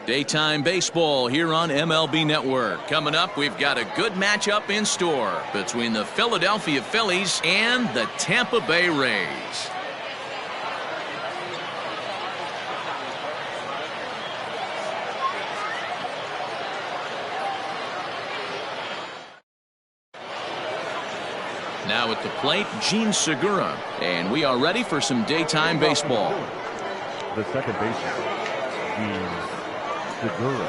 Daytime baseball here on MLB Network. Coming up, we've got a good matchup in store between the Philadelphia Phillies and the Tampa Bay Rays. Now at the plate, Gene Segura, and we are ready for some daytime baseball. The second baseman, Gene Segura.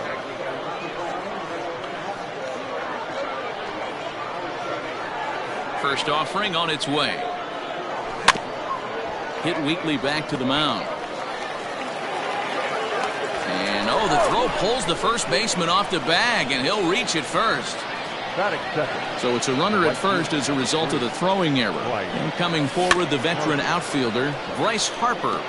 First offering on its way. Hit weakly back to the mound. And oh, the throw pulls the first baseman off the bag, and he'll reach it first. So it's a runner at first as a result of the throwing error. And coming forward, the veteran outfielder, Bryce Harper.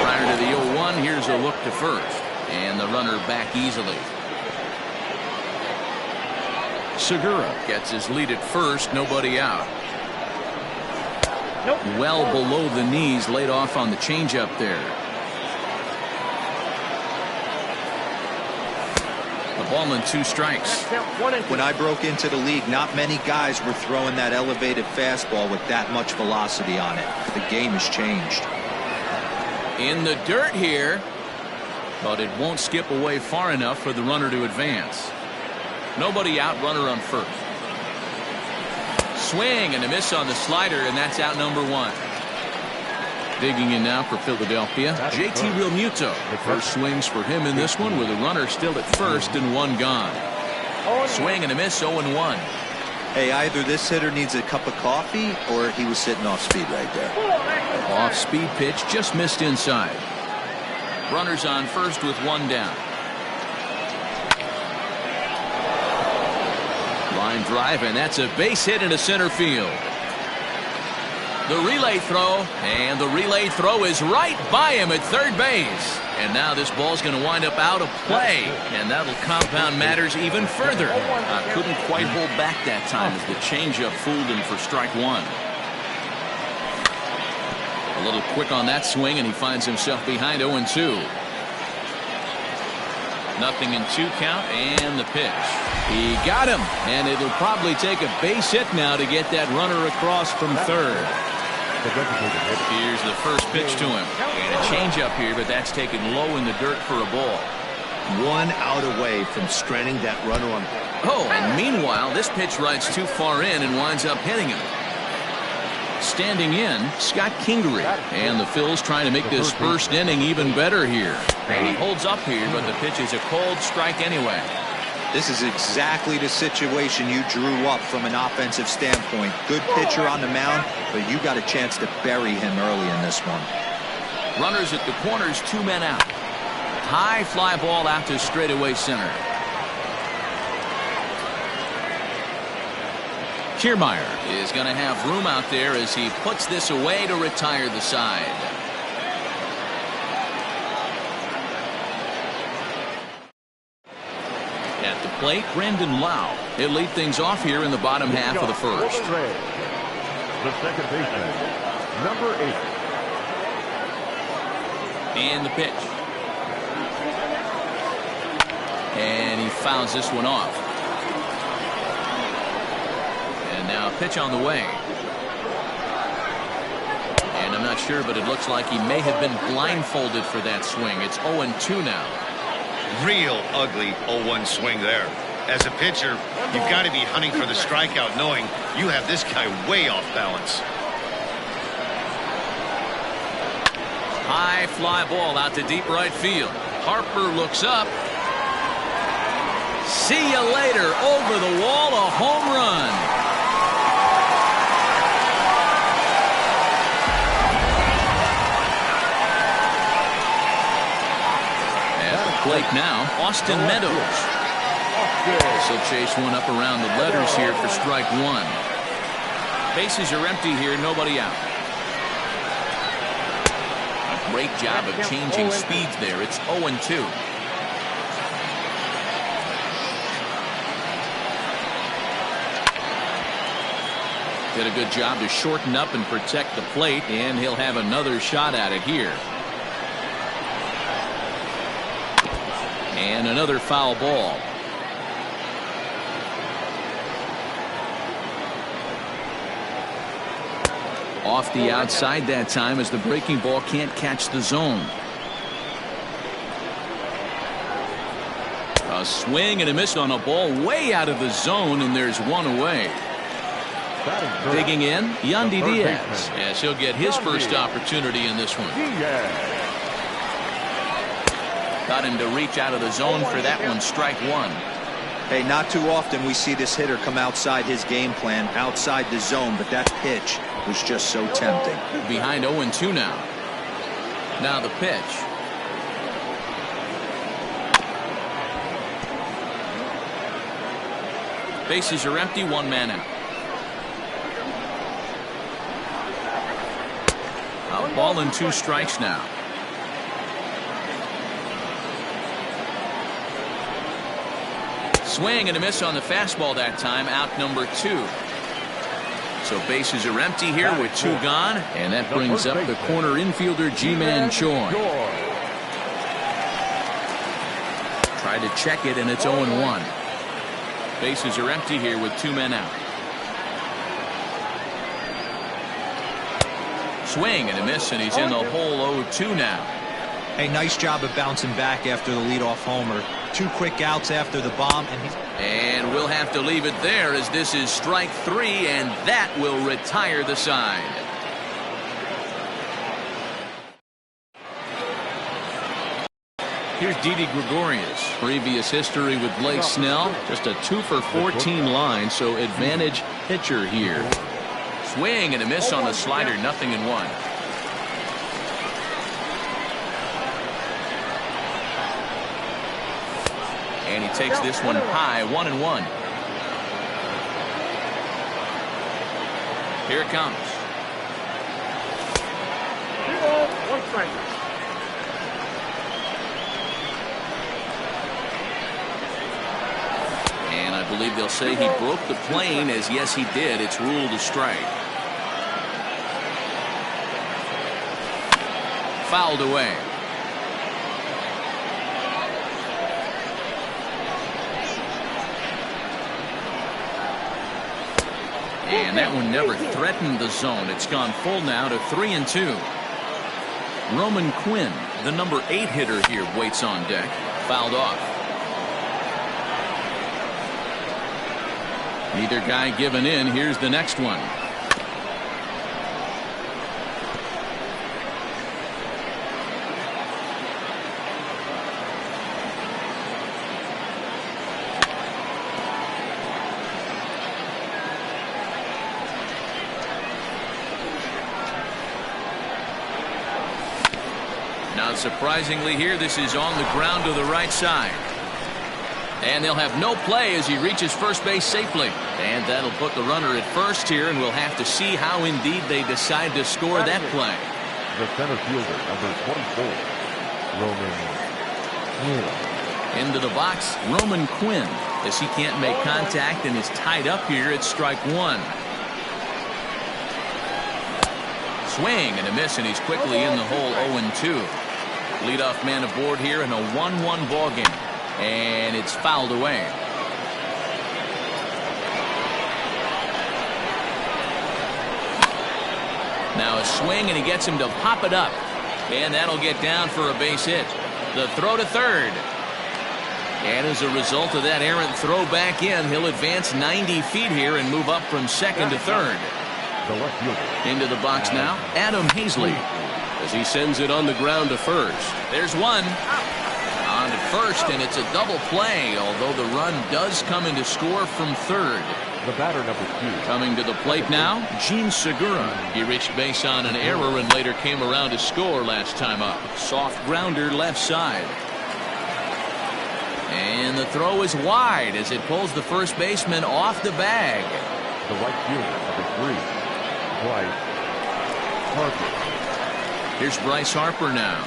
Prior to the 0-1, here's a look to first. And the runner back easily. Segura gets his lead at first, nobody out. Well below the knees, laid off on the changeup there. The ball and 2 strikes. When I broke into the league, not many guys were throwing that elevated fastball with that much velocity on it. The game has changed. In the dirt here, but it won't skip away far enough for the runner to advance. Nobody out, runner on first. Swing and a miss on the slider, and that's out number 1. Digging in now for Philadelphia, JT Realmuto. The first swings for him in this one with a runner still at first and 1 gone. Swing and a miss, 0-1. Hey, either this hitter needs a cup of coffee or he was sitting off speed right there. Off speed pitch, just missed inside. Runners on first with 1 down. Line drive, and that's a base hit into center field. The relay throw, and the relay throw is right by him at third base. And now this ball's going to wind up out of play, and that'll compound matters even further. Couldn't quite hold back that time as the changeup fooled him for strike 1. A little quick on that swing, and he finds himself behind 0-2. 0-2 count, and the pitch. He got him, and it'll probably take a base hit now to get that runner across from third. Here's the first pitch to him, and a changeup here, but that's taken low in the dirt for a ball. 1 out away from stranding that runner on. Oh, and meanwhile, this pitch rides too far in and winds up hitting him. Standing in, Scott Kingery, and the Phils trying to make this first inning even better here. And he holds up here, but the pitch is a cold strike anyway. This is exactly the situation you drew up from an offensive standpoint. Good pitcher on the mound, but you got a chance to bury him early in this one. Runners at the corners, 2 men out. High fly ball out to straightaway center. Kiermaier is going to have room out there as he puts this away to retire the side. At the plate, Brandon Lau. He'll lead things off here in the bottom half of the first. The second baseman, number 8. And the pitch. And he fouls this one off. And now a pitch on the way. And I'm not sure, but it looks like he may have been blindfolded for that swing. It's 0-2 now. Real ugly 0-1 swing there. As a pitcher, you've got to be hunting for the strikeout, knowing you have this guy way off balance. High fly ball out to deep right field. Harper looks up. See you later. Over the wall, a home run. At the plate now, Austin Meadows. He'll chase one up around the letters here for strike 1. Bases are empty here, nobody out. A great job of changing speeds there. It's 0-2. Did a good job to shorten up and protect the plate, and he'll have another shot at it here. And another foul ball. Off the outside that time, as the breaking ball can't catch the zone. A swing and a miss on a ball way out of the zone, and there's one away. Digging in, Yandy Diaz, as he'll get his first opportunity in this one. Got him to reach out of the zone for that one. Strike one. Hey, not too often we see this hitter come outside his game plan, outside the zone, but that pitch was just so tempting. Behind 0-2 now. Now the pitch. Bases are empty, one man out. A ball and 2 strikes now. Swing and a miss on the fastball that time. Out number 2. So bases are empty here with 2 gone, and that brings up the corner infielder Ji-Man Choi. Tried to check it, and it's 0-1. Bases are empty here with 2 men out. Swing and a miss, and he's in the hole. 0-2 now. Hey, nice job of bouncing back after the leadoff homer. 2 quick outs after the bomb, and we'll have to leave it there, as this is strike 3, and that will retire the side. Here's Didi Gregorius. Previous history with Blake Snell, just a 2 for 14 line, so advantage pitcher here. Swing and a miss on the slider, 0-1. And he takes this one high, 1-1. Here it comes. And I believe they'll say he broke the plane, as yes he did. It's ruled a strike. Fouled away. And that one never threatened the zone. It's gone full now to 3-2. Roman Quinn, the number 8 hitter here, waits on deck. Fouled off. Neither guy giving in. Here's the next one. Now, surprisingly here, this is on the ground to the right side. And they'll have no play as he reaches first base safely. And that'll put the runner at first here, and we'll have to see how indeed they decide to score that play. The center fielder, number 24, Roman Quinn. Into the box, Roman Quinn, as he can't make contact and is tied up here at strike 1. Swing and a miss, and he's quickly in the hole. 0-2. Leadoff man aboard here in a 1-1 ball game, and it's fouled away. Now a swing, and he gets him to pop it up, and that'll get down for a base hit. The throw to third, and as a result of that errant throw back in, he'll advance 90 feet here and move up from second to third. Into the box now, Adam Hazley, as he sends it on the ground to first. There's one on to first, and it's a double play, although the run does come in to score from third. The batter, number 2. Coming to the plate now, Gene Segura. He reached base on an error and later came around to score last time up. Soft grounder left side. And the throw is wide as it pulls the first baseman off the bag. The right fielder, number 3, Bryce Harper. Here's Bryce Harper now.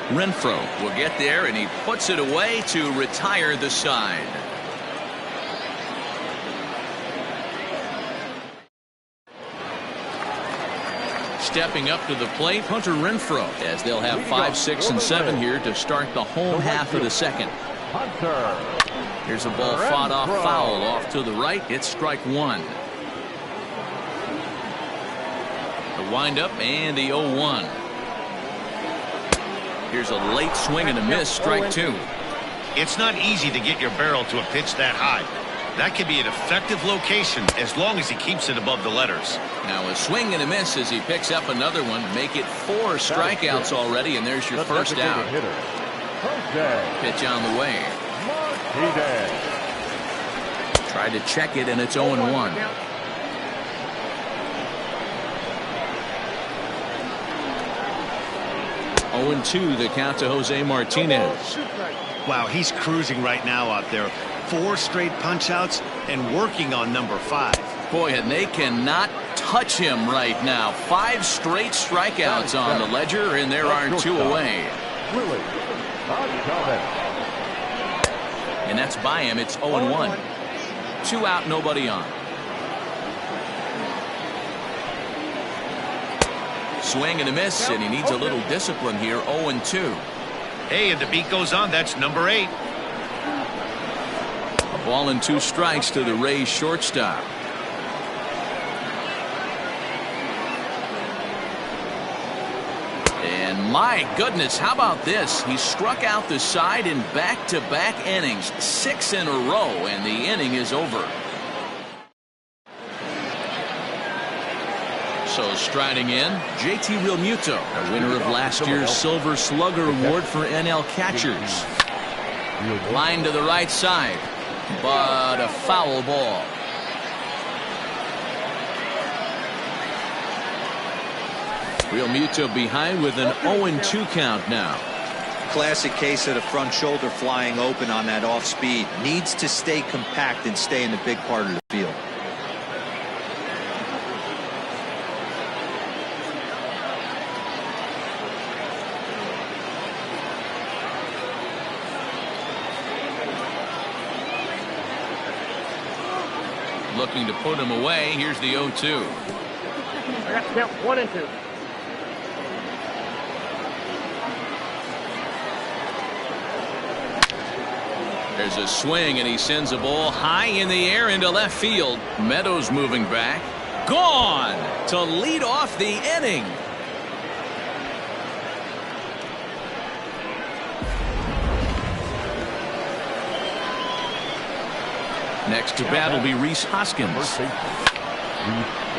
Renfroe will get there, and he puts it away to retire the side. Stepping up to the plate, Hunter Renfroe, as they'll have 5, 6, and 7 here to start the home half of the second. Here's a ball fought off foul off to the right. It's strike one. The windup and the 0-1. Here's a late swing and a miss, strike two. It's not easy to get your barrel to a pitch that high. That could be an effective location as long as he keeps it above the letters. Now a swing and a miss as he picks up another one. Make it 4 strikeouts already, and there's your first out. Pitch on the way. Tried to check it, and it's 0-1. Oh, 2 the count to Jose Martinez. Wow, he's cruising right now out there. 4 straight punch-outs and working on number 5. Boy, and they cannot touch him right now. 5 straight strikeouts on the ledger, and there are 2 away. And that's by him. It's 0-1. 2 out, nobody on. Swing and a miss, and he needs a little discipline here. 0-2. Hey, and the beat goes on. That's number 8. A ball and 2 strikes to the Rays shortstop. And my goodness, how about this? He struck out the side in back-to-back innings, 6 in a row, and the inning is over. So striding in, JT Realmuto, a winner of last year's Silver Slugger Award for NL catchers. Line to the right side, but a foul ball. Realmuto behind with an 0-2 count now. Classic case of the front shoulder flying open on that off speed. Needs to stay compact and stay in the big part of the field. Looking to put him away. Here's the 0-2. I got to count 1 and 2. There's a swing, and he sends a ball high in the air into left field. Meadows moving back. Gone to lead off the inning. Next to bat will be Rhys Hoskins.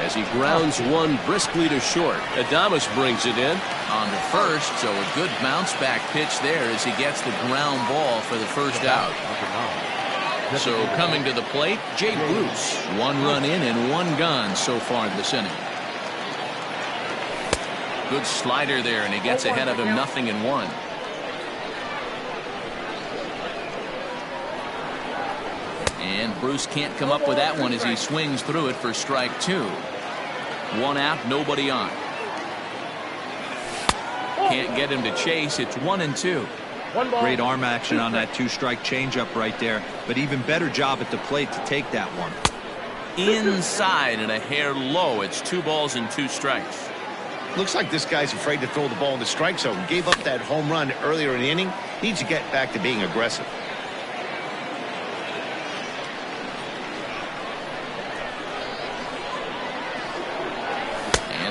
As he grounds one briskly to short. Adames brings it in on to first, so a good bounce back pitch there as he gets the ground ball for the first out. So coming to the plate, Jay Bruce. 1 run in and 1 gone so far this inning. Good slider there, and he gets ahead of him 0-1. And Bruce can't come up with that one as he swings through it for strike 2. 1 out, nobody on. Can't get him to chase. It's 1-2. Great arm action on that 2-strike changeup right there, but even better job at the plate to take that one. Inside and a hair low. It's 2 balls and 2 strikes. Looks like this guy's afraid to throw the ball in the strike zone. Gave up that home run earlier in the inning. Needs to get back to being aggressive.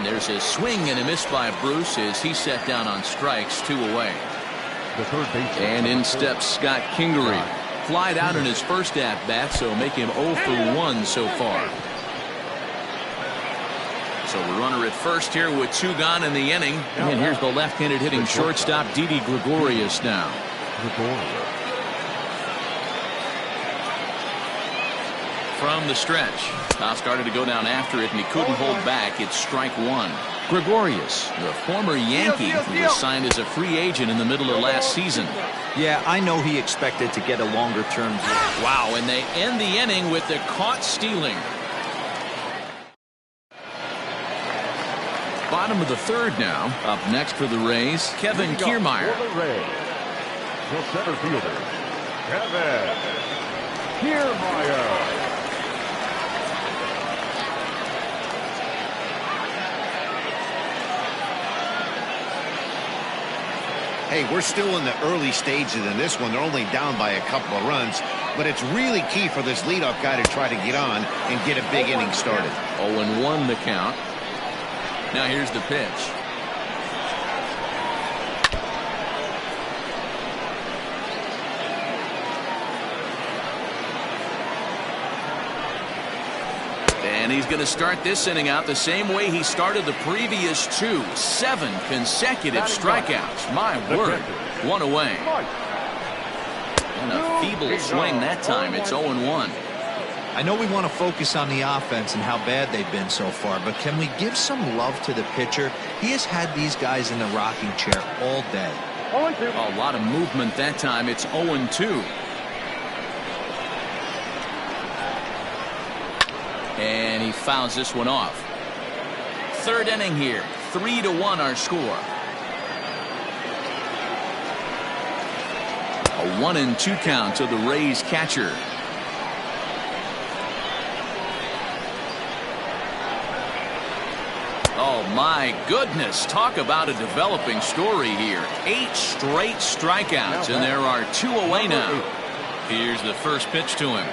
There's a swing and a miss by Bruce as he set down on strikes, 2 away. And in steps Scott Kingery. Flied out in his first at-bat, so make him 0 for 1 so far. So the runner at first here with 2 gone in the inning. And here's the left-handed hitting shortstop, Didi Gregorius now. From the stretch. Now started to go down after it, and he couldn't hold back. It's strike 1. Gregorius, the former Yankee who was signed as a free agent in the middle of last season. Yeah, I know he expected to get a longer-term deal. Wow, and they end the inning with the caught stealing. Bottom of the 3rd now. Up next for the Rays, Kevin Kiermaier. The center fielder, Kevin Kiermaier. Hey, we're still in the early stages in this one. They're only down by a couple of runs, but it's really key for this leadoff guy to try to get on and get a big inning started. 0-1 the count. Now here's the pitch. And he's going to start this inning out the same way he started the previous two. 7 consecutive strikeouts. My word. 1 away. And a feeble swing that time. It's 0-1. I know we want to focus on the offense and how bad they've been so far, but can we give some love to the pitcher? He has had these guys in the rocking chair all day. 0-2. A lot of movement that time. It's 0-2. And he fouls this one off. Third inning here. 3-1 our score. A 1-2 count to the Rays catcher. Oh my goodness, talk about a developing story here. 8 straight strikeouts, and there are 2 away now. Here's the first pitch to him.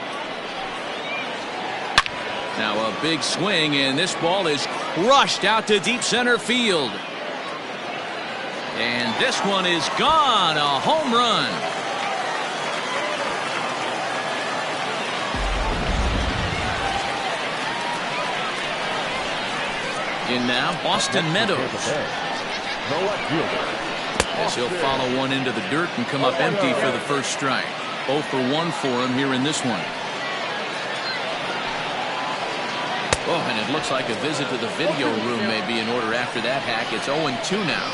Now a big swing, and this ball is crushed out to deep center field. And this one is gone. A home run. In now, Austin Meadows. As he'll follow one into the dirt and come up empty for the first strike. 0 for 1 for him here in this one. Oh, and it looks like a visit to the video room may be in order after that hack. It's 0-2 now.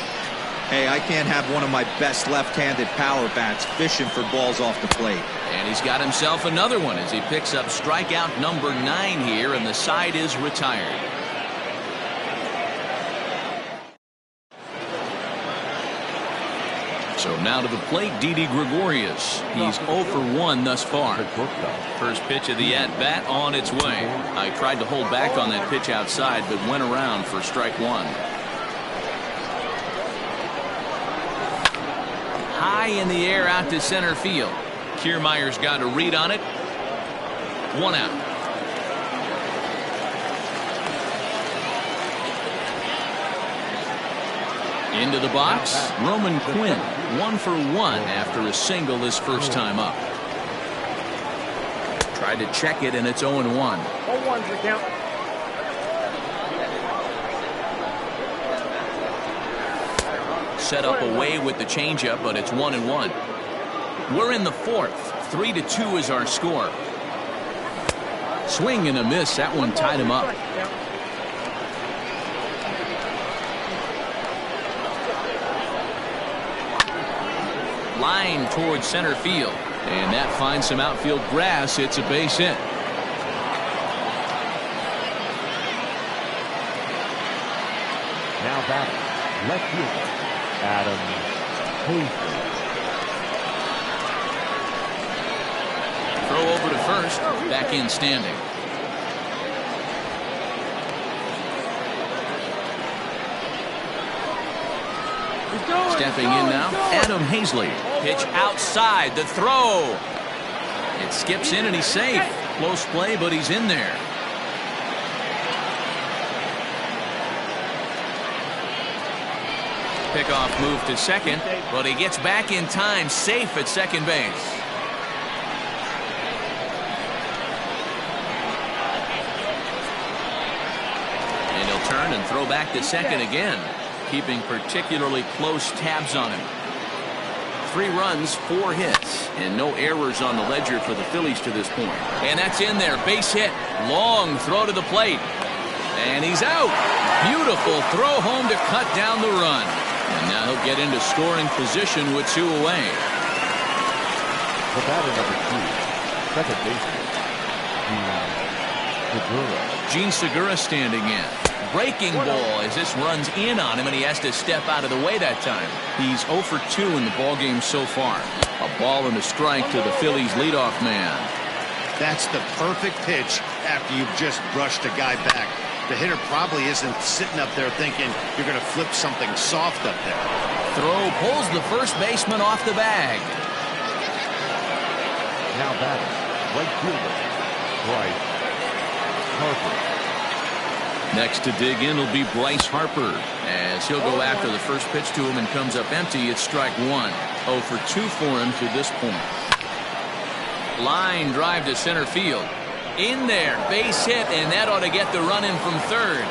Hey, I can't have one of my best left-handed power bats fishing for balls off the plate. And he's got himself another one as he picks up strikeout number 9 here, and the side is retired. So now to the plate, Didi Gregorius. He's 0 for 1 thus far. First pitch of the at-bat on its way. I tried to hold back on that pitch outside, but went around for strike 1. High in the air out to center field. Kiermaier's got a read on it. 1 out. Into the box, Roman Quinn, 1 for 1 after a single his first time up. Tried to check it, and it's 0-1. 0-1's the count. Set up away with the changeup, but it's 1-1. We're in the 4th. 3-2 is our score. Swing and a miss. That one tied him up. Line towards center field, and that finds some outfield grass. It's a base hit. Now batting, left fielder, Adam Hazley. Throw over to first, back in standing. Stepping in now, Adam Hazley. Pitch outside, the throw. It skips in and he's safe. Close play, but he's in there. Pickoff move to second, but he gets back in time, safe at second base. And he'll turn and throw back to second again, keeping particularly close tabs on him. 3 runs, 4 hits, and no errors on the ledger for the Phillies to this point. And that's in there, base hit, long throw to the plate, and he's out. Beautiful throw home to cut down the run, and now he'll get into scoring position with 2 away. The batter number 2, second baseman, Gene Segura standing in. Breaking ball as this runs in on him, and he has to step out of the way that time. He's 0 for 2 in the ballgame so far. A ball and a strike to the Phillies leadoff man. That's the perfect pitch after you've just brushed a guy back. the hitter probably isn't sitting up there thinking you're going to flip something soft up there. Throw pulls the first baseman off the bag. Now batting, right fielder, Bryce Harper. Next to dig in will be Bryce Harper, as he'll go after the first pitch to him and comes up empty. It's strike one. 0 for 2 for him to this point. Line drive to center field. In there, base hit, and that ought to get the run in from third.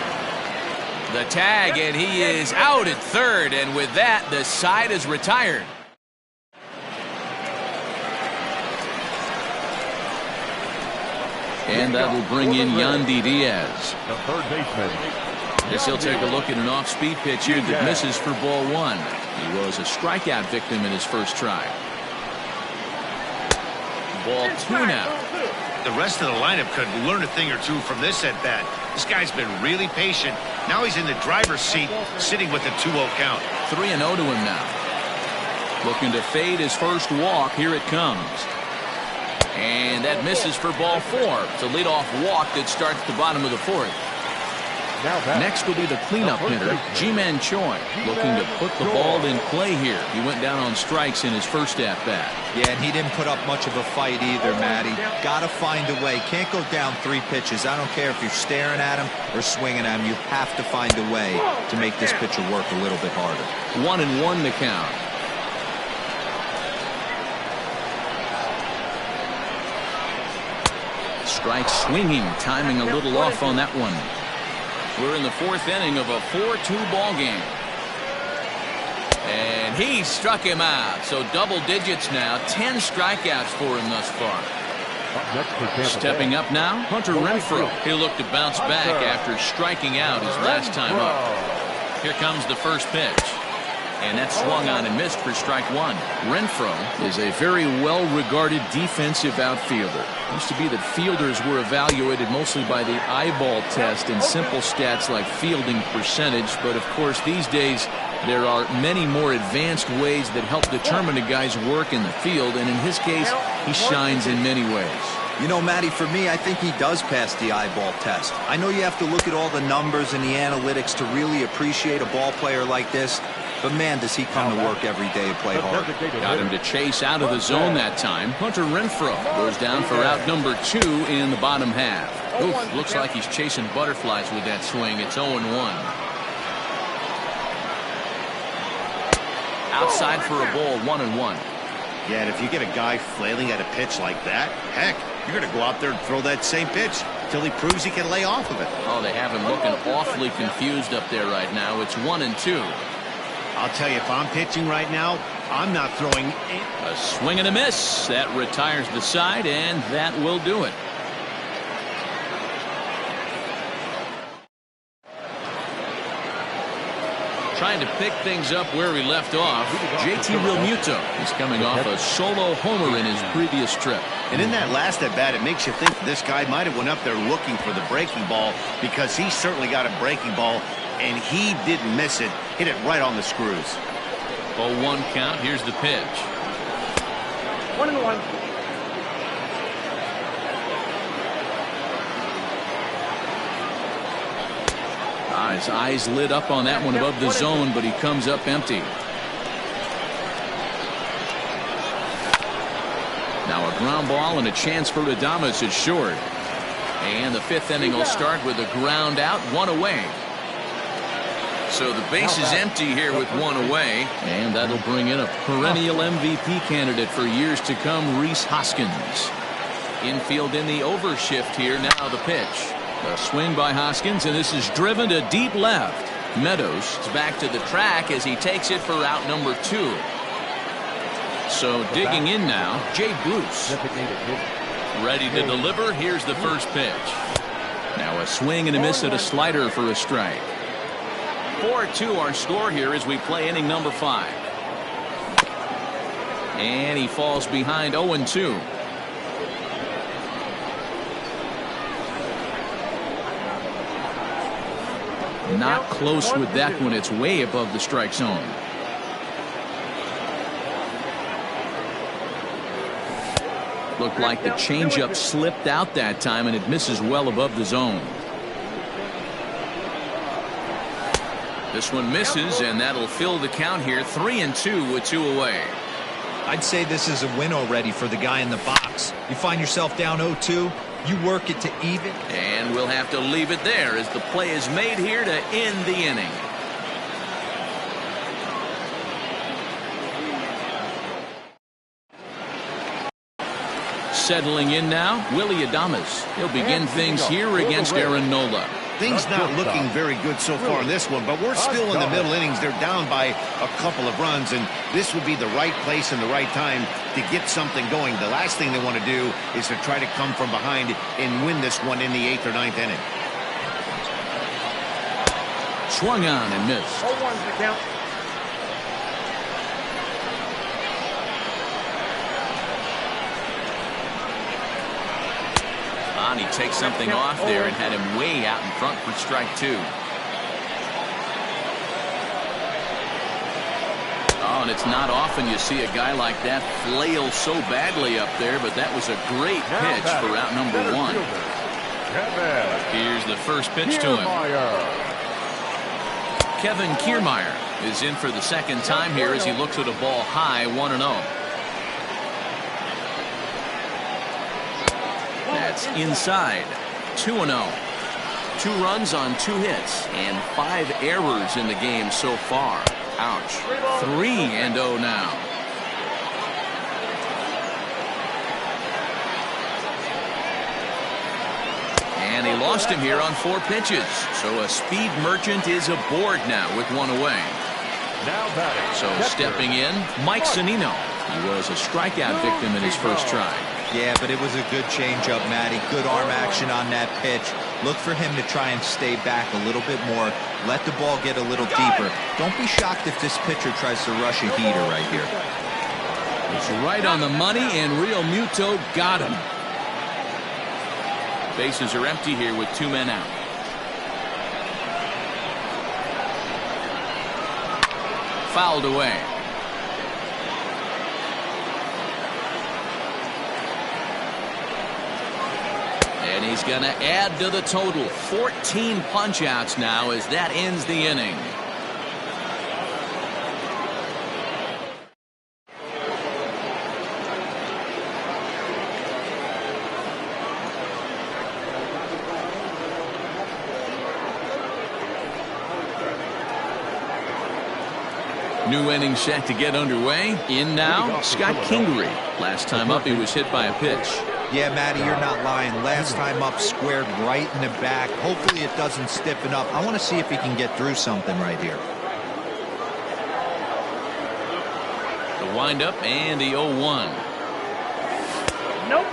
The tag, and he is out at third, and with that, the side is retired. And that will bring in Yandy Diaz. The third baseman. Yes, he'll take a look at an off-speed pitch here that misses for ball one. He was a strikeout victim in his first try. Ball two now. The rest of the lineup could learn a thing or two from this at bat. This guy's been really patient. Now he's in the driver's seat, sitting with a 2-0 count. 3-0 to him now. Looking to fade his first walk. Here it comes. And that misses for ball four. It's a leadoff walk that starts the bottom of the fourth. Next will be the cleanup hitter, Ji-Man Choi, looking to put the ball in play here. He went down on strikes in his first at-bat. Yeah, and he didn't put up much of a fight either, Matty. Got to find a way. Can't go down 3 pitches. I don't care if you're staring at him or swinging at him. You have to find a way to make this pitcher work a little bit harder. 1-1 the count. Strike swinging, timing a little off on that one. We're in the fourth inning of a 4-2 ball game. And he struck him out. So double digits now. 10 strikeouts for him thus far. Stepping up now, Hunter Renfroe. He'll look to bounce back after striking out his last time up. Here comes the first pitch. And that's swung on and missed for strike one. Renfroe is a very well-regarded defensive outfielder. It used to be that fielders were evaluated mostly by the eyeball test and simple stats like fielding percentage. But, of course, these days there are many more advanced ways that help determine a guy's work in the field. And in his case, he shines in many ways. You know, Matty, for me, I think he does pass the eyeball test. I know you have to look at all the numbers and the analytics to really appreciate a ball player like this. But, man, does he come to work every day and play hard. Got him to chase out of the zone that time. Hunter Renfroe goes down for out number 2 in the bottom half. Oof, looks like he's chasing butterflies with that swing. It's 0-1. Outside for a ball, 1-1. Yeah, and if you get a guy flailing at a pitch like that, heck, you're going to go out there and throw that same pitch till he proves he can lay off of it. Oh, they have him looking awfully confused up there right now. It's 1-2. I'll tell you, if I'm pitching right now, I'm not throwing. A swing and a miss. That retires the side, and that will do it. Trying to pick things up where we left off, JT Realmuto is coming off a solo homer in his previous trip. And in that last at-bat, it makes you think this guy might have went up there looking for the breaking ball, because he certainly got a breaking ball, and he didn't miss it. Hit it right on the screws. 0-1 count. Here's the pitch. 1-1. His eyes lit up on that one above the zone, but he comes up empty. Now a ground ball and a chance for Adames is short. And the 5th inning will start with a ground out, 1 away. So the base is empty here with 1 away. And that'll bring in a perennial MVP candidate for years to come, Rhys Hoskins. Infield in the overshift here. Now the pitch. A swing by Hoskins, and this is driven to deep left. Meadows is back to the track as he takes it for out number 2. So digging in now, Jay Bruce. Ready to deliver. Here's the first pitch. Now a swing and a miss at a slider for a strike. 4-2 our score here as we play inning number 5. And he falls behind 0-2. Not close with that one. It's way above the strike zone. Looked like the changeup slipped out that time, and it misses well above the zone. This one misses, and that'll fill the count here. 3-2 with 2 away. I'd say this is a win already for the guy in the box. You find yourself down 0-2, you work it to even. And we'll have to leave it there as the play is made here to end the inning. Settling in now, Willie Adames. He'll begin things here against Aaron Nola. Things not looking very good so far in this one, but we're still in the middle innings. They're down by a couple of runs, and this would be the right place and the right time to get something going. The last thing they want to do is to try to come from behind and win this one in the 8th or 9th inning. Swung on and missed. 0-1's the count. He takes something off there and had him way out in front for strike 2. Oh, and it's not often you see a guy like that flail so badly up there, but that was a great pitch for out number 1. Here's the first pitch to him. Kevin Kiermaier is in for the second time here as he looks at a ball high, 1-0. That's inside. 2-0. 2 runs on 2 hits and 5 errors in the game so far. Ouch. 3-0 now. And he lost him here on 4 pitches. So a speed merchant is aboard now with 1 away. So stepping in, Mike Zunino. He was a strikeout victim in his first try. Yeah, but it was a good changeup, Matty. Good arm action on that pitch. Look for him to try and stay back a little bit more. Let the ball get a little deeper. Don't be shocked if this pitcher tries to rush a heater right here. It's right on the money, and Real Muto got him. Bases are empty here with 2 men out. Fouled away. And he's going to add to the total. 14 punch-outs now as that ends the inning. New inning set to get underway. In now, Scott Kingery. Last time up, he was hit by a pitch. Yeah, Matty, you're not lying. Last time up, squared right in the back. Hopefully it doesn't stiffen up. I want to see if he can get through something right here. The windup and the 0-1. Nope.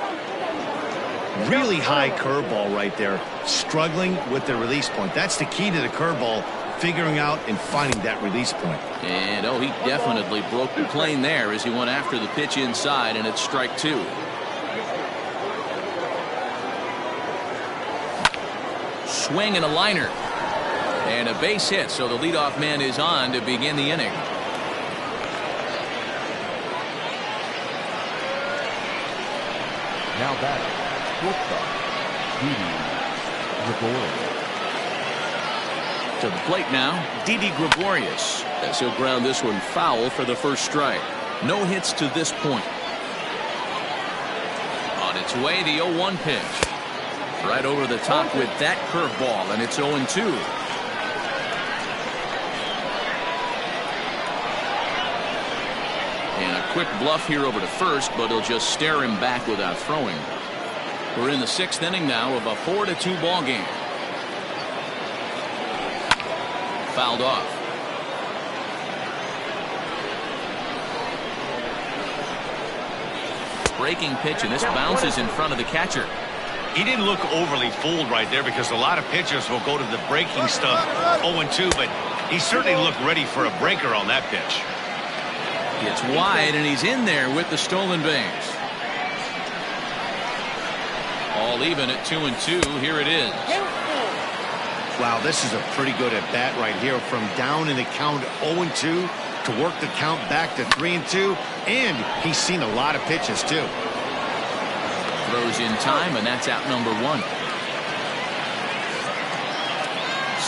Really high curveball right there. Struggling with the release point. That's the key to the curveball. Figuring out and finding that release point. And he definitely broke the plane there as he went after the pitch inside, and it's strike 2. Swing and a liner. And a base hit, so the leadoff man is on to begin the inning. Now batting, shortstop, Didi Gregorius. To the plate now, Didi Gregorius, as he'll ground this one foul for the first strike. No hits to this point. On its way, the 0-1 pitch. Right over the top with that curveball, and it's 0-2. And a quick bluff here over to first, but he'll just stare him back without throwing. We're in the 6th inning now of a 4-2 ball game. Fouled off. Breaking pitch, and this bounces in front of the catcher. He didn't look overly fooled right there because a lot of pitchers will go to the breaking stuff 0-2, but he certainly looked ready for a breaker on that pitch. Gets wide, and he's in there with the stolen base. All even at 2-2. Here it is. Wow, this is a pretty good at bat right here. From down in the count 0-2 to work the count back to 3-2, and he's seen a lot of pitches too. Throws in time, and that's out number 1.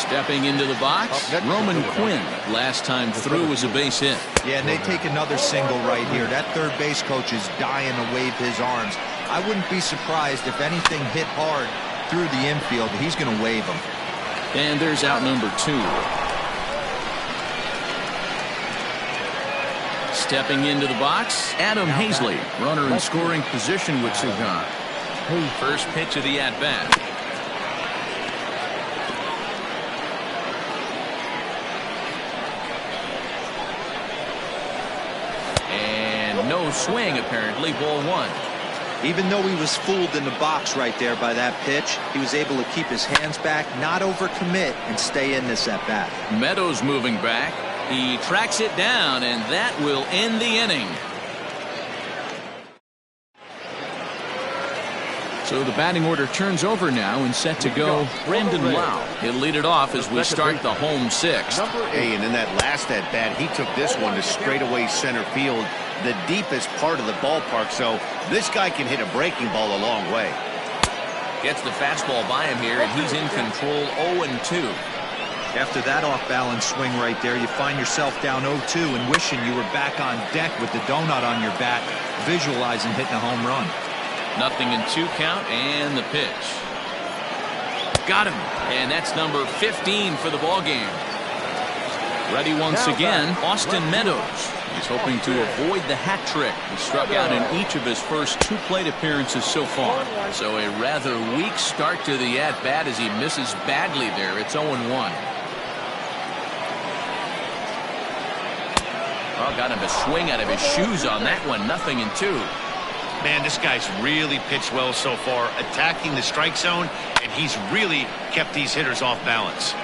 Stepping into the box, Roman Quinn. Last time through was a base hit. Yeah, and they take another single right here. That third base coach is dying to wave his arms. I wouldn't be surprised if anything hit hard through the infield. He's going to wave them. And there's out number 2. Stepping into the box, Adam Hazley. Runner in scoring position with Cigar. First pitch of the at-bat. And no swing, apparently. Ball 1. Even though he was fooled in the box right there by that pitch, he was able to keep his hands back, not overcommit, and stay in this at-bat. Meadows moving back. He tracks it down, and that will end the inning. So the batting order turns over now and set to go Brandon Lau. He'll lead it off as we start the home 6th. Hey, and in that last at-bat, he took this one to straightaway center field, the deepest part of the ballpark, so this guy can hit a breaking ball a long way. Gets the fastball by him here, and he's in control 0-2. After that off-balance swing right there, you find yourself down 0-2 and wishing you were back on deck with the donut on your bat, visualizing hitting a home run. Nothing in 2 count, and the pitch. Got him, and that's number 15 for the ball game. Ready once again, Austin Meadows. He's hoping to avoid the hat trick. He struck out in each of his first 2 plate appearances so far. So a rather weak start to the at-bat as he misses badly there. It's 0-1. Oh, got him a swing out of his shoes on that one. Nothing in 2. Man, this guy's really pitched well so far, attacking the strike zone, and he's really kept these hitters off balance.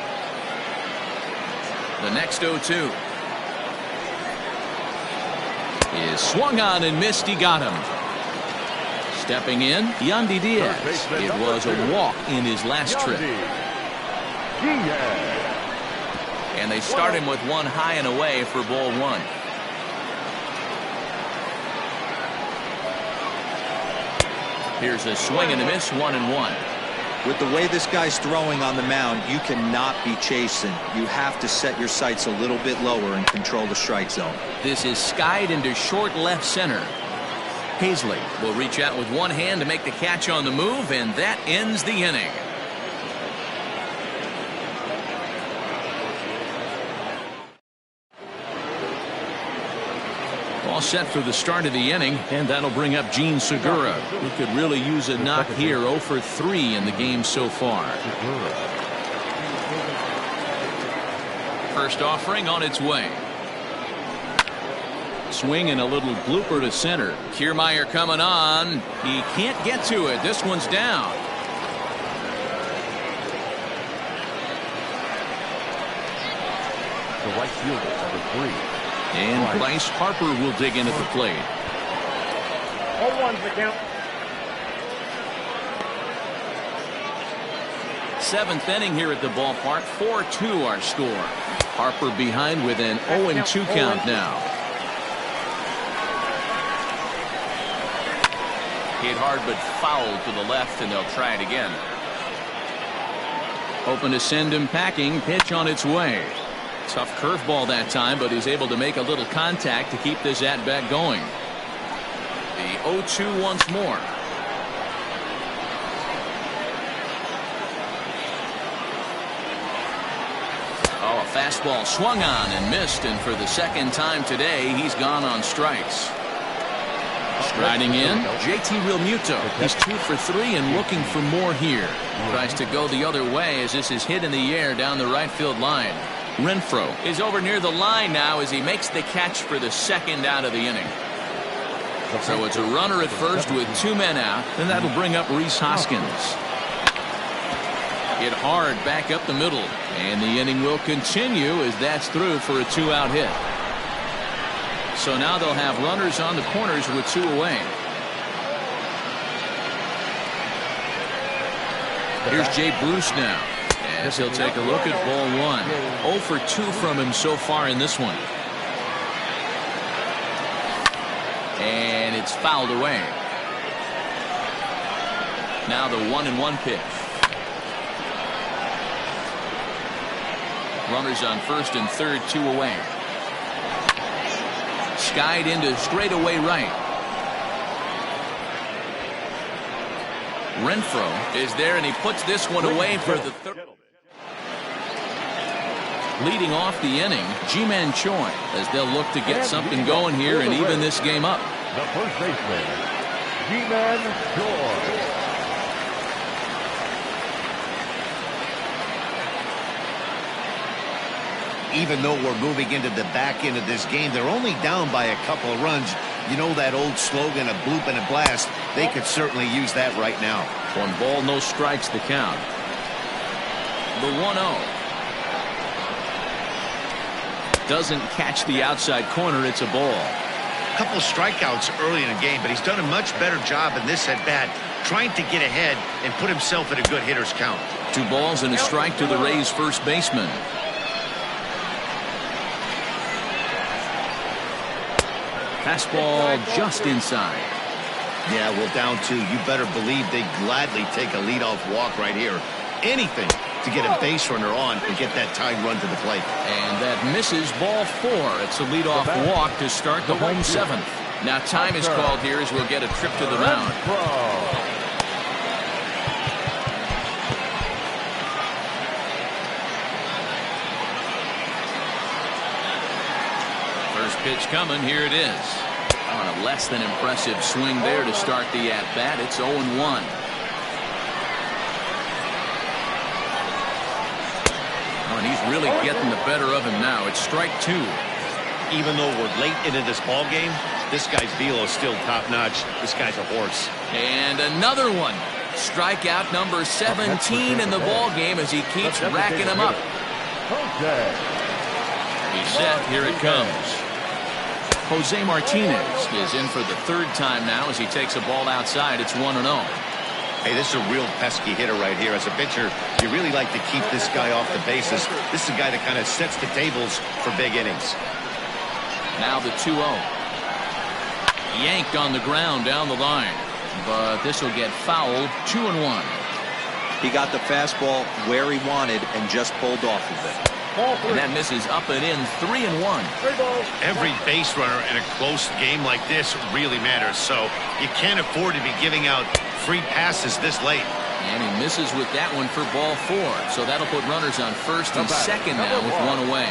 The next 0-2 is swung on and missed. He got him. Stepping in, Yandy Diaz. It was a walk in his last trip. And they start him with one high and away for ball 1. Here's a swing and a miss, 1-1. With the way this guy's throwing on the mound, you cannot be chasing. You have to set your sights a little bit lower and control the strike zone. This is skied into short left center. Hazley will reach out with one hand to make the catch on the move, and that ends the inning. All set for the start of the inning, and that'll bring up Gene Segura, who could really use a knock here. 0 for 3 in the game so far. First offering on its way. Swing and a little blooper to center. Kiermaier coming on. He can't get to it. This one's down. The right fielder, number 3. And Bryce Harper will dig in at the plate. 0-1's the count. 7th inning here at the ballpark. 4-2 our score. Harper behind with an 0-2 count now. Hit hard but foul to the left, and they'll try it again. Hoping to send him packing. Pitch on its way. Tough curveball that time, but he's able to make a little contact to keep this at-bat going. The 0-2 once more. Oh, a fastball swung on and missed, and for the second time today, he's gone on strikes. Striding in, JT Realmuto. He's 2 for 3 and looking for more here. Tries to go the other way as this is hit in the air down the right field line. Renfroe is over near the line now as he makes the catch for the second out of the inning. So it's a runner at first with 2 men out, and that'll bring up Rhys Hoskins. Hit hard back up the middle, and the inning will continue as that's through for a 2-out hit. So now they'll have runners on the corners with 2 away. Here's Jay Bruce now, as he'll take a look at ball 1. 0 for 2 from him so far in this one. And it's fouled away. Now the 1-1 pitch. Runners on first and third, 2 away. Skied into straightaway right. Renfro is there, and he puts this one away for the third. Leading off the inning, Ji-Man Choi, as they'll look to get something going here and even this game up. The first baseman, Ji-Man Choi. Even though we're moving into the back end of this game, they're only down by a couple of runs. You know that old slogan, a bloop and a blast? They could certainly use that right now. 1 ball, no strikes, the count. The 1-0. Doesn't catch the outside corner. It's a ball. A couple of strikeouts early in the game, but he's done a much better job in this at-bat, trying to get ahead and put himself in a good hitter's count. 2 balls and a strike to the Rays first baseman. Fastball just inside. Yeah, well, down 2. You better believe they gladly take a leadoff walk right here. Anything to get a base runner on and get that tying run to the plate. And that misses, ball 4. It's a leadoff walk to start the home 7th. Now time is called here as we'll get a trip to the mound. First pitch coming. Here it is. On a less than impressive swing there to start the at-bat. It's 0-1. And he's really getting the better of him now. It's strike 2. Even though we're late into this ball game, this guy's velo is still top-notch. This guy's a horse. And another one. Strikeout number 17 in the ball game as he keeps racking them up. He's set. Here it comes. Jose Martinez is in for the 3rd time now as he takes a ball outside. It's 1-0. Hey, this is a real pesky hitter right here. As a pitcher, you really like to keep this guy off the bases. This is a guy that kind of sets the tables for big innings. Now the 2-0. Yanked on the ground down the line. But this will get fouled. 2-1. He got the fastball where he wanted and just pulled off of it. And that misses up and in. 3-1. Every base runner in a close game like this really matters. So you can't afford to be giving out free passes this late. And he misses with that one for ball 4. So that'll put runners on first and second now with 1 away.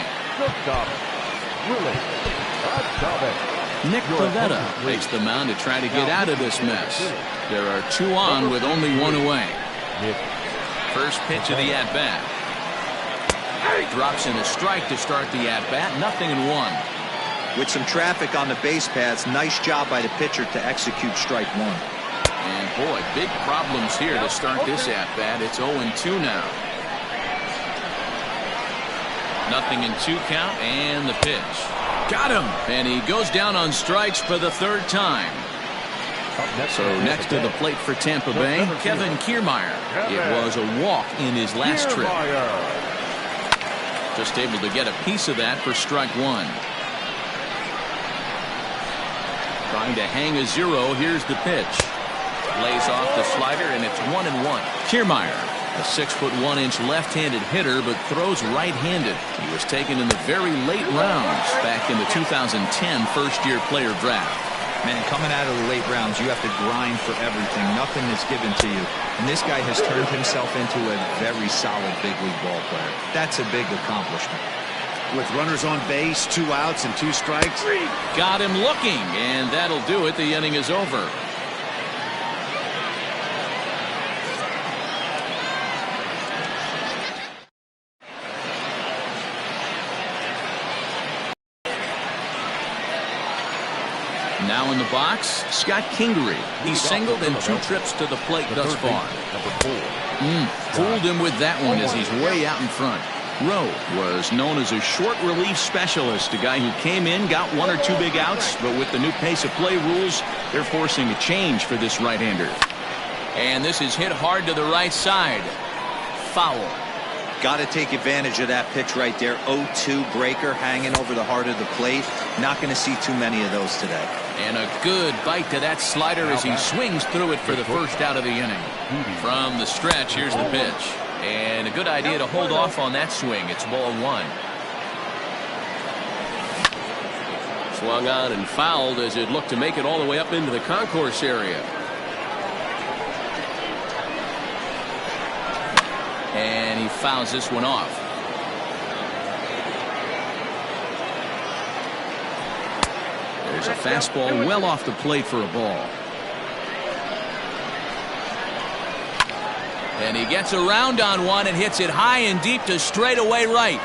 Nick Pivetta makes the mound to try to get out of this mess. There are 2 on with only 1 away. First pitch of the at-bat. Drops in a strike to start the at-bat. 0-1. With some traffic on the base paths, nice job by the pitcher to execute strike 1. And boy, big problems here to start this at-bat. It's 0-2 now. 0-2 count, and the pitch. Got him! And he goes down on strikes for the 3rd time. So next to the plate for Tampa Bay, Kevin Kiermaier. It was a walk in his last trip. Just able to get a piece of that for strike 1. Trying to hang a 0. Here's the pitch. Lays off the slider, and it's 1-1. Kiermaier, a 6'1" left-handed hitter, but throws right-handed. He was taken in the very late rounds back in the 2010 first-year player draft. Man, coming out of the late rounds, you have to grind for everything. Nothing is given to you. And this guy has turned himself into a very solid big league ball player. That's a big accomplishment. With runners on base, 2 outs and 2 strikes. Got him looking, and that'll do it. The inning is over. Now in the box, Scott Kingery. He's singled in 2 trips to the plate thus far. Fooled him with that one as he's way out in front. Rowe was known as a short relief specialist, a guy who came in, got 1 or 2 big outs, but with the new pace of play rules, they're forcing a change for this right-hander. And this is hit hard to the right side. Foul. Got to take advantage of that pitch right there. 0-2 breaker hanging over the heart of the plate. Not going to see too many of those today. And a good bite to that slider as he swings through it for the first out of the inning. From the stretch, here's the pitch. And a good idea to hold off on that swing. It's ball 1. Swung on and fouled as it looked to make it all the way up into the concourse area. And he fouls this one off. There's a fastball well off the plate for a ball. And he gets around on one and hits it high and deep to straightaway right.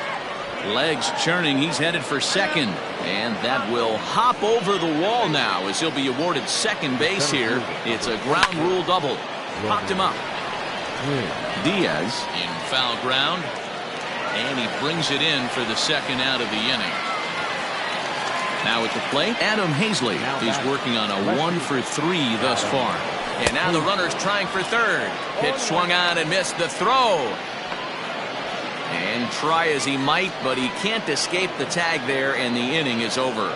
Legs churning. He's headed for second. And that will hop over the wall now as he'll be awarded second base here. It's a ground rule double. Popped him up. Diaz in foul ground. And he brings it in for the second out of the inning. Now at the plate, Adam Hazley. He's working on a 1 for 3 thus far. And now the runner's trying for third. Pitch swung on and missed the throw. And try as he might, but he can't escape the tag there, and the inning is over.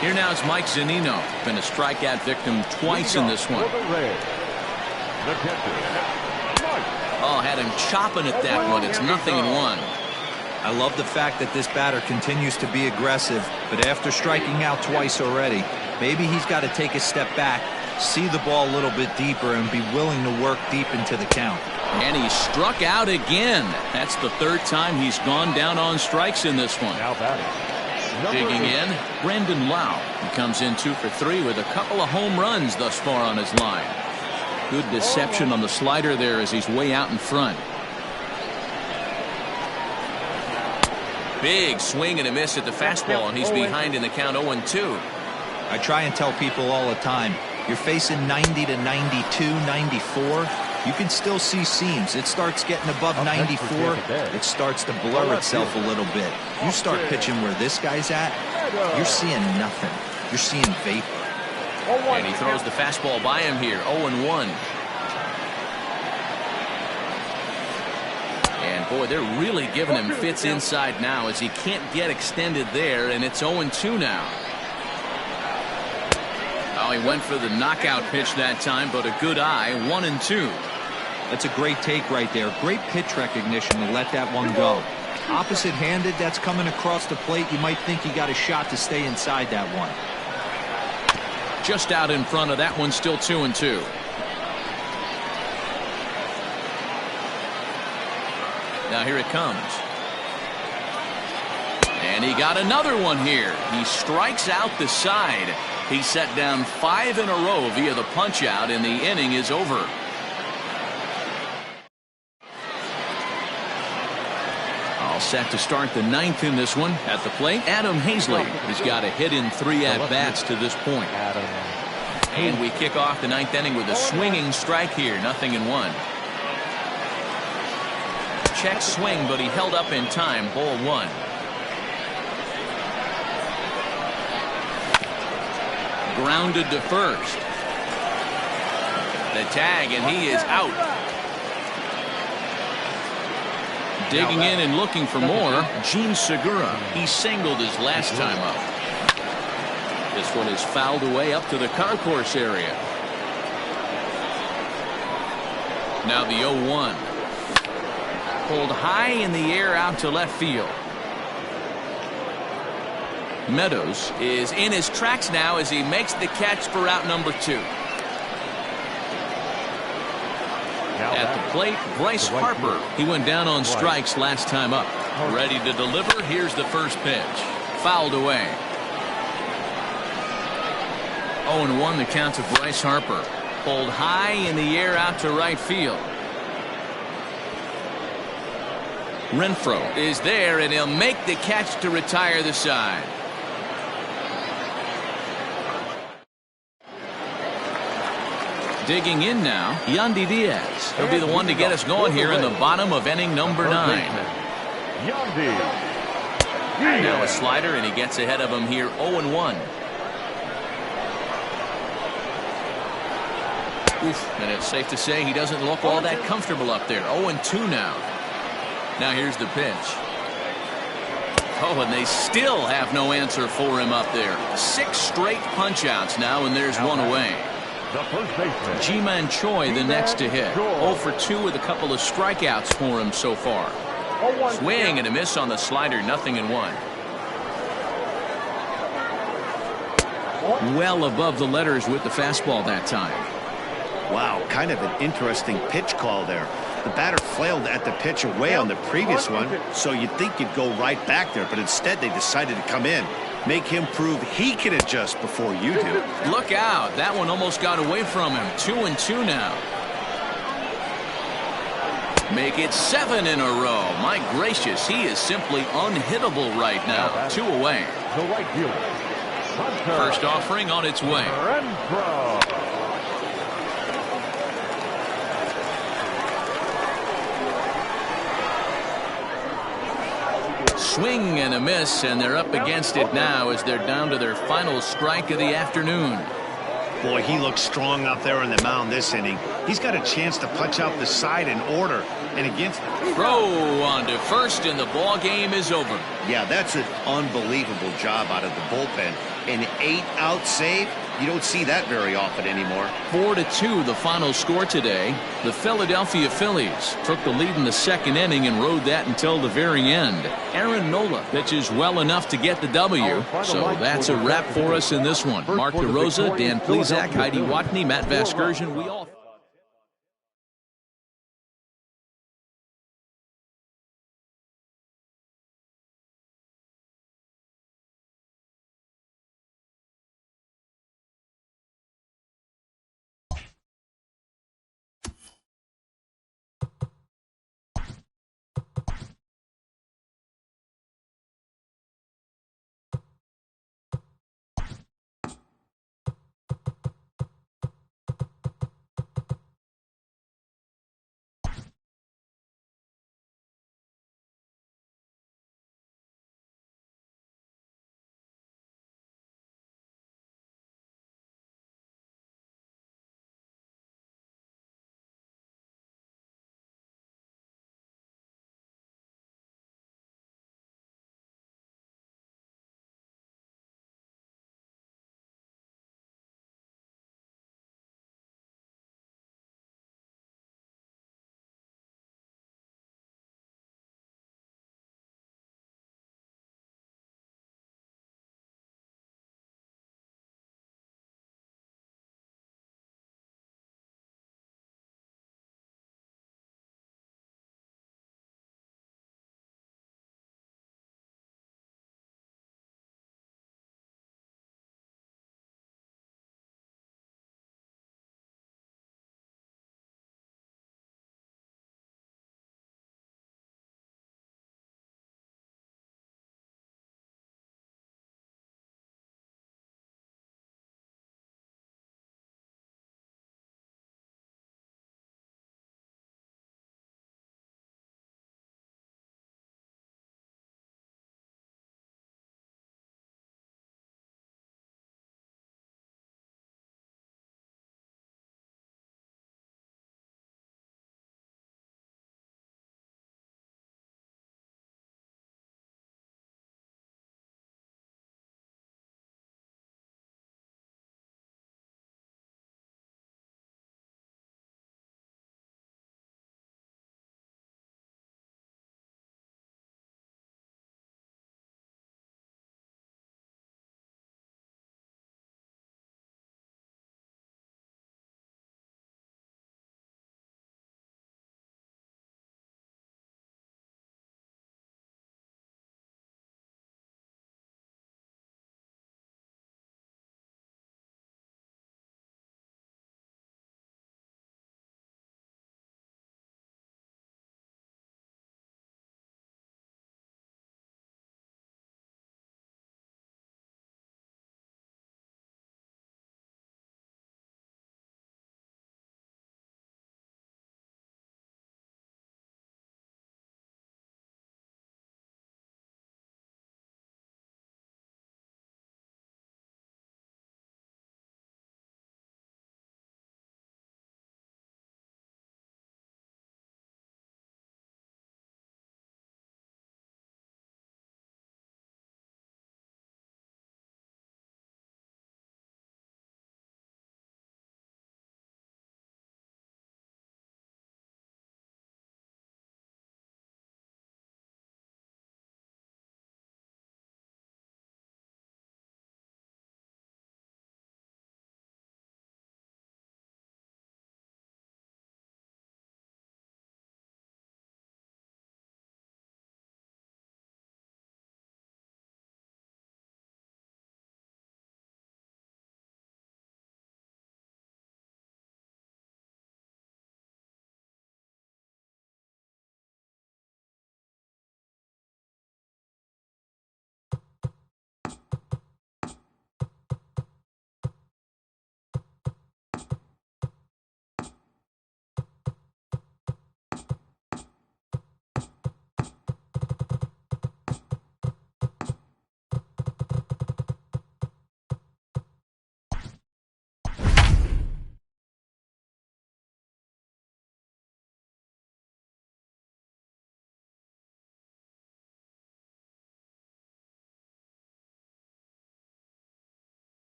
Here now is Mike Zunino. Been a strikeout victim twice in this one. Oh, had him chopping at that one. It's 0-1. I love the fact that this batter continues to be aggressive, but after striking out twice already, maybe he's got to take a step back, see the ball a little bit deeper, and be willing to work deep into the count. And he struck out again. That's the third time he's gone down on strikes in this one. Digging in, Brandon Lau. He comes in 2 for 3 with a couple of home runs thus far on his line. Good deception on the slider there as he's way out in front. Big swing and a miss at the fastball, and he's behind in the count 0-2. I try and tell people all the time, you're facing 90 to 92, 94. You can still see seams. It starts getting above 94. It starts to blur itself a little bit. You start pitching where this guy's at, you're seeing nothing. You're seeing vapor. And he throws the fastball by him here, 0-1. And boy, they're really giving him fits inside now as he can't get extended there, and it's 0-2 now. Oh, he went for the knockout pitch that time, but a good eye, 1-2. That's a great take right there. Great pitch recognition to let that one go. Opposite-handed, that's coming across the plate. You might think he got a shot to stay inside that one. Just out in front of that one, still 2-2. Now here it comes. And he got another one here. He strikes out the side. He set down 5 in a row via the punch out, and the inning is over. All set to start the 9th in this one. At the plate, Adam Hazley has got a hit in 3 at-bats to this point. And we kick off the 9th inning with a swinging strike here, 0-1. Check swing, but he held up in time, ball 1. Grounded to first. The tag, and he is out. Digging in and looking for more, Gene Segura. He singled his last time up. This one is fouled away up to the concourse area. Now the 0-1. Pulled high in the air out to left field. Meadows is in his tracks now as he makes the catch for out number 2. At the plate, Bryce Harper. He went down on strikes last time up. Ready to deliver. Here's the first pitch. Fouled away. 0-1 the count to Bryce Harper. Pulled high in the air out to right field. Renfroe is there, and he'll make the catch to retire the side. Digging in now, Yandy Diaz. He'll be the one to get us going here in the bottom of inning number 9. Now a slider, and he gets ahead of him here, 0-1. Oof, and it's safe to say he doesn't look all that comfortable up there. 0-2 now. Now here's the pitch. Oh, and they still have no answer for him up there. 6 straight punch outs now, and there's one away. the first baseman. G-Man Choi the next to hit. 0 for 2 with a couple of strikeouts for him so far. Swing and a miss on the slider, 0-1. Well above the letters with the fastball that time. Wow, kind of an interesting pitch call there. The batter flailed at the pitch away on the previous one, so you'd think you'd go right back there, but instead they decided to come in. Make him prove he can adjust before you do. Look out. That one almost got away from him. 2-2 now. Make it 7 in a row. My gracious, he is simply unhittable right now. 2 away. The right fielder. First offering on its way. Renfroe. Swing and a miss, and they're up against it now as they're down to their final strike of the afternoon. Boy, he looks strong out there on the mound this inning. He's got a chance to punch out the side in order. And against throw on to first, and the ball game is over. Yeah, that's an unbelievable job out of the bullpen. An 8-out save. You don't see that very often anymore. 4-2 the final score today. The Philadelphia Phillies took the lead in the second inning and rode that until the very end. Aaron Nola pitches well enough to get the W. So that's a wrap for us in this one. Mark DeRosa, Dan Plesac, Heidi Watney, Matt Vasgersian. We all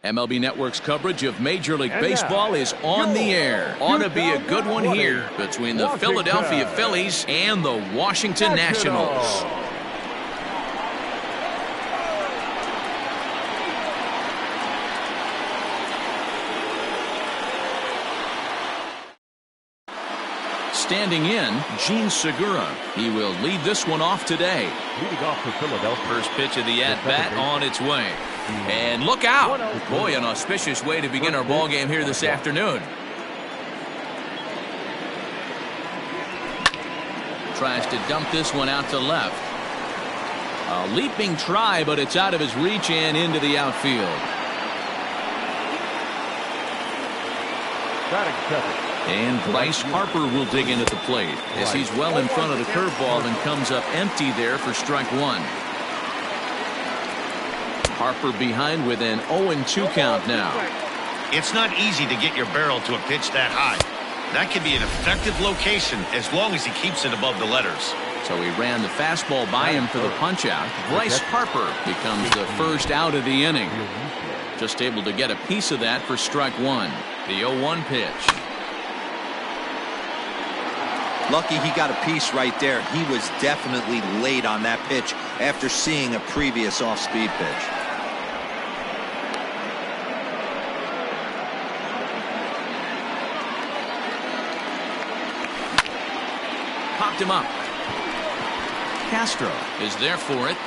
MLB Network's coverage of Major League Baseball is on the air. Ought to be a good one here between the Philadelphia Phillies and the Washington Nationals. Standing in, Gene Segura. He will lead this one off today. Leading off for Philadelphia. First pitch of the at-bat on its way. And look out! Boy, an auspicious way to begin our ball game here this afternoon. Tries to dump this one out to left. A leaping try, but it's out of his reach and into the outfield. Batting second. And Bryce Harper will dig in at the plate as he's well in front of the curveball and comes up empty there for strike one. Harper behind with an 0-2 count now. It's not easy to get your barrel to a pitch that high. That can be an effective location as long as he keeps it above the letters. So he ran the fastball by him for the punch out. Bryce Harper becomes the first out of the inning. Just able to get a piece of that for strike one. The 0-1 pitch. Lucky he got a piece right there. He was definitely late on that pitch after seeing a previous off-speed pitch. Popped him up. Castro is there for it.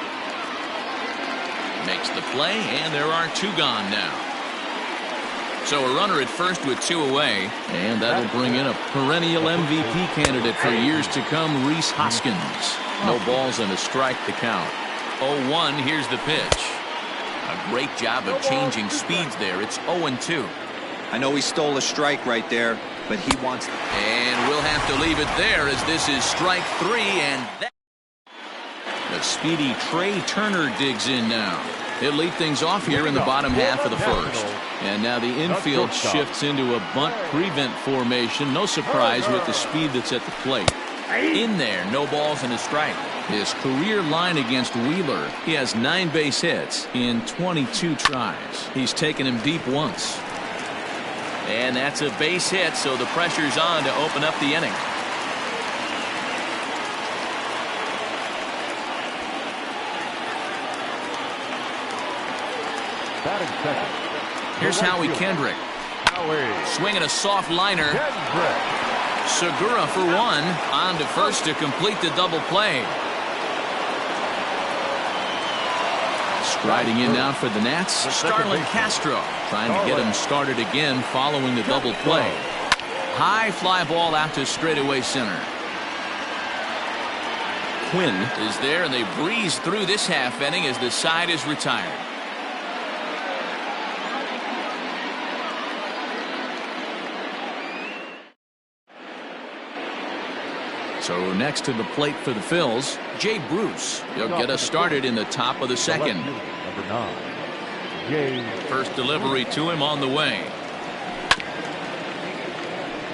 Makes the play, and there are two gone now. So a runner at first with two away, and that'll bring in a perennial MVP candidate for years to come, Rhys Hoskins. No balls and a strike to count. 0-1, here's the pitch. A great job of changing speeds there. It's 0-2. I know he stole a strike right there, but he wants... And we'll have to leave it there as this is strike three, and that... The speedy Trey Turner digs in now. He'll lead things off here in the bottom half of the first. And now the infield shifts into a bunt prevent formation. No surprise with the speed that's at the plate. In there, no balls and a strike. His career line against Wheeler, he has 9 base hits in 22 tries. He's taken him deep once. And that's a base hit, so the pressure's on to open up the inning. Batting second. Here's Howie Kendrick. Swinging a soft liner. Segura for one. On to first to complete the double play. Striding in now for the Nats, Starlin Castro. Trying to get him started again following the double play. High fly ball out to straightaway center. Quinn is there, and they breeze through this half inning as the side is retired. So next to the plate for the Phils, Jay Bruce. He'll get us started in the top of the second. Number 9. First delivery to him on the way.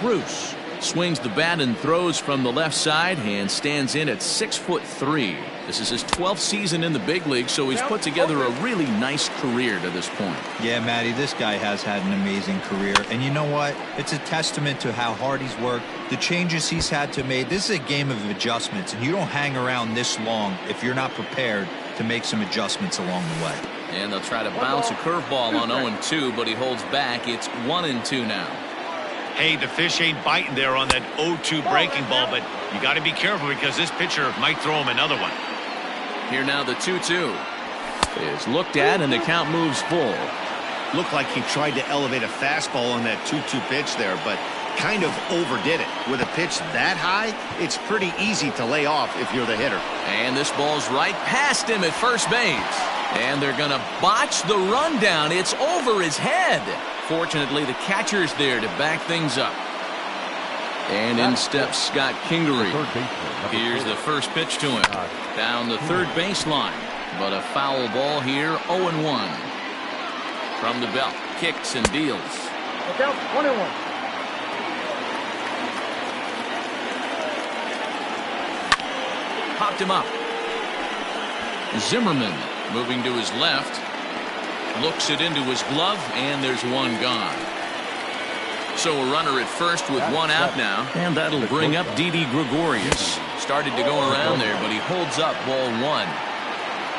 Bruce swings the bat and throws from the left side and stands in at 6'3". This is his 12th season in the big league, so he's put together a really nice career to this point. Yeah, Matty, this guy has had an amazing career. And you know what? It's a testament to how hard he's worked, the changes he's had to make. This is a game of adjustments, and you don't hang around this long if you're not prepared to make some adjustments along the way. And they'll try to bounce a curveball on 0-2, but he holds back. It's 1-2 now. Hey, the fish ain't biting there on that 0-2 breaking ball, but you got to be careful because this pitcher might throw him another one. Here now the 2-2 is looked at, and the count moves full. Looked like he tried to elevate a fastball on that 2-2 pitch there, but kind of overdid it. With a pitch that high, it's pretty easy to lay off if you're the hitter. And this ball's right past him at first base. And they're going to botch the rundown. It's over his head. Fortunately, the catcher's there to back things up. And in steps Scott Kingery. Here's the first pitch to him. Down the third baseline. But a foul ball here, 0-1. From the belt, kicks and deals. Look out, 1-1. Popped him up. Zimmerman moving to his left. Looks it into his glove, and there's one gone. So a runner at first with one out now, and that'll bring up Didi Gregorius. Started to go around there, but he holds up ball one.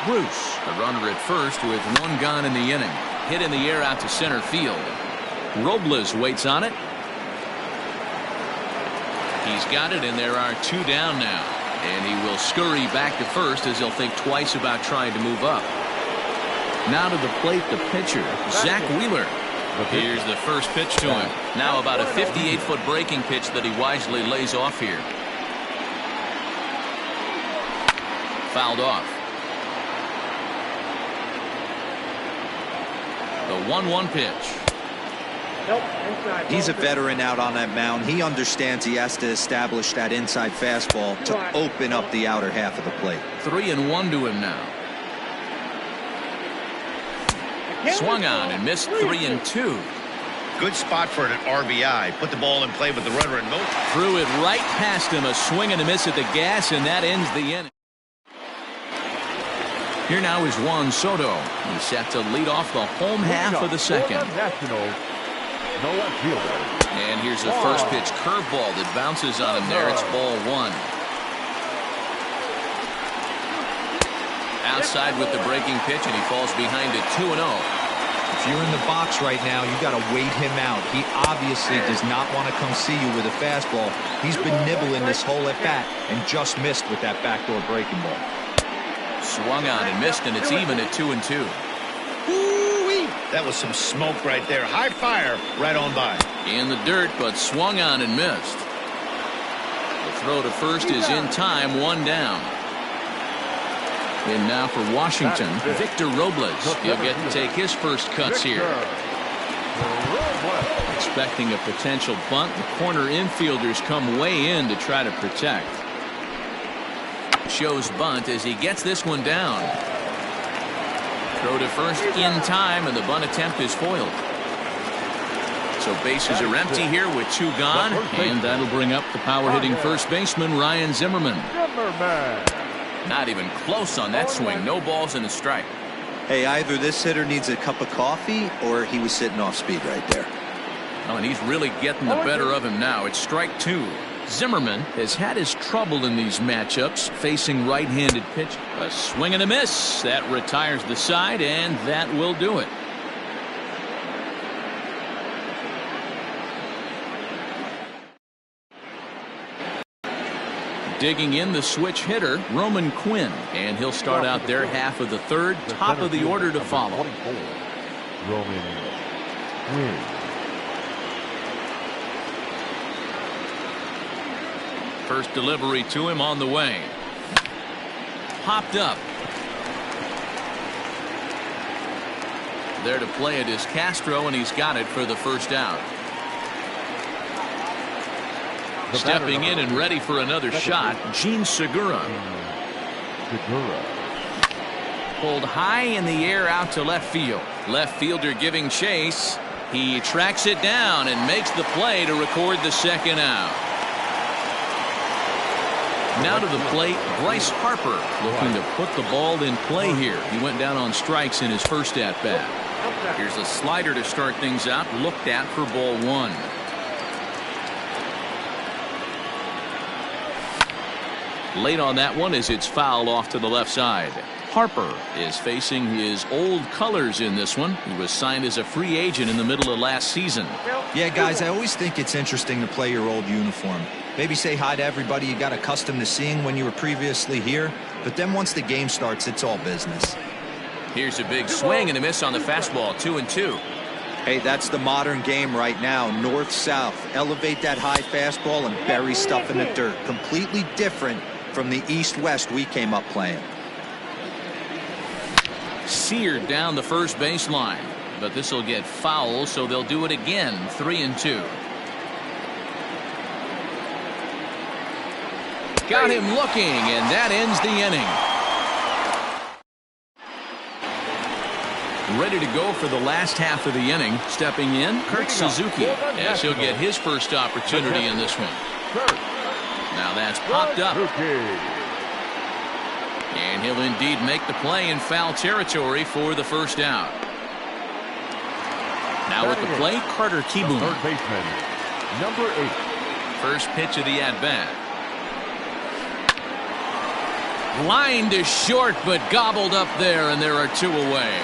Bruce, the runner at first with one gone in the inning. Hit in the air out to center field. Robles waits on it. He's got it, and there are two down now. And he will scurry back to first as he'll think twice about trying to move up. Now to the plate, the pitcher, Zach Wheeler. Here's the first pitch to him. Now about a 58-foot breaking pitch that he wisely lays off here. Fouled off. The 1-1 pitch. He's a veteran out on that mound. He understands he has to establish that inside fastball to open up the outer half of the plate. 3-1 to him now. Swung on and missed 3-2. Good spot for an RBI. Put the ball in play with the runner in motion. Threw it right past him. A swing and a miss at the gas, and that ends the inning. Here now is Juan Soto. He's set to lead off the home half of the second. And here's the first pitch curveball that bounces on him there. It's ball one. Outside with the breaking pitch, and he falls behind it 2-0. If you're in the box right now, you got to wait him out. He obviously does not want to come see you with a fastball. He's been nibbling this whole at bat and just missed with that backdoor breaking ball. Swung on and missed, and it's even at 2-2. Ooh-wee. That was some smoke right there. High fire right on by. In the dirt, but swung on and missed. The throw to first is in time, one down. And now for Washington, Victor Robles. He'll get to take his first cuts here. Expecting a potential bunt, the corner infielders come way in to try to protect. Shows bunt as he gets this one down. Throw to first in time, and the bunt attempt is foiled. So bases are empty here with two gone, and that'll bring up the power-hitting first baseman, Ryan Zimmerman. Not even close on that swing. No balls and a strike. Hey, either this hitter needs a cup of coffee or he was sitting off speed right there. Oh, and he's really getting the better of him now. It's strike two. Zimmerman has had his trouble in these matchups facing right-handed pitch. A swing and a miss. That retires the side, and that will do it. Digging in the switch hitter, Roman Quinn, and he'll start out their half of the third, top of the order to follow. Roman Quinn. First delivery to him on the way. Popped up. There to play it is Castro, and he's got it for the first out. Stepping in and ready for another shot, Gene Segura. Pulled high in the air out to left field. Left fielder giving chase. He tracks it down and makes the play to record the second out. Now to the plate, Bryce Harper looking to put the ball in play here. He went down on strikes in his first at-bat. Here's a slider to start things out, looked at for ball one. Late on that one as it's fouled off to the left side. Harper is facing his old colors in this one. He was signed as a free agent in the middle of last season. Yeah, guys, I always think it's interesting to play your old uniform. Maybe say hi to everybody you got accustomed to seeing when you were previously here. But then once the game starts, it's all business. Here's a big swing and a miss on the fastball, 2-2. Hey, that's the modern game right now. North-south. Elevate that high fastball and bury stuff in the dirt. Completely different from the east-west we came up playing. Seared down the first baseline, but this will get foul, so they'll do it again. 3-2. Got him looking, and that ends the inning. Ready to go for the last half of the inning. Stepping in, Kurt Suzuki, as he'll get his first opportunity in this one. Now that's popped up. And he'll indeed make the play in foul territory for the first out. Now at the plate, Carter Kieboom. Third baseman, number 8. First pitch of the at-bat. Line to short, but gobbled up there, and there are 2 away.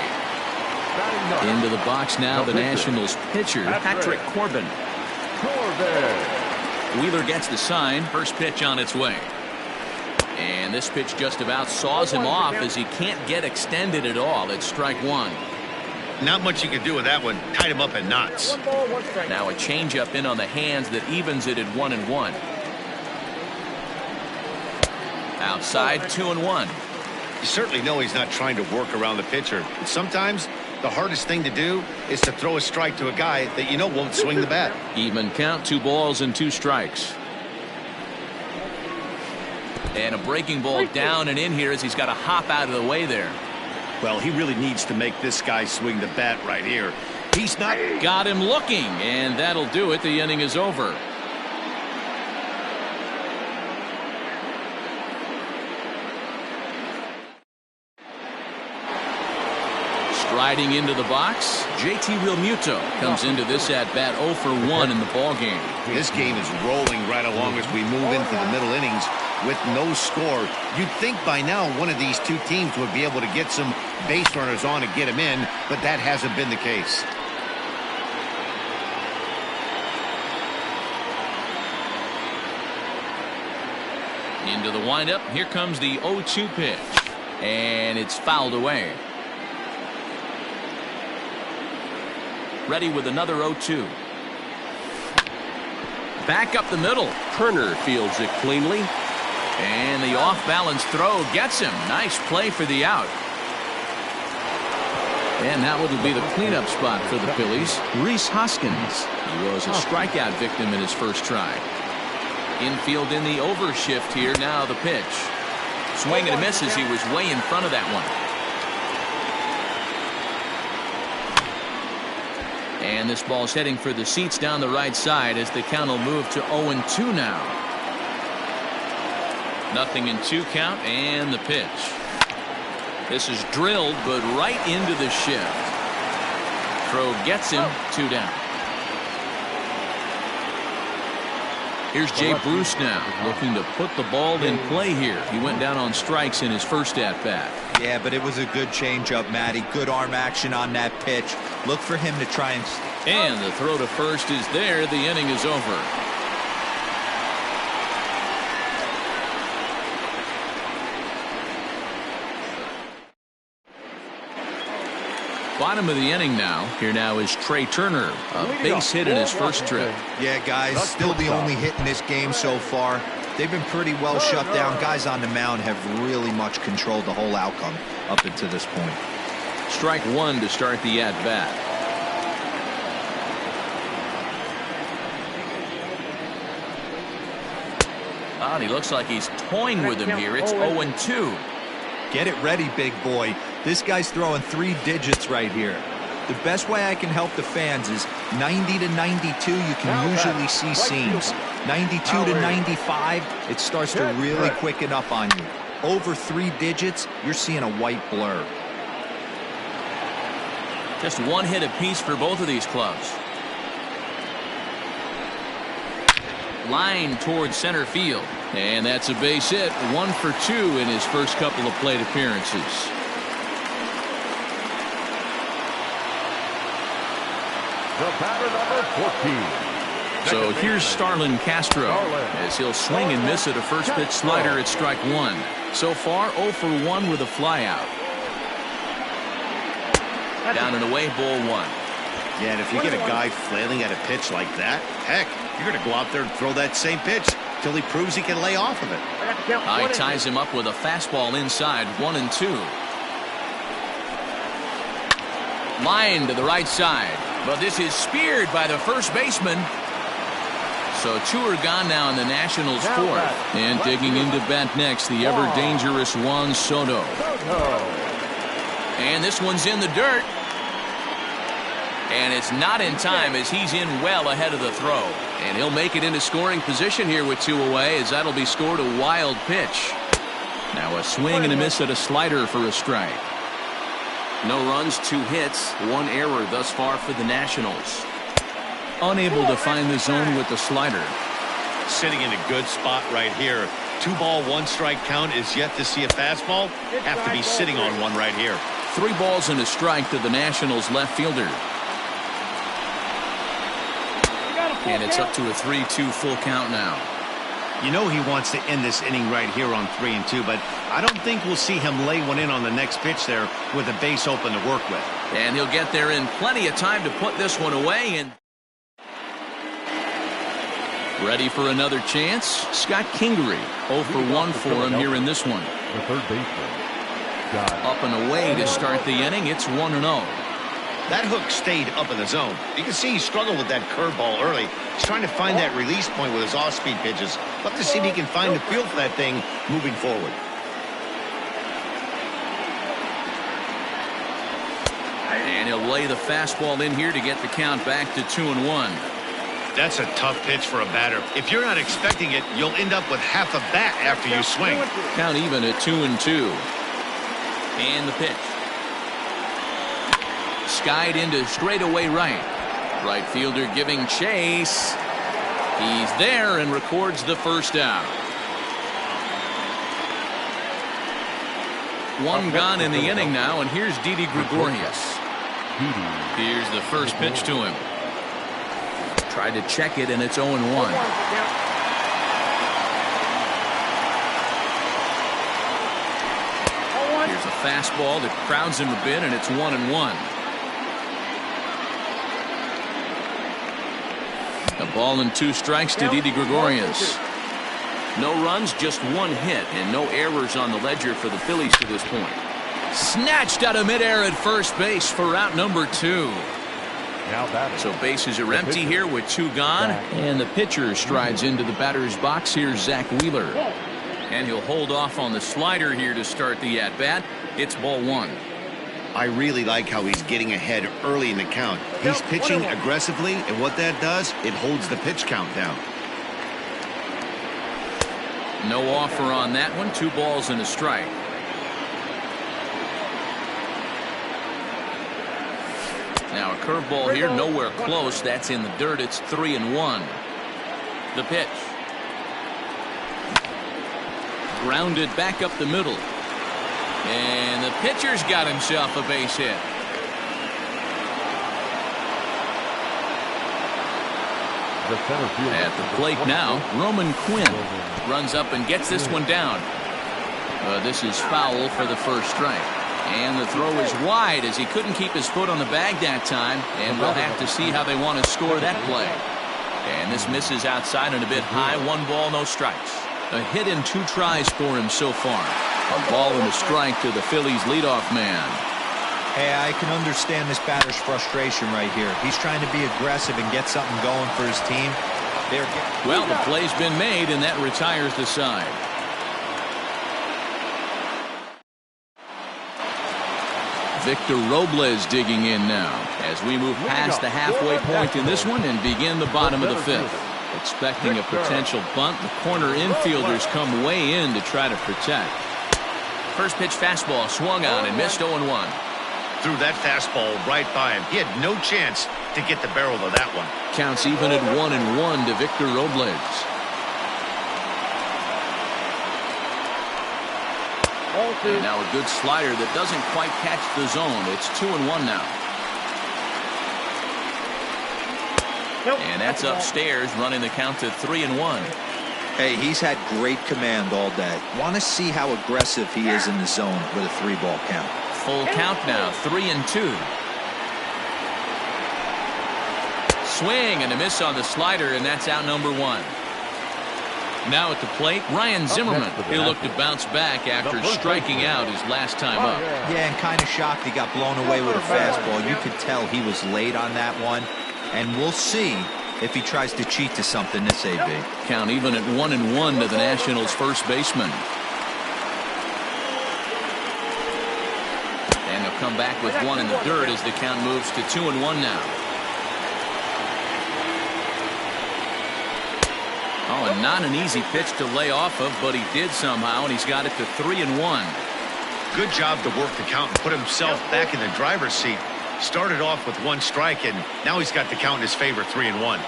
Into the box now, the Nationals pitcher, Patrick Corbin. Wheeler gets the sign. First pitch on its way. And this pitch just about saws him off as he can't get extended at all. It's strike 1. Not much you can do with that one. Tied him up in knots. 1 ball, 1 strike. Now a changeup in on the hands that evens it at 1-1. Outside, 2-1. You certainly know he's not trying to work around the pitcher. But sometimes the hardest thing to do is to throw a strike to a guy that you know won't swing the bat. Even count, 2 balls and 2 strikes. And a breaking ball down and in here as he's got to hop out of the way there. Well, he really needs to make this guy swing the bat right here. He's not. Got him looking, and that'll do it. The inning is over. Striding into the box, JT Realmuto comes into this at-bat 0 for 1 in the ballgame. This game is rolling right along as we move into the middle innings with no score. You'd think by now one of these 2 teams would be able to get some base runners on and get him in, but that hasn't been the case. Into the windup, here comes the 0-2 pitch, and it's fouled away. Ready with another 0-2. Back up the middle. Turner fields it cleanly. And the off-balance throw gets him. Nice play for the out. And that would be the cleanup spot for the Phillies. Rhys Hoskins. He was a strikeout victim in his first try. Infield in the overshift here. Now the pitch. Swing and a miss as he was way in front of that one. And this ball's heading for the seats down the right side as the count will move to 0-2 now. 0-2 count and the pitch. This is drilled, but right into the shift. Throw gets him, 2 down. Here's Jay Bruce now, looking to put the ball in play here. He went down on strikes in his first at-bat. Yeah, but it was a good changeup, Matty. Good arm action on that pitch. Look for him to try and... And the throw to first is there. The inning is over. Bottom of the inning now. Here now is Trey Turner. A base hit in his first trip. Yeah, guys, still the only hit in this game so far. They've been pretty well shut down. Guys on the mound have really much controlled the whole outcome up until this point. Strike 1 to start the at-bat. Oh, he looks like he's toying with him here. It's 0-2. Get it ready, big boy. This guy's throwing 3 digits right here. The best way I can help the fans is 90 to 92. You can usually see seams. 92 to 95, it starts to really quicken up on you. Over 3 digits, you're seeing a white blur. Just 1 hit apiece for both of these clubs. Line towards center field. And that's a base hit. 1 for 2 in his first couple of plate appearances. The batter, number 14. So here's Starlin Castro as he'll swing and miss at a first pitch slider at strike 1. So far 0 for 1 with a flyout. Down and away, ball 1. Yeah, and if you get a guy flailing at a pitch like that, heck, you're going to go out there and throw that same pitch till he proves he can lay off of it. He ties him up with a fastball inside, 1-2. Line to the right side, but this is speared by the first baseman. So 2 are gone now in the Nationals' 4th. And digging into bat next, the ever-dangerous Juan Soto. And this one's in the dirt. And it's not in time as he's in well ahead of the throw. And he'll make it into scoring position here with 2 away as that'll be scored a wild pitch. Now a swing and a miss at a slider for a strike. No runs, 2 hits, 1 error thus far for the Nationals. Unable to find the zone with the slider. Sitting in a good spot right here. 2-ball, 1-strike count is yet to see a fastball. Have to be sitting on one right here. 3 balls and a strike to the Nationals left fielder. And it's up to a 3-2 full count now. You know he wants to end this inning right here on 3-2, but I don't think we'll see him lay one in on the next pitch there with a base open to work with. And he'll get there in plenty of time to put this one away. And ready for another chance. Scott Kingery 0 for 1 for him here in this one. The third baseman. Up and away to start the inning. It's 1-0. That hook stayed up in the zone. You can see he struggled with that curveball early. He's trying to find that release point with his off-speed pitches. Love to see if he can find the feel for that thing moving forward. And he'll lay the fastball in here to get the count back to 2-1. That's a tough pitch for a batter. If you're not expecting it, you'll end up with half a bat after you swing. Count even at 2-2. And the pitch. Skied into straightaway right. Right fielder giving chase. He's there and records the first out. 1 gone in the inning now, and here's Didi Gregorius. Here's the first pitch to him. Tried to check it, and it's 0-1. Here's a fastball that crowds him a bit, and it's 1-1. A ball and 2 strikes to Didi Gregorius. No runs, just 1 hit, and no errors on the ledger for the Phillies to this point. Snatched out of midair at first base for out number 2. So bases are empty here with 2 gone, and the pitcher strides into the batter's box. Here's Zach Wheeler. And he'll hold off on the slider here to start the at-bat. It's ball 1. I really like how he's getting ahead early in the count. He's pitching aggressively, and what that does, it holds the pitch count down. No offer on that one. 2 balls and a strike. Now a curveball here, nowhere close. That's in the dirt. It's 3-1. The pitch. Grounded back up the middle. And the pitcher's got himself a base hit. At the plate now, Roman Quinn runs up and gets this one down. This is foul for the first strike. And the throw is wide as he couldn't keep his foot on the bag that time. And we'll have to see how they want to score that play. And this misses outside and a bit high. 1 ball, no strikes. A hit in 2 tries for him so far. A ball and a strike to the Phillies leadoff man. Hey, I can understand this batter's frustration right here. He's trying to be aggressive and get something going for his team. Well, the play's been made, and that retires the side. Victor Robles digging in now as we move past the halfway point in this one and begin the bottom of the 5th. Expecting a potential bunt, the corner infielders come way in to try to protect. First pitch fastball swung on and missed 0-1. Threw that fastball right by him. He had no chance to get the barrel of that one. Counts even at 1-1 to Victor Robles. And now a good slider that doesn't quite catch the zone. It's 2-1 now. And that's upstairs, running the count to 3-1. Hey, he's had great command all day. Want to see how aggressive he is in the zone with a 3-ball count. Full count now, 3-2. Swing and a miss on the slider, and that's out number 1. Now at the plate, Ryan Zimmerman. He'll look to bounce back after striking out his last time up. Yeah, and kind of shocked he got blown away with a fastball. You could tell he was late on that one. And we'll see if he tries to cheat to something this AB. Count even at 1-1 to the Nationals' first baseman. And he'll come back with 1 in the dirt as the count moves to 2-1 now. Oh, and not an easy pitch to lay off of, but he did somehow, and he's got it to 3-1. Good job to work the count and put himself back in the driver's seat. Started off with 1 strike, and now he's got the count in his favor, 3-1.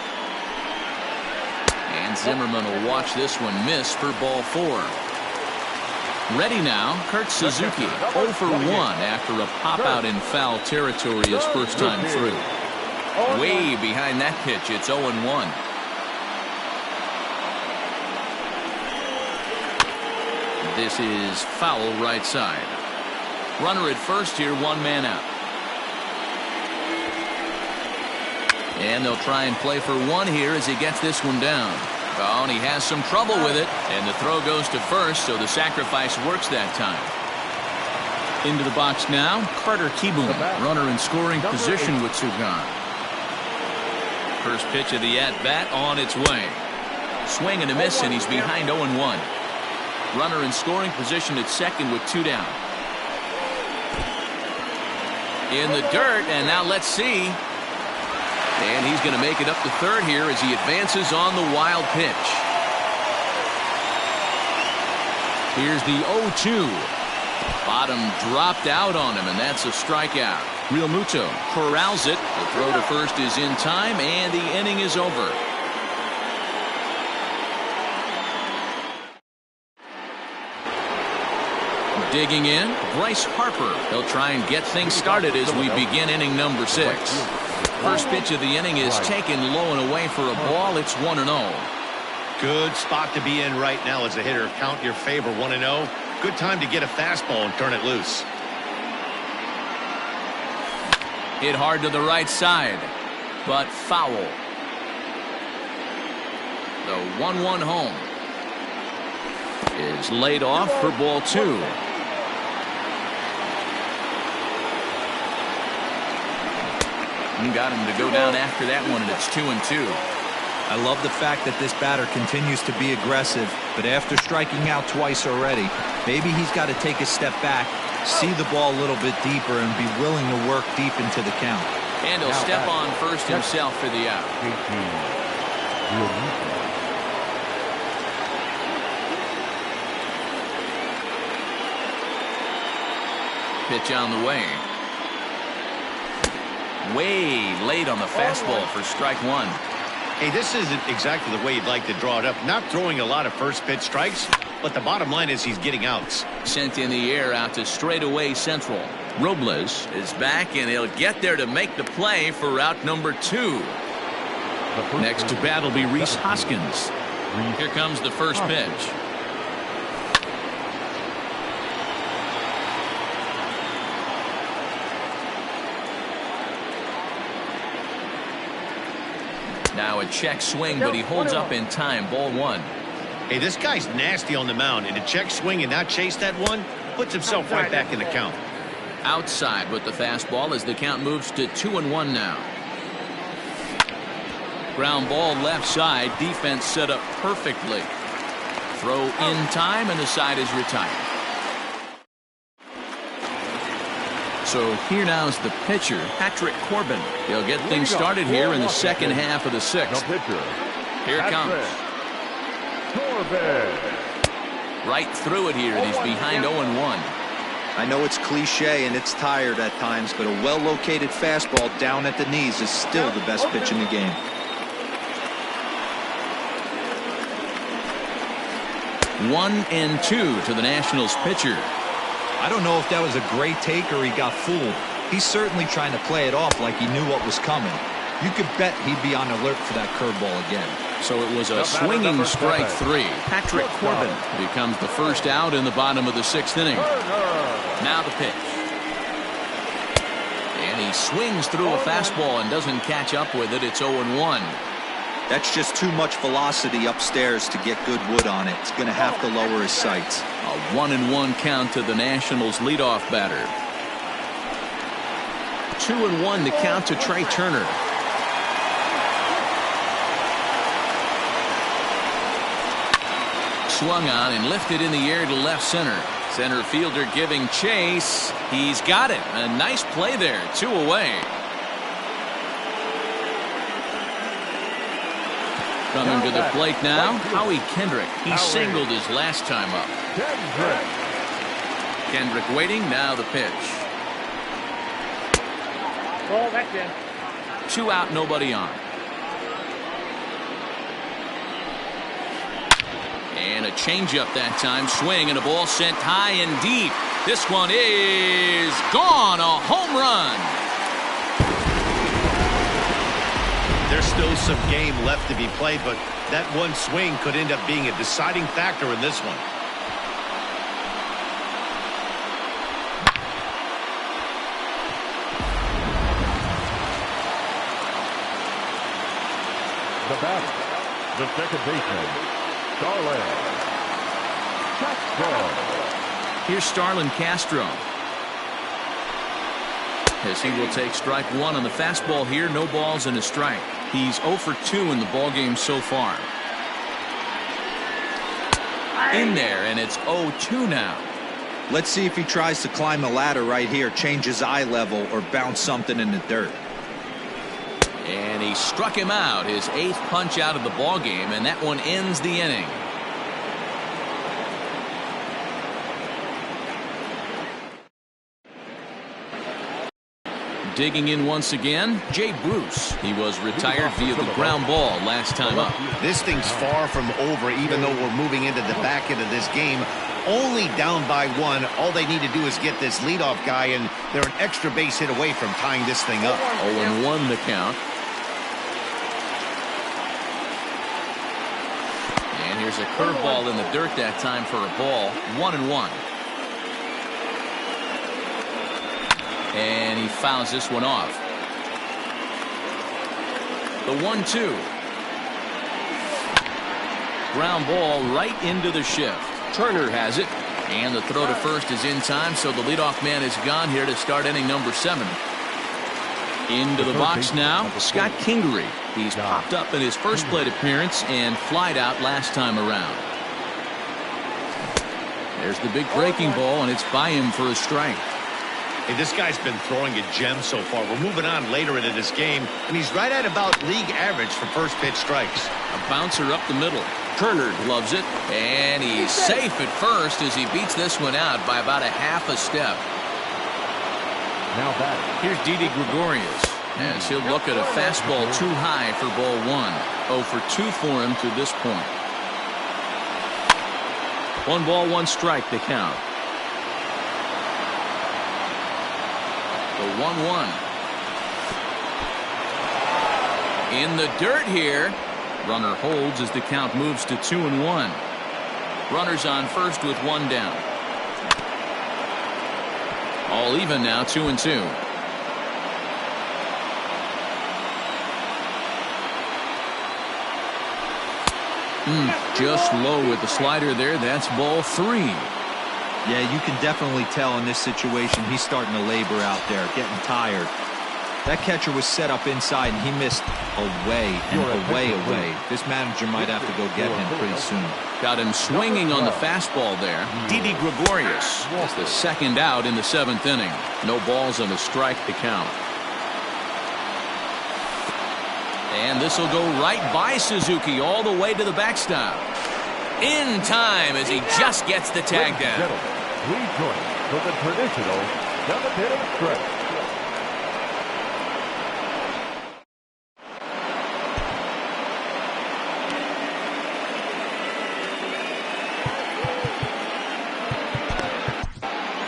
And Zimmerman will watch this one miss for ball 4. Ready now, Kurt Suzuki, 0 for 1 after a pop-out in foul territory his first time through. Way behind that pitch, it's 0-1. This is foul right side. Runner at first here, 1 man out. And they'll try and play for 1 here as he gets this one down. Oh, and he has some trouble with it. And the throw goes to first, so the sacrifice works that time. Into the box now, Carter Kieboom, runner in scoring position with 2 gone. First pitch of the at-bat on its way. Swing and a miss, and he's behind 0-1. Runner in scoring position at second with 2 down. In the dirt, and now let's see. And he's going to make it up to third here as he advances on the wild pitch. Here's the 0-2. Bottom dropped out on him, and that's a strikeout. Real Muto corrals it. The throw to first is in time, and the inning is over. Digging in, Bryce Harper. He'll try and get things started as we begin inning number 6. First pitch of the inning is taken low and away for a ball. It's 1-0. Good spot to be in right now as a hitter. Count your favor, 1-0. Good time to get a fastball and turn it loose. Hit hard to the right side, but foul. The 1-1 home is laid off for ball 2. Got him to go down after that one, and it's 2-2. I love the fact that this batter continues to be aggressive, but after striking out twice already, maybe he's got to take a step back, see the ball a little bit deeper, and be willing to work deep into the count. And he'll step on first himself for the out. Pitch on the way. Way late on the fastball for strike 1. Hey, this isn't exactly the way you'd like to draw it up. Not throwing a lot of first pitch strikes, but the bottom line is he's getting outs. Sent in the air out to straightaway central. Robles is back, and he'll get there to make the play for route number 2. Next to bat will be Rhys Hoskins. Here comes the first pitch. Now a check swing, but he holds up in time. Ball 1. Hey, this guy's nasty on the mound, and to check swing and not chase that one puts himself right back in the count. Outside with the fastball as the count moves to 2-1 now. Ground ball left side. Defense set up perfectly. Throw in time, and the side is retired. So here now is the pitcher, Patrick Corbin. He'll get things started here in the second half of the 6th. Here it comes. Right through it here, and he's behind 0-1. I know it's cliche and it's tired at times, but a well-located fastball down at the knees is still the best pitch in the game. One and 2 to the Nationals pitcher. I don't know if that was a great take or he got fooled. He's certainly trying to play it off like he knew what was coming. You could bet he'd be on alert for that curveball again. So it was a swinging strike 3. Patrick Corbin becomes the first out in the bottom of the 6th inning. Now the pitch. And he swings through a fastball and doesn't catch up with it. It's 0-1. That's just too much velocity upstairs to get good wood on it. It's going to have to lower his sights. A 1-1 count to the Nationals leadoff batter. 2-1 to count to Trey Turner. Swung on and lifted in the air to left center. Center fielder giving chase. He's got it. A nice play there. 2 away. Coming to the plate now, Howie Kendrick. He singled his last time up. Kendrick waiting. Now the pitch. Ball back in. 2 out, nobody on. And a changeup that time. Swing and a ball sent high and deep. This one is gone. A home run. There's still some game left to be played, but that one swing could end up being a deciding factor in this one. The batter, the second baseman, Starlin Castro. Here's Starlin Castro. As he will take strike 1 on the fastball here. No balls and a strike. He's 0 for 2 in the ballgame so far. In there, and it's 0-2 now. Let's see if he tries to climb the ladder right here, change his eye level, or bounce something in the dirt. And he struck him out, his 8th punch out of the ballgame, and that one ends the inning. Digging in once again, Jay Bruce. He was retired via the ground ball last time up. This thing's far from over, even though we're moving into the back end of this game. Only down by 1. All they need to do is get this leadoff guy, and they're an extra base hit away from tying this thing up. 0-1 the count. And here's a curveball in the dirt that time for a ball. 1-1. And he fouls this one off. The 1-2. Ground ball right into the shift. Turner has it. And the throw to first is in time, so the leadoff man is gone here to start inning number 7. Into the box now, Scott Kingery. He's popped up in his first plate appearance and flied out last time around. There's the big breaking ball, and it's by him for a strike. Hey, this guy's been throwing a gem so far. We're moving on later into this game, and he's right at about league average for first pitch strikes. A bouncer up the middle. Turner loves it, and he's safe at first as he beats this one out by about a half a step. Now batting. Here's Didi Gregorius as he'll look at a fastball too high for ball 1. 0 for 2 for him to this point. 1 ball, 1 strike to count. The 1-1. In the dirt here. Runner holds as the count moves to 2-1. Runners on first with 1 down. All even now, 2-2. Just low with the slider there. That's ball 3. Yeah, you can definitely tell in this situation he's starting to labor out there, getting tired. That catcher was set up inside, and he missed away and away. This manager might have to go get him pretty soon. Got him swinging on the fastball there. Didi Gregorius is the second out in the 7th inning. No balls and a strike to count. And this will go right by Suzuki all the way to the backstop. In time as he just gets the tag down. We join for the traditional 7th-inning stretch.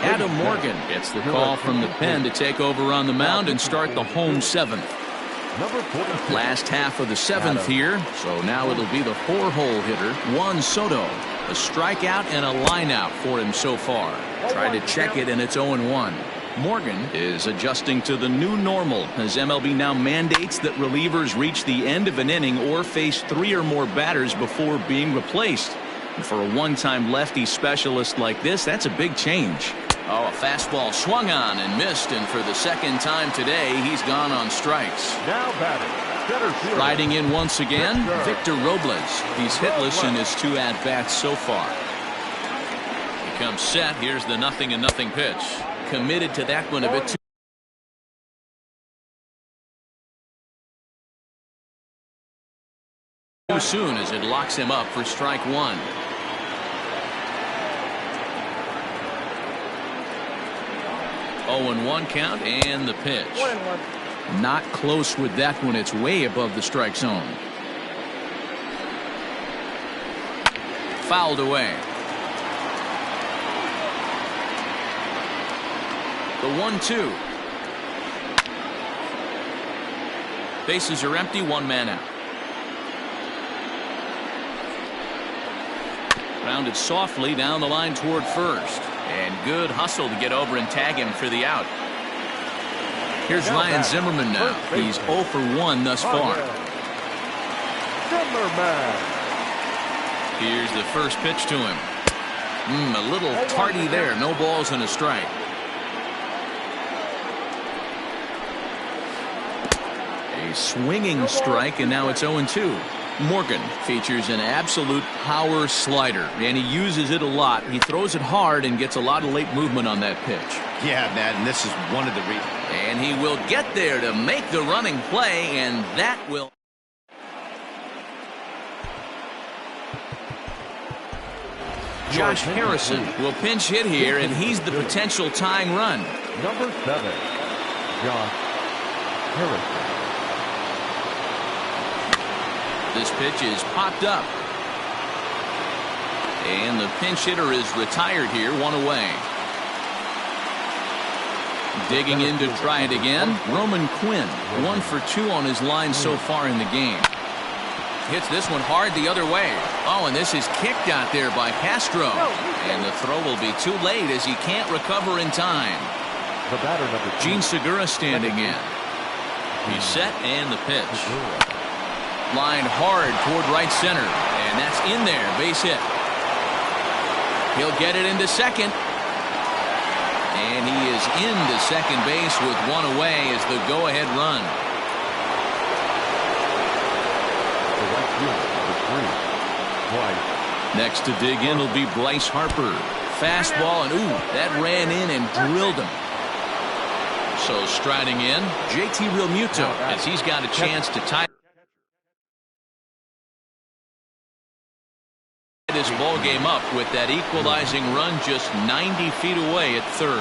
Adam Morgan gets the call from the pen to take over on the mound and start the home 7th. Last half of the 7th here, so now it'll be the 4-hole hitter, Juan Soto. A strikeout and a lineout for him so far. Tried to check it, and it's 0-1. Morgan is adjusting to the new normal as MLB now mandates that relievers reach the end of an inning or face 3 or more batters before being replaced. And for a one-time lefty specialist like this, that's a big change. Oh, a fastball swung on and missed, and for the second time today, he's gone on strikes. Now batting, riding in once again, Victor Robles. He's hitless in his 2 at-bats so far. He comes set. Here's the 0-0 pitch. Committed to that one a bit too soon as it locks him up for strike 1. 0-1 count and the pitch. 1-1. Not close with that one. It's way above the strike zone. Fouled away. The 1-2. Bases are empty, one man out. Rounded softly down the line toward first. And good hustle to get over and tag him for the out. Here's Ryan Zimmerman now. He's 0 for 1 thus far. Zimmerman. Here's the first pitch to him. A little tardy there. No balls and a strike. A swinging strike, and now it's 0-2. Morgan features an absolute power slider, and he uses it a lot. He throws it hard and gets a lot of late movement on that pitch. Yeah, Matt, and this is one of the reasons. And he will get there to make the running play, and that will. Josh Harrison will pinch hit here, and he's the potential tying run. Number 7, Josh Harrison. This pitch is popped up. And the pinch hitter is retired here, one away. Digging in to try it again, Roman Quinn, 1 for 2 on his line so far in the game. Hits this one hard the other way. Oh, and this is kicked out there by Castro. And the throw will be too late as he can't recover in time. The batter, number 2. Gene Segura standing in. He's set and the pitch. Line hard toward right center, and that's in there. Base hit. He'll get it into second. And he is into second base with one away as the go-ahead run. The right fielder, number 3, Bryce. Next to dig in will be Bryce Harper. Fastball, and ooh, that ran in and drilled him. So striding in, JT Realmuto, as he's got a chance to tie this ball game up with that equalizing run just 90 feet away at third.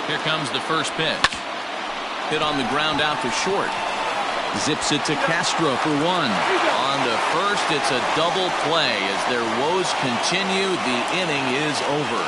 Here comes the first pitch. Hit on the ground out to short. Zips it to Castro for 1. On to first, it's a double play. As their woes continue, the inning is over.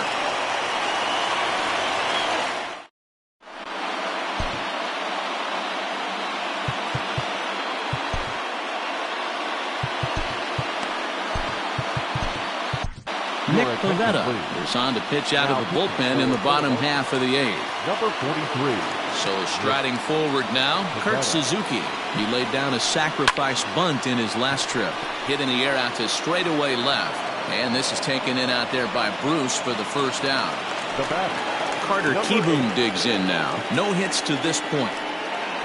Nick Pivetta is on to pitch out of the bullpen in the bottom half of the 8th. Number 43. So striding forward now, Kurt Suzuki. He laid down a sacrifice bunt in his last trip. Hit in the air out to straightaway left. And this is taken in out there by Bruce for the first out. The batter, Carter Kieboom digs in now. No hits to this point.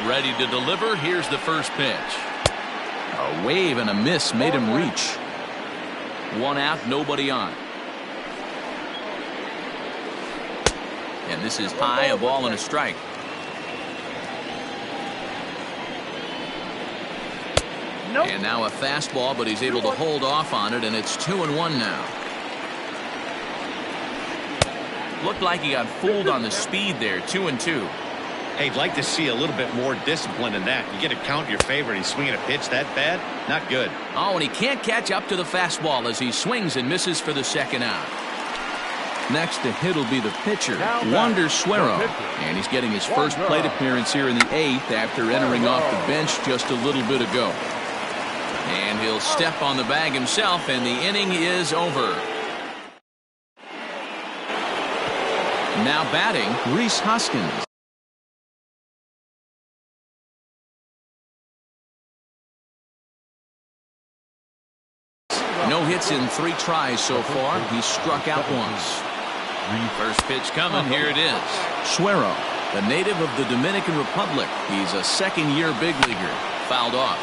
Ready to deliver. Here's the first pitch. A wave and a miss made him reach. 1 out, nobody on. And this is high, a ball and a strike. Nope. And now a fastball, but he's able to hold off on it, and it's 2-1 now. Looked like he got fooled on the speed there. 2-2. Hey, I'd like to see a little bit more discipline in that. You get a count in your favor and he's swinging a pitch that bad? Not good. Oh, and he can't catch up to the fastball as he swings and misses for the second out. Next to hit will be the pitcher, Wander Suero. And he's getting his first plate appearance here in the 8th after entering off the bench just a little bit ago. And he'll step on the bag himself, and the inning is over. Now batting, Rhys Hoskins. No hits in 3 tries so far. He's struck out once. First pitch coming. Here it is. Suero, the native of the Dominican Republic. He's a second-year big leaguer. Fouled off.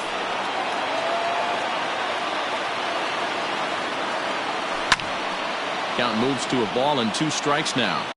Count moves to a ball and 2 strikes now.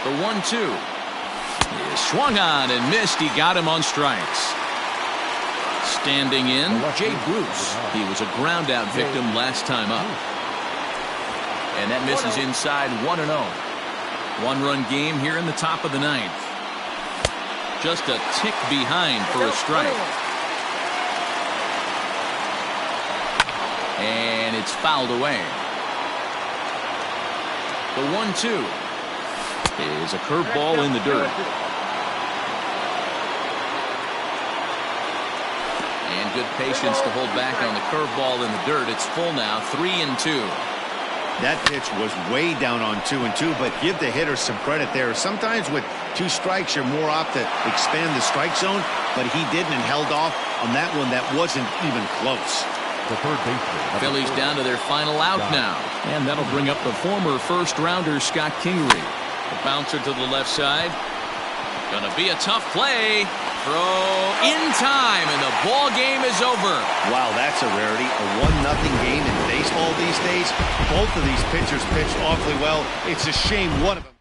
The 1-2. He swung on and missed. He got him on strikes. Standing in, Jay Bruce. He was a ground out victim last time up. And that misses inside 1-0. One-run game here in the top of the ninth. Just a tick behind for a strike. And it's fouled away. The 1-2 is a curveball in the dirt. And good patience to hold back on the curveball in the dirt. It's full now, 3-2. That pitch was way down on 2-2, but give the hitter some credit there. Sometimes with 2 strikes, you're more apt to expand the strike zone, but he didn't and held off on that one that wasn't even close. The third baseman. Phillies down to their final out now. And that'll bring up the former first-rounder Scott Kingery. The bouncer to the left side. Gonna be a tough play. Throw in time, and the ball game is over. Wow, that's a rarity. A 1-0 game in baseball these days. Both of these pitchers pitched awfully well. It's a shame one of them.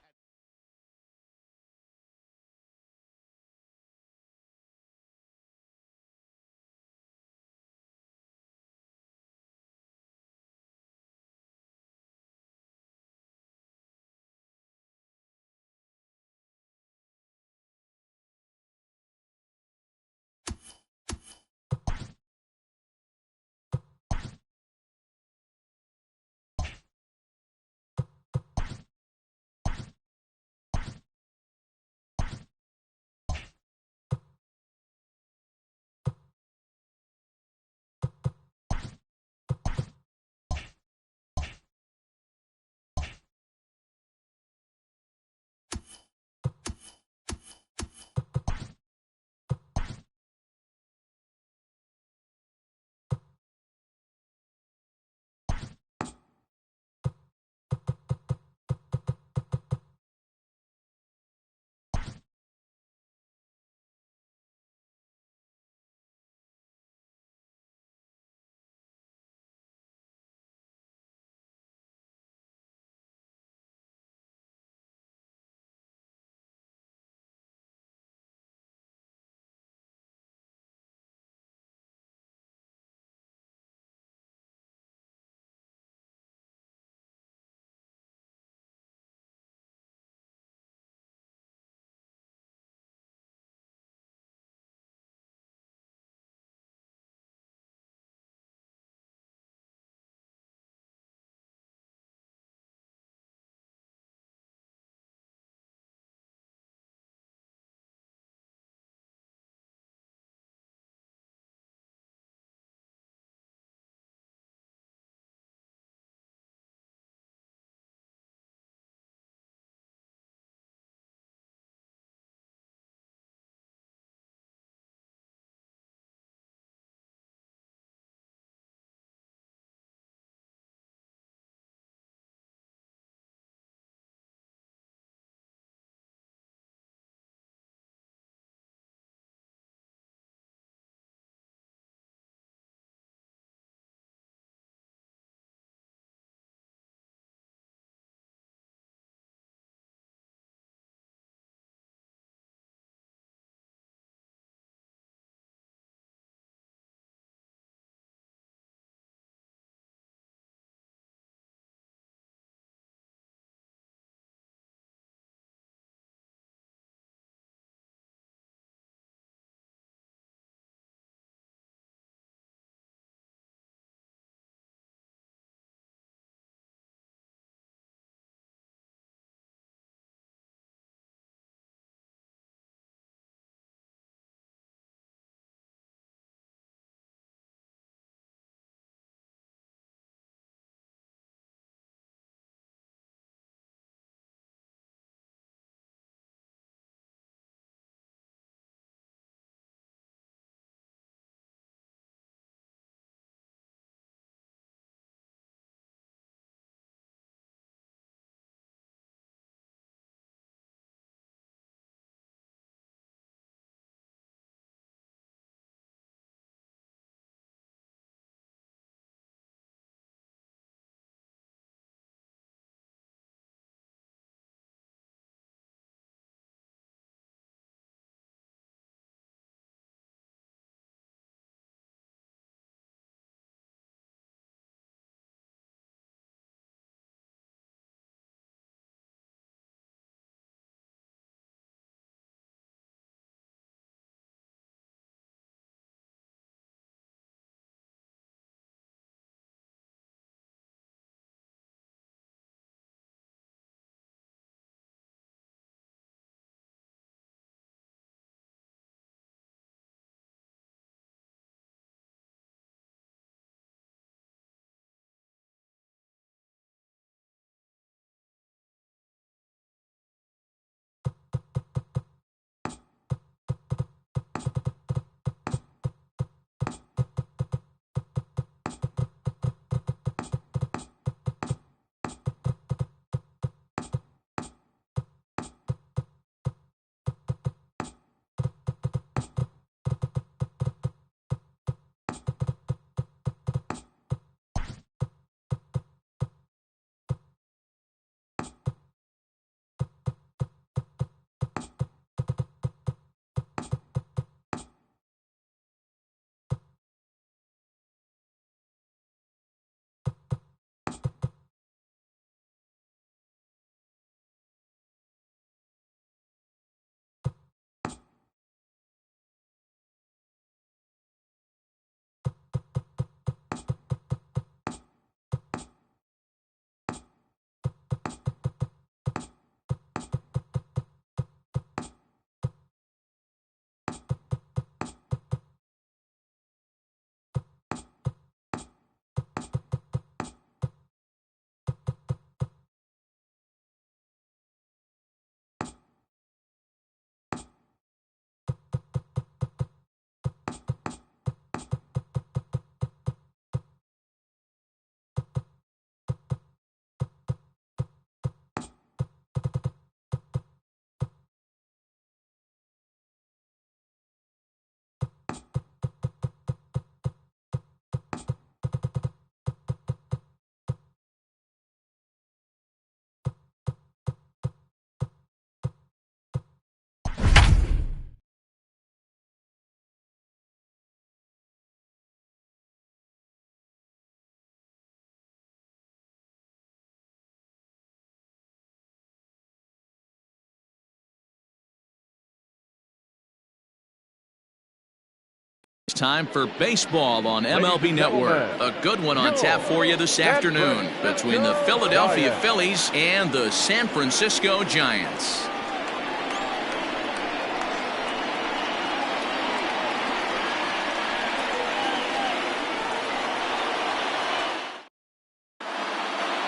time for baseball on MLB Network. A good one on tap for you this afternoon between the Philadelphia Phillies and the San Francisco Giants.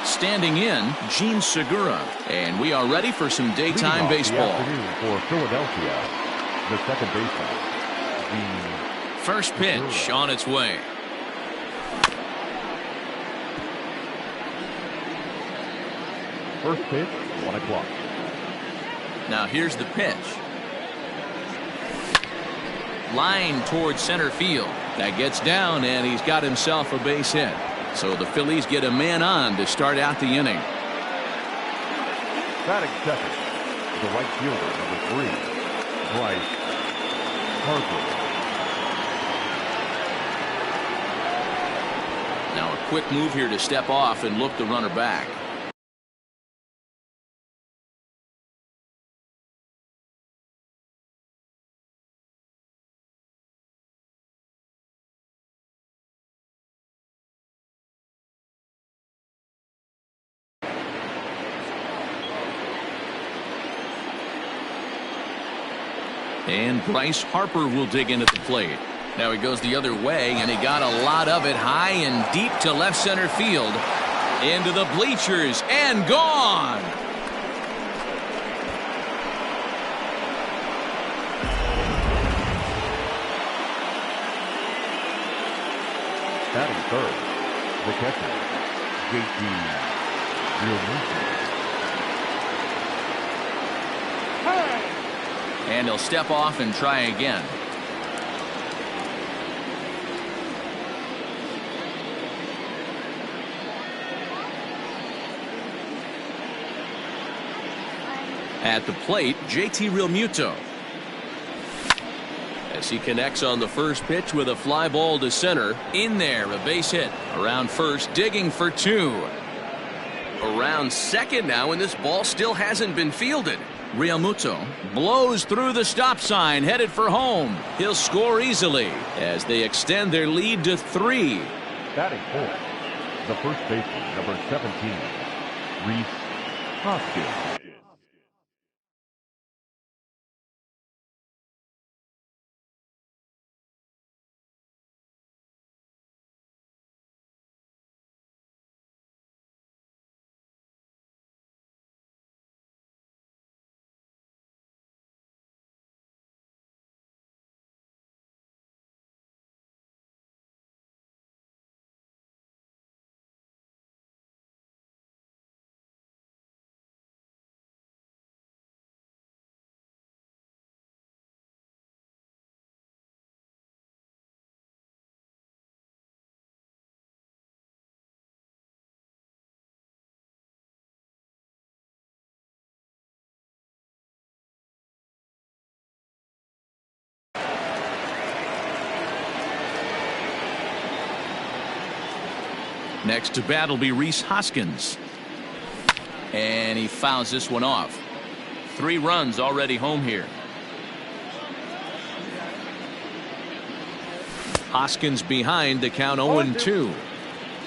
Standing in, Gene Segura, and we are ready for some daytime baseball. For Philadelphia, the second baseman, Gene First pitch Segura. on its way. First pitch, 1 o'clock. Now here's the pitch. Line towards center field. That gets down, and he's got himself a base hit. So the Phillies get a man on to start out the inning. Batting second, the right fielder, number 3, Bryce Harper. Now a quick move here to step off and look the runner back. And Bryce Harper will dig in at the plate. Now he goes the other way, and he got a lot of it high and deep to left center field. Into the bleachers and gone. Batting third, the catcher, JT Realmuto. And he'll step off and try again. At the plate, JT Realmuto. As he connects on the first pitch with a fly ball to center. In there, a base hit. Around first, digging for 2. Around second now, and this ball still hasn't been fielded. Realmuto blows through the stop sign, headed for home. He'll score easily as they extend their lead to 3. Batting fourth, the first baseman, number 17, Rhys Hoskins. Next to bat will be Rhys Hoskins. And he fouls this one off. 3 runs already home here. Hoskins behind the count 0-2.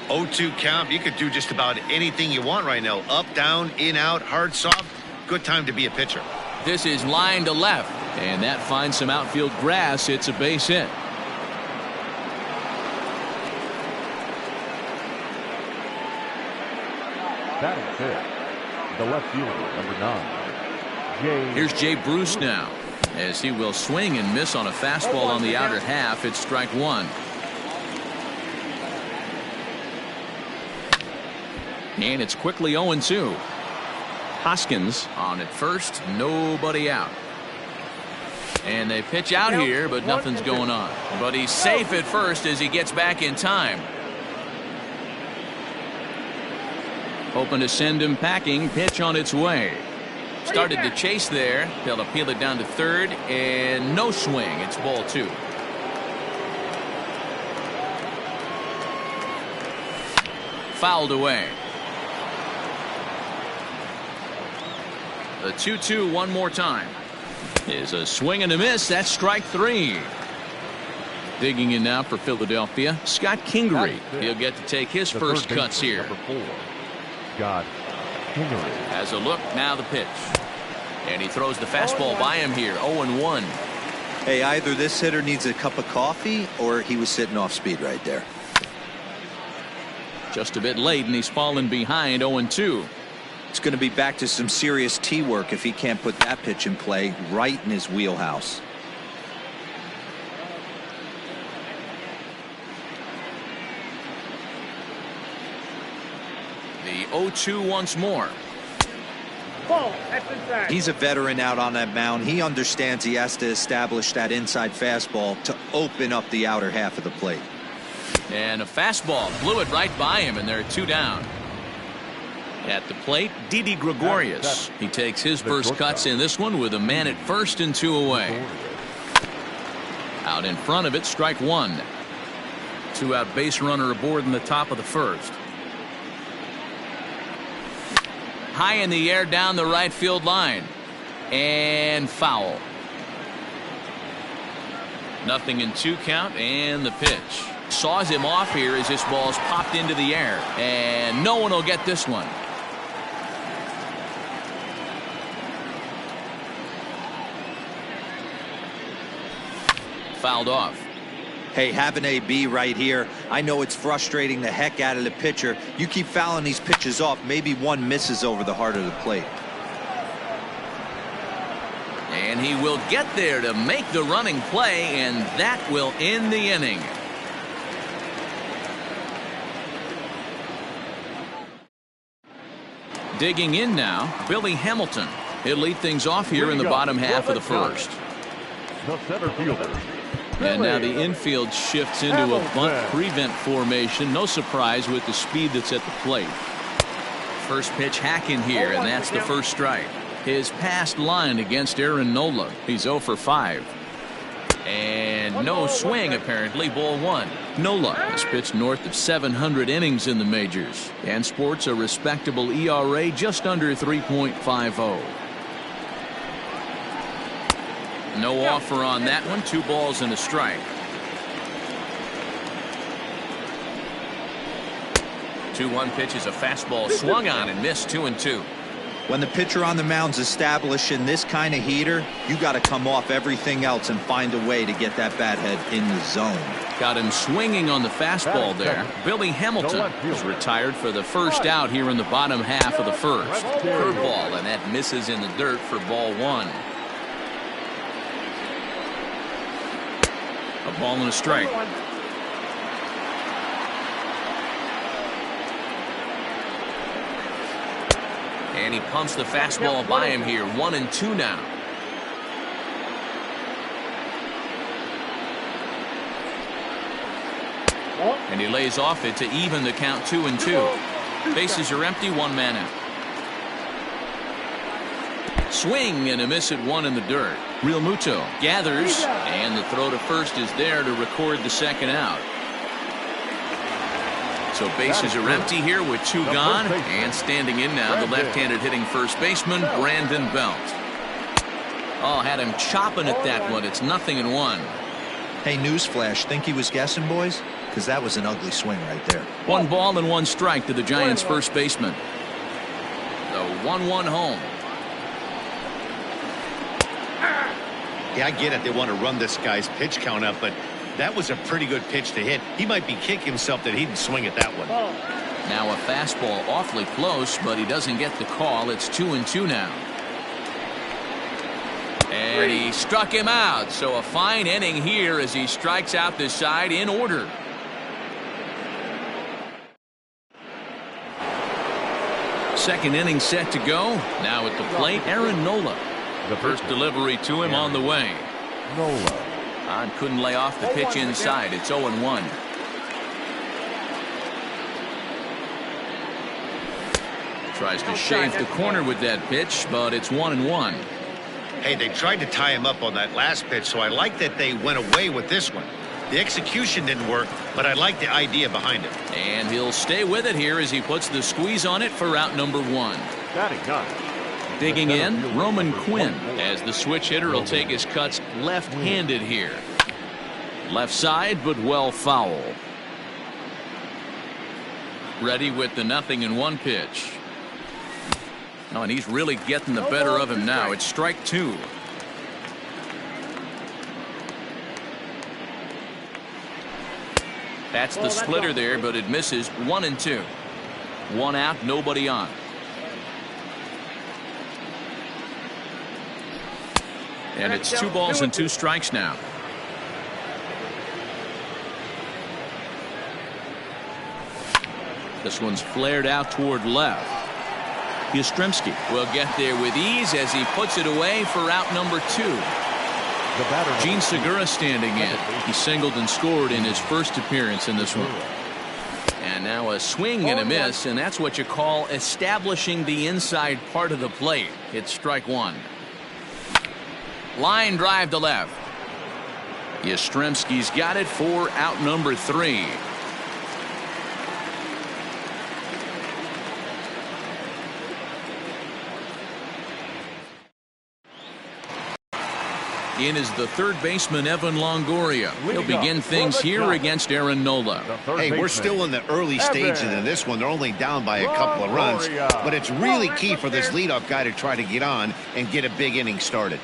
0-2 count. You could do just about anything you want right now. Up, down, in, out, hard, soft. Good time to be a pitcher. This is line to left. And that finds some outfield grass. It's a base hit. Batting fifth, the left fielder, number 9, Here's Jay Bruce now, as he will swing and miss on a fastball on the outer half. It's strike 1. And it's quickly 0-2. Hoskins on at first, nobody out. And they pitch out here, but nothing's going on. But he's safe at first as he gets back in time. Hoping to send him packing. Pitch on its way. Started to chase there. They'll appeal it down to third, and no swing. It's ball 2. Fouled away. The 2-2 one more time. Is a swing and a miss. That's strike 3. Digging in now for Philadelphia, Scott Kingery. He'll get to take his first cuts here. Number 4, Scott Kingery. Has a look, now the pitch. And he throws the fastball by him here, 0-1. Hey, either this hitter needs a cup of coffee or he was sitting off speed right there. Just a bit late, and he's fallen behind, 0-2. It's going to be back to some serious tee work if he can't put that pitch in play right in his wheelhouse. The 0-2 once more. Ball, that's inside. He's a veteran out on that mound. He understands he has to establish that inside fastball to open up the outer half of the plate. And a fastball blew it right by him, and there are 2 down. At the plate, Didi Gregorius. He takes his first cuts in this one with a man at first and 2 away. Out in front of it, strike 1. 2-out base runner aboard in the top of the first. High in the air down the right field line. And foul. 0-2 count, and the pitch. Saws him off here as this ball's popped into the air. And no one will get this one. Fouled off. Hey, have an AB right here. I know it's frustrating the heck out of the pitcher. You keep fouling these pitches off, maybe one misses over the heart of the plate. And he will get there to make the running play, and that will end the inning. Digging in now, Billy Hamilton. He'll lead things off here in the bottom half of the first. The center fielder. And now the infield shifts into a bunt prevent formation. No surprise with the speed that's at the plate. First pitch hacking here, and that's the first strike. His past line against Aaron Nola. He's 0 for 5. And no swing, apparently. Ball 1. Nola has pitched north of 700 innings in the majors and sports a respectable ERA just under 3.50. No offer on that one. 2 balls and a strike. 2-1 pitch is a fastball swung on and missed. 2-2. When the pitcher on the mound's establishing this kind of heater, you got to come off everything else and find a way to get that bat head in the zone. Got him swinging on the fastball there. Billy Hamilton is retired for the first out here in the bottom half of the first. Curveball, and that misses in the dirt for ball 1. A ball and a strike. And he pumps the fastball by him here. 1-2 now. And he lays off it to even the count. 2-2. Bases are empty. 1 man out. Swing and a miss at 1 in the dirt. Real Muto gathers, and the throw to first is there to record the second out. So bases are empty here with 2 gone, and standing in now the left-handed hitting first baseman Brandon Belt. Oh, had him chopping at that one. It's 0-1. Hey, newsflash, think he was guessing, boys? Because that was an ugly swing right there. 1 ball and 1 strike to the Giants first baseman. The 1-1 home. Yeah, I get it. They want to run this guy's pitch count up, but that was a pretty good pitch to hit. He might be kicking himself that he didn't swing at that one. Now a fastball awfully close, but he doesn't get the call. It's 2-2 now. And he struck him out. So a fine inning here as he strikes out this side in order. Second inning set to go. Now at the plate, Aaron Nola. The first delivery to him on the way. Nola. Couldn't lay off the pitch inside. It's 0-1. Tries to shave the corner with that pitch, but it's 1-1. Hey, they tried to tie him up on that last pitch, so I like that they went away with this one. The execution didn't work, but I like the idea behind it. And he'll stay with it here as he puts the squeeze on it for out number 1. Digging in, Roman Quinn, as the switch hitter will take his cuts left-handed here. Left side, but well foul. Ready with the 0-1 pitch. Oh, and he's really getting the better of him now. It's strike 2. That's the splitter there, but it misses. 1-2. 1 out, nobody on. And it's 2 balls and 2 strikes now. This one's flared out toward left. Yastrzemski will get there with ease as he puts it away for out number 2. Gene Segura standing in. He singled and scored in his first appearance in this one. And now a swing and a miss, and that's what you call establishing the inside part of the plate. It's strike 1. Line drive to left. Yastrzemski's got it for out number 3. In is the third baseman, Evan Longoria. He'll begin things here against Aaron Nola. Hey, we're still in the early stages of this one. They're only down by a couple of runs, but it's really key for this leadoff guy to try to get on and get a big inning started.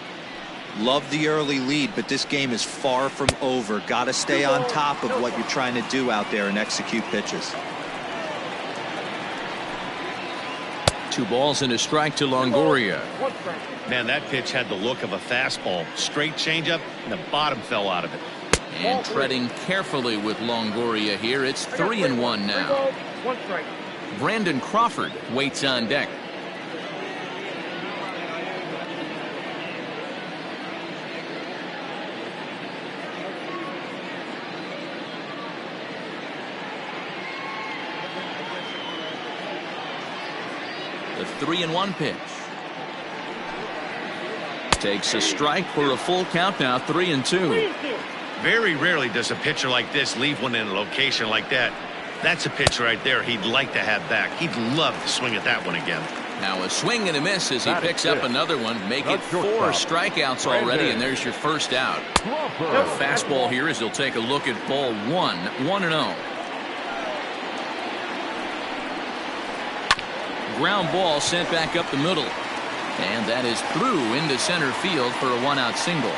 Love the early lead, but this game is far from over. Got to stay on top of what you're trying to do out there and execute pitches. 2 balls and a strike to Longoria. Man, that pitch had the look of a fastball. Straight changeup, and the bottom fell out of it. And treading carefully with Longoria here. It's 3-1 now. Brandon Crawford waits on deck. The 3-1 pitch. Takes a strike for a full count now. 3-2. Very rarely does a pitcher like this leave one in a location like that. That's a pitch right there he'd like to have back. He'd love to swing at that one again. Now a swing and a miss as he picks up another one. Make it 4 strikeouts already, and there's your first out. A fastball here as he'll take a look at ball 1. 1-0. Ground ball sent back up the middle. And that is through into center field for a 1-out single.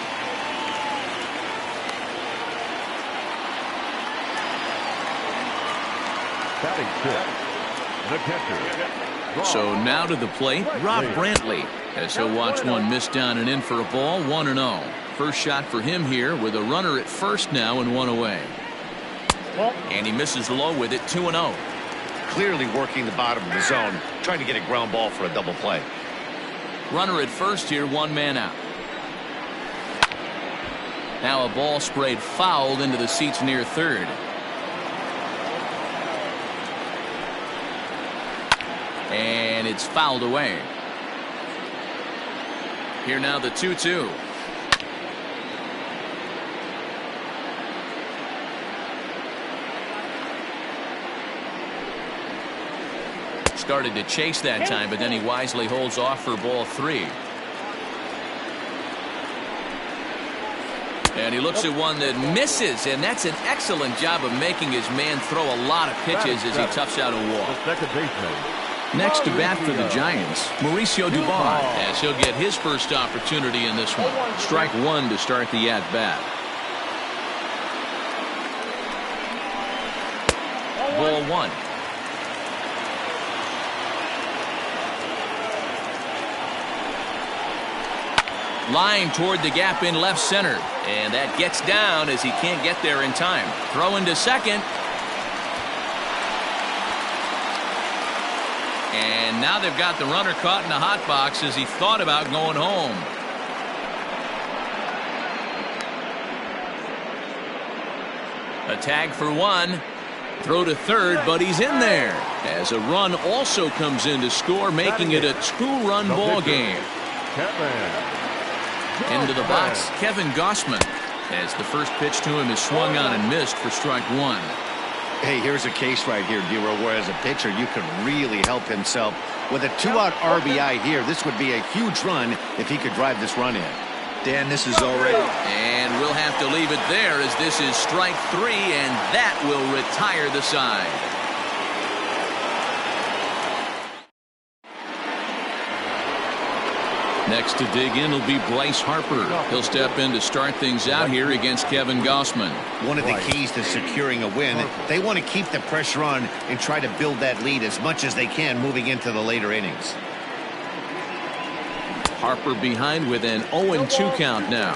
Batting 5th, the catcher. So now to the plate, Rob Brantley, as he'll watch one miss down and in for a ball. 1-0. First shot for him here with a runner at first now and 1 away. And he misses low with it. 2-0. Clearly working the bottom of the zone, trying to get a ground ball for a double play. Runner at first here, 1 man out. Now a ball sprayed fouled into the seats near third. And it's fouled away. Here now the 2-2. Started to chase that time, but then he wisely holds off for ball 3. And he looks at one that misses, and that's an excellent job of making his man throw a lot of pitches as he toughs out a walk. Next to bat for the Giants, Mauricio Dubon, as he'll get his first opportunity in this one. Strike 1 to start the at-bat. Ball 1. Line toward the gap in left center. And that gets down as he can't get there in time. Throw into second. And now they've got the runner caught in the hot box as he thought about going home. A tag for 1. Throw to third, but he's in there. As a run also comes in to score, making it a 2-run ball game. Into the box, Kevin Gossman, as the first pitch to him is swung on and missed for strike 1. Hey, here's a case right here, Dero, where as a pitcher you could really help himself. With a 2-out RBI here, this would be a huge run if he could drive this run in. Dan, this is already... And we'll have to leave it there as this is strike 3, and that will retire the side. Next to dig in will be Bryce Harper. He'll step in to start things out here against Kevin Gossman. One of the keys to securing a win, they want to keep the pressure on and try to build that lead as much as they can moving into the later innings. Harper behind with an 0-2 count now.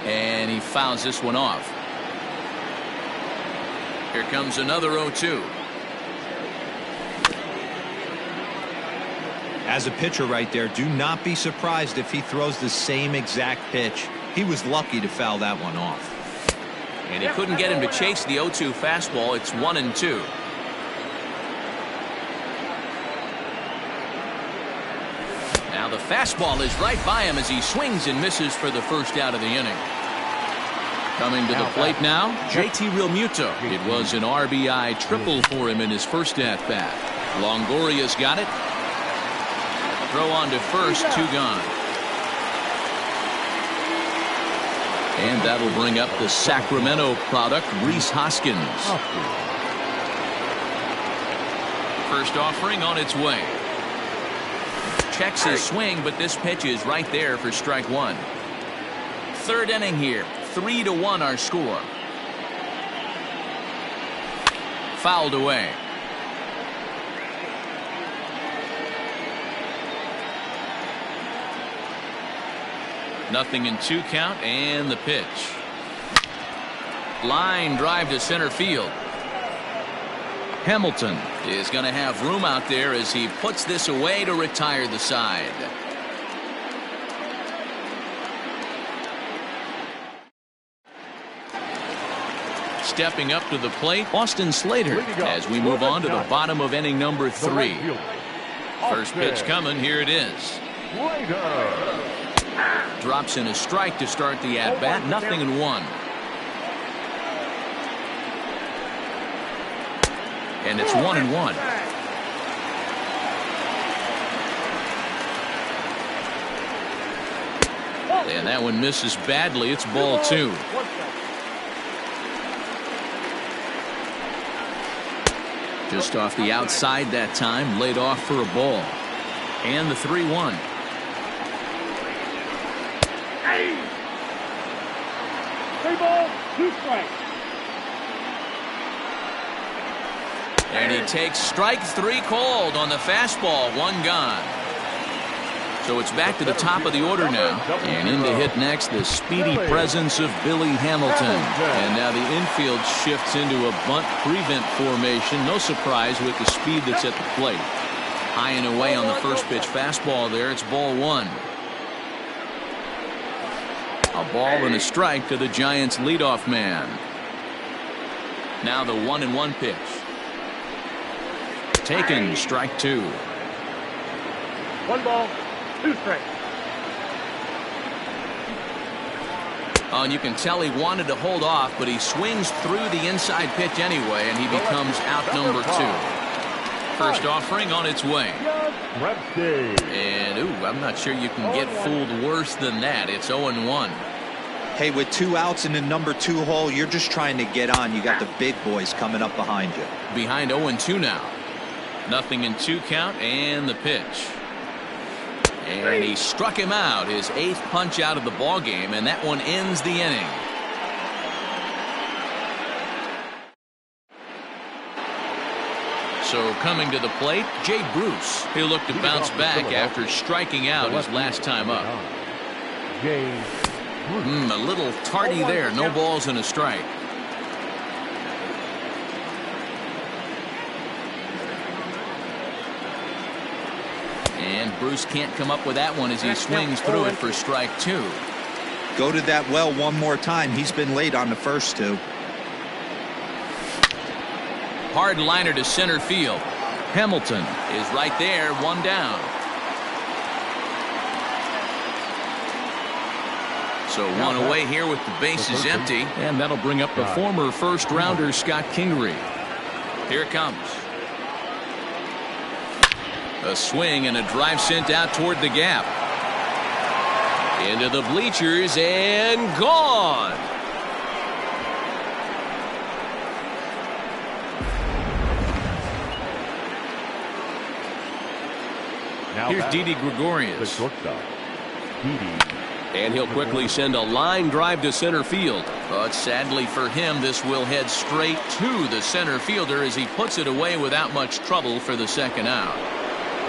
And he fouls this one off. Here comes another 0-2. As a pitcher right there, do not be surprised if he throws the same exact pitch. He was lucky to foul that one off. And he couldn't get him to chase the 0-2 fastball. It's 1-2. Now the fastball is right by him as he swings and misses for the first out of the inning. Coming to the plate now, JT Realmuto. It was an RBI triple for him in his first at-bat. Longoria's got it. Throw on to first, 2 gone. And that'll bring up the Sacramento product, Rhys Hoskins. First offering on its way. Checks his swing, but this pitch is right there for strike 1. Third inning here, 3-1 our score. Fouled away. Nothing in 2 count, and the pitch. Line drive to center field. Hamilton is going to have room out there as he puts this away to retire the side. Stepping up to the plate, Austin Slater, as we move on to the bottom of inning number 3. First pitch coming, here it is. Drops in a strike to start the at-bat, 0-1. And it's 1-1. And that one misses badly. It's ball 2. Just off the outside that time, laid off for a ball. And the 3-1. Three balls, 2 strikes. And he takes strike 3 called on the fastball, 1 gone. So it's back to the top of the order now. And in to hit next, the speedy presence of Billy Hamilton. And now the infield shifts into a bunt prevent formation. No surprise with the speed that's at the plate. High and away on the first pitch fastball there. It's ball 1. A ball and a strike to the Giants' leadoff man. Now the 1-1 pitch. Taken, strike 2. 1 ball, 2 strikes. Oh, and you can tell he wanted to hold off, but he swings through the inside pitch anyway, and he becomes out number 2. First offering on its way. And, ooh, I'm not sure you can get fooled worse than that. It's 0-1. Hey, with 2 outs in the number 2 hole, you're just trying to get on. You got the big boys coming up behind you. Behind 0-2 now. Nothing in 2 count, and the pitch. And he struck him out, his 8th punch out of the ball game, and that one ends the inning. So coming to the plate, Jay Bruce. He'll look to bounce back after striking out his last time up. A little tardy there. No balls and a strike. And Bruce can't come up with that one as he swings through it for strike 2. Go to that well one more time. He's been late on the first 2. Hard liner to center field. Hamilton is right there, 1 down. So 1 away here with the bases empty. And that'll bring up the former first rounder Scott Kingery. Here it comes. A swing and a drive sent out toward the gap. Into the bleachers and gone. Now Here's back, Didi the Gregorius. shortstop, Didi. And he'll quickly send a line drive to center field. But sadly for him, this will head straight to the center fielder as he puts it away without much trouble for the second out.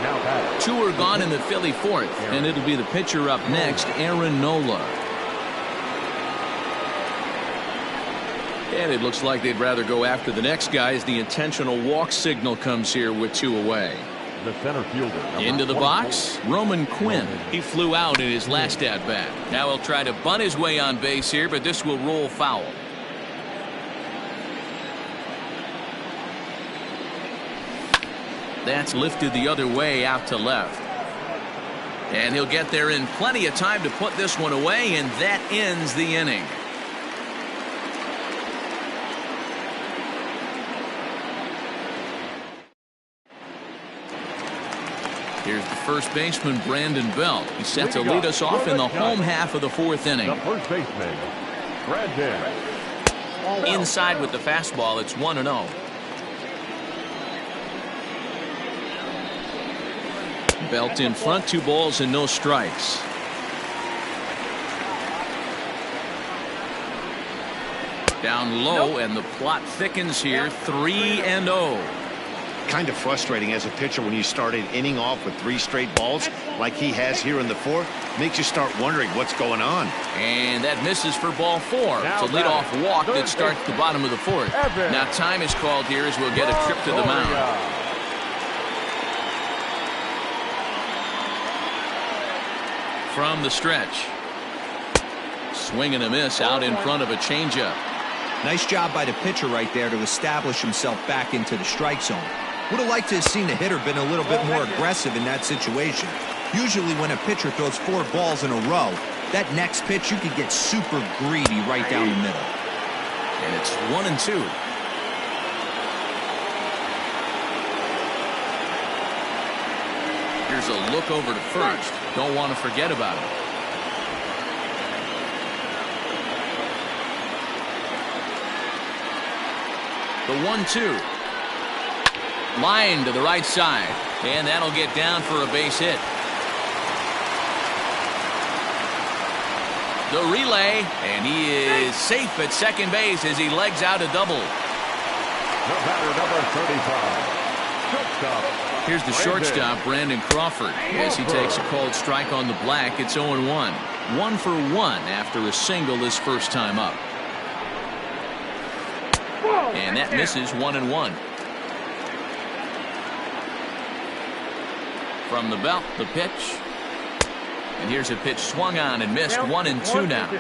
Now back. 2 are gone in the Philly fourth, and it'll be the pitcher up next, Aaron Nola. And it looks like they'd rather go after the next guy as the intentional walk signal comes here with 2 away. The center fielder. Into the box, Roman Quinn. He flew out in his last at-bat. Now he'll try to bunt his way on base here, but this will roll foul. That's lifted the other way out to left. And he'll get there in plenty of time to put this one away, and that ends the inning. Here's the first baseman, Brandon Belt. He's set to lead us off in the home half of the fourth inning. The first baseman, Brandon. Inside with the fastball, it's 1-0. Belt in front, 2 balls and no strikes. Down low, and the plot thickens here, 3-0. Kind of frustrating as a pitcher when you started inning off with 3 straight balls like he has here in the fourth. Makes you start wondering what's going on. And that misses for ball 4. It's a leadoff walk that starts the bottom of the fourth. Now time is called here as we'll get a trip to the mound. From the stretch. Swing and a miss out in front of a changeup. Nice job by the pitcher right there to establish himself back into the strike zone. Would have liked to have seen the hitter been a little bit more aggressive in that situation. Usually when a pitcher throws 4 balls in a row, that next pitch you could get super greedy right down the middle. And it's 1-2. Here's a look over to first. Don't want to forget about it. The 1-2. Line to the right side. And that'll get down for a base hit. The relay. And he is safe at second base as he legs out a double. The batter, number 35. Shortstop. Here's the shortstop, Brandon Crawford. As he takes a called strike on the black, it's 0-1. 1 for 1 after a single his first time up. And that misses 1-1. From the belt, the pitch. And here's a pitch swung on and missed. 1-2 now.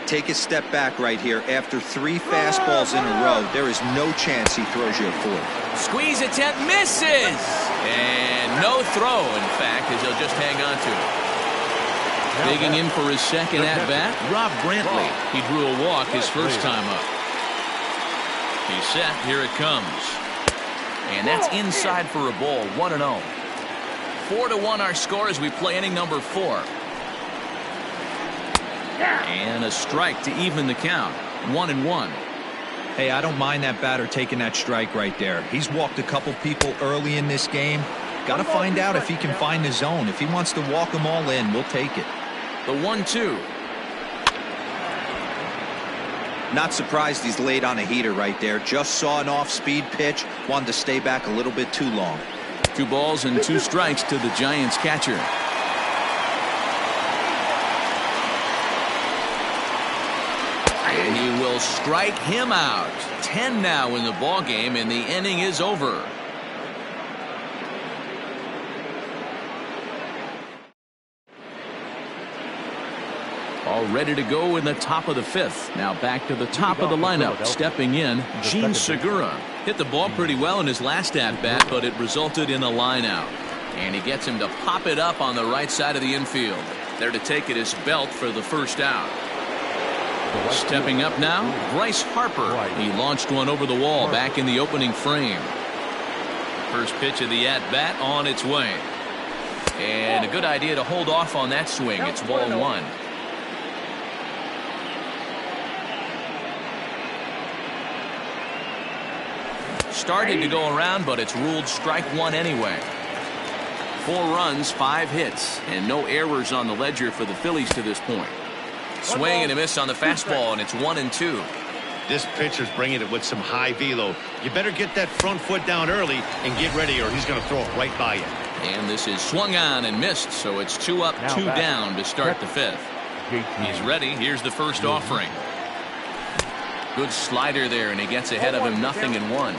Take a step back right here. After 3 fastballs in a row, there is no chance he throws you a 4th. Squeeze attempt, misses! And no throw, in fact, as he'll just hang on to it. Digging in for his second at-bat, Rob Brantley. He drew a walk his first time up. He's set. Here it comes. And that's inside for a ball. 1-0. 4-1 our score as we play inning number 4. And a strike to even the count. 1-1. Hey, I don't mind that batter taking that strike right there. He's walked a couple people early in this game. Got to find out if he can find the zone. If he wants to walk them all in, we'll take it. The 1-2. Not surprised he's laid on a heater right there. Just saw an off-speed pitch. Wanted to stay back a little bit too long. 2 balls and 2 strikes to the Giants catcher. And he will strike him out. 10 now in the ball game, and the inning is over. All ready to go in the top of the 5th. Now back to the top of the lineup. Stepping in, Gene Segura. Hit the ball pretty well in his last at-bat, but it resulted in a line out. And he gets him to pop it up on the right side of the infield. There to take it is Belt for the first out. Stepping up now, Bryce Harper. He launched one over the wall back in the opening frame. First pitch of the at-bat on its way. And a good idea to hold off on that swing. It's ball one. Started to go around, but it's ruled strike one anyway. 4 runs, 5 hits, and no errors on the ledger for the Phillies to this point. Swing and a miss on the fastball, and it's 1-2. This pitcher's bringing it with some high velo. You better get that front foot down early and get ready, or he's going to throw it right by you. And this is swung on and missed, so it's 2 up, 2 down to start the 5th. He's ready. Here's the first offering. Good slider there, and he gets ahead of him, 0-1.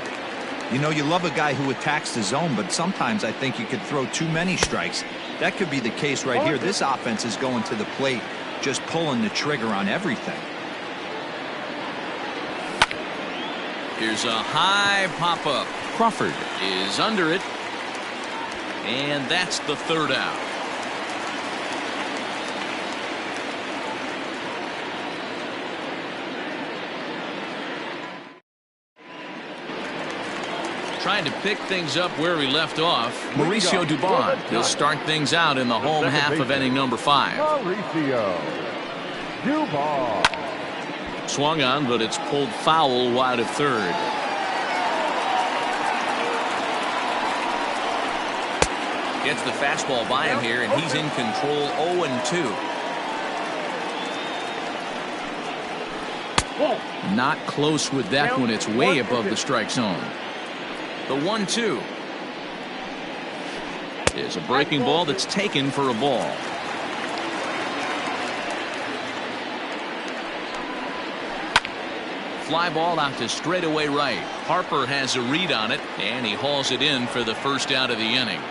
You know, you love a guy who attacks the zone, but sometimes I think you could throw too many strikes. That could be the case right here. This offense is going to the plate, just pulling the trigger on everything. Here's a high pop-up. Crawford is under it. And that's the 3rd out. Trying to pick things up where we left off. Mauricio Dubon. He'll start things out in the home half of inning number 5. Mauricio Dubon. Swung on, but it's pulled foul wide of 3rd. Gets the fastball by him here, and he's in control. 0-2. Not close with that one. It's way above the strike zone. The 1-2 is a breaking ball that's taken for a ball. Fly ball out to straightaway right. Harper has a read on it, and he hauls it in for the first out of the inning.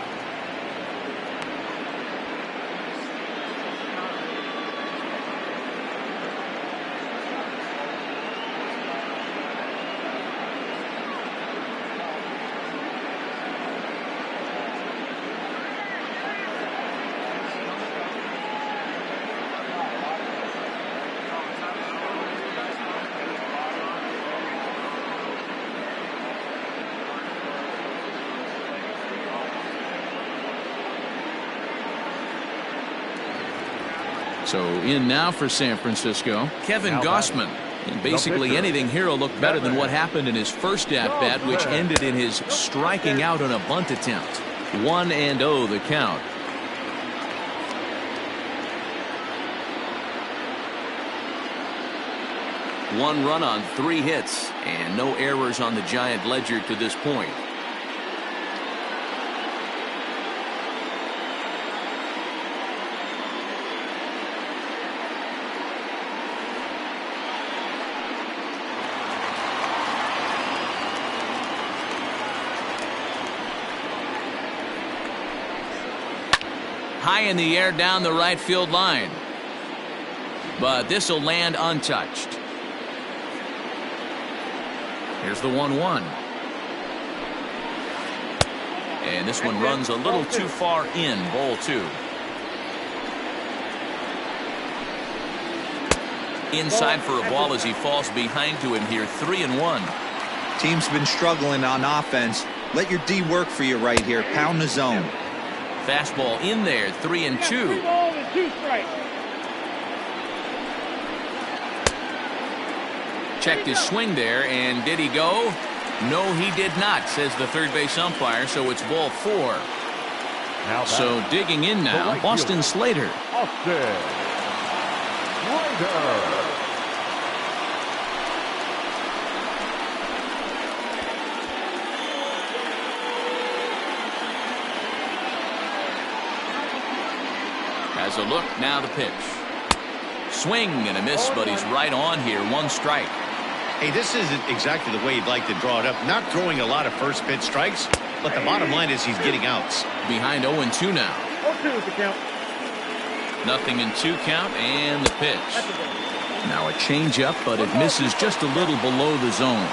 So in now for San Francisco, Kevin Gossman. And basically anything here will look better than what happened in his first at-bat, which ended in his striking out on a bunt attempt. 1-0 the count. One run on 3 hits, and no errors on the Giant ledger to this point. High in the air down the right field line. But this will land untouched. Here's the 1-1. And this one runs a little too far in. Ball 2. Inside for a ball as he falls behind to him here. 3-1. Team's been struggling on offense. Let your D work for you right here. Pound the zone. Fastball in there. 3-2. 3 balls and 2 strikes. Checked his swing there, and did he go? No, he did not, says the third base umpire, so it's ball 4. So digging in now, Austin Slater. Austin Slater. Has a look, now the pitch. Swing and a miss, but he's right on here. 1 strike. Hey, this isn't exactly the way you'd like to draw it up. Not throwing a lot of first pitch strikes, but the bottom line is he's getting outs. Behind 0-2 now. 0-2 is the count. 0-2 count, and the pitch. Now a changeup, but it misses just a little below the zone.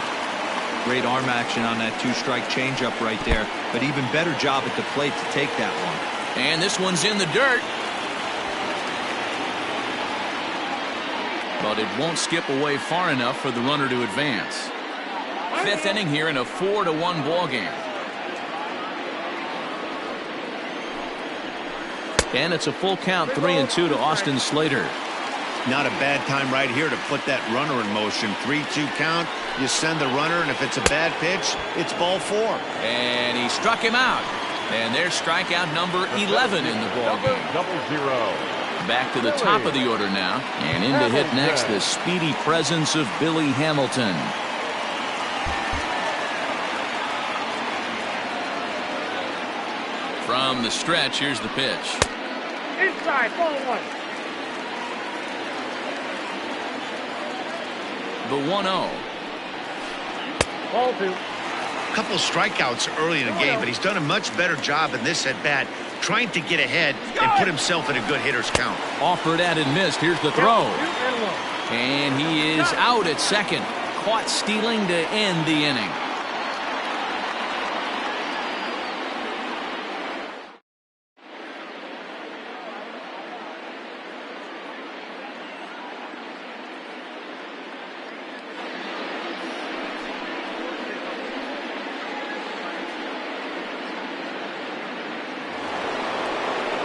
Great arm action on that 2-strike changeup right there, but even better job at the plate to take that one. And this one's in the dirt. But it won't skip away far enough for the runner to advance. 5th inning here in a 4-1 ball game. And it's a full count, 3-2 to Austin Slater. Not a bad time right here to put that runner in motion. 3-2 count. You send the runner, and if it's a bad pitch, it's ball 4. And he struck him out. And there's strikeout number 11 in the ballgame. 0-0. Back to the top of the order now. And in to hit next, the speedy presence of Billy Hamilton. From the stretch, here's the pitch. Inside, ball 1. The 1-0. Ball 2. Couple strikeouts early in the game, but he's done a much better job in this at-bat, trying to get ahead and put himself in a good hitter's count. Offered at and missed. Here's the throw. 2 and 1. And he is out at second. Caught stealing to end the inning.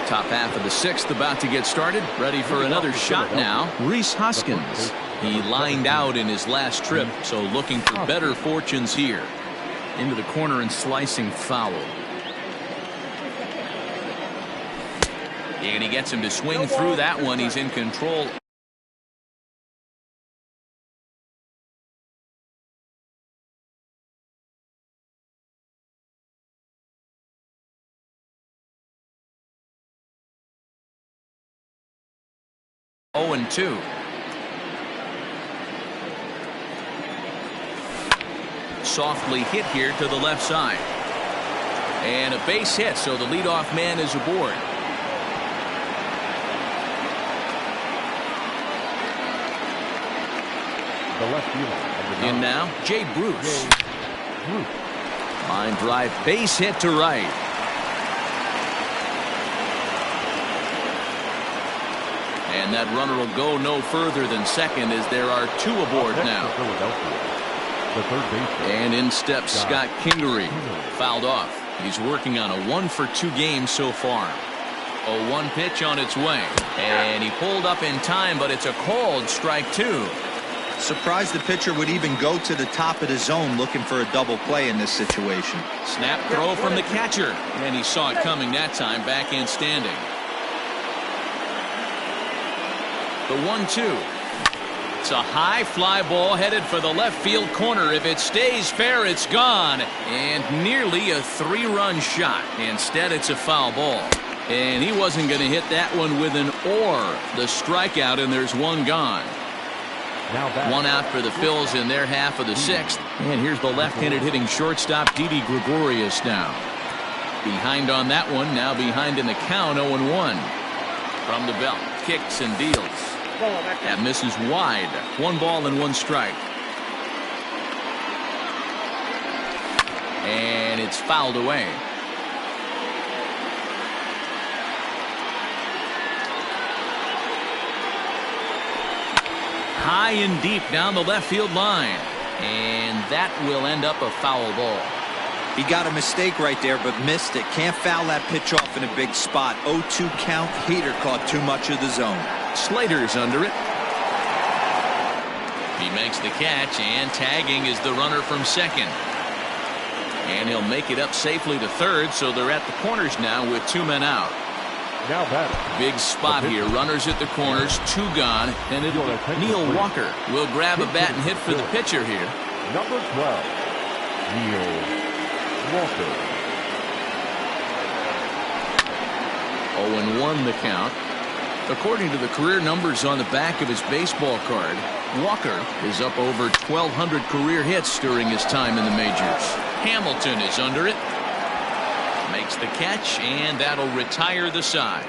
Top half of the 6th about to get started. Ready for another shot now. Rhys Hoskins. He lined out in his last trip, so looking for better fortunes here. Into the corner and slicing foul. And he gets him to swing through that one. He's in control. Oh, and 2. Softly hit here to the left side. And a base hit, so the leadoff man is aboard. The left fielder. In now, Jay Bruce. Line drive, base hit to right. And that runner will go no further than second as there are 2 aboard now. The third baseman. And in steps Scott Kingery. Fouled off. He's working on a 1-for-2 game so far. A 1 pitch on its way. And he pulled up in time, but it's a called strike 2. Surprised the pitcher would even go to the top of the zone looking for a double play in this situation. Snap throw from the catcher. And he saw it coming that time, back in standing. The 1-2. It's a high fly ball headed for the left field corner. If it stays fair, it's gone. And nearly a 3-run shot. Instead, it's a foul ball. And he wasn't going to hit that one with an or. The strikeout, and there's 1 gone. Now back. 1 out for the Phils in their half of the 6th. And here's the left-handed hitting shortstop, Didi Gregorius now. Behind on that one, now behind in the count, 0-1. From the belt, kicks and deals. That misses wide. 1 ball and 1 strike. And it's fouled away. High and deep down the left field line. And that will end up a foul ball. He got a mistake right there, but missed it. Can't foul that pitch off in a big spot. 0-2 count. Heater caught too much of the zone. Slater's under it. He makes the catch, and tagging is the runner from second. And he'll make it up safely to third, so they're at the corners now with 2 men out. Now back. Big spot here. Runners at the corners, 2 gone, and Neil Walker will grab a bat and hit for the pitcher here. Number 12, Neil Walker. 0-1 the count. According to the career numbers on the back of his baseball card, Walker is up over 1,200 career hits during his time in the majors. Hamilton is under it. Makes the catch, and that'll retire the side.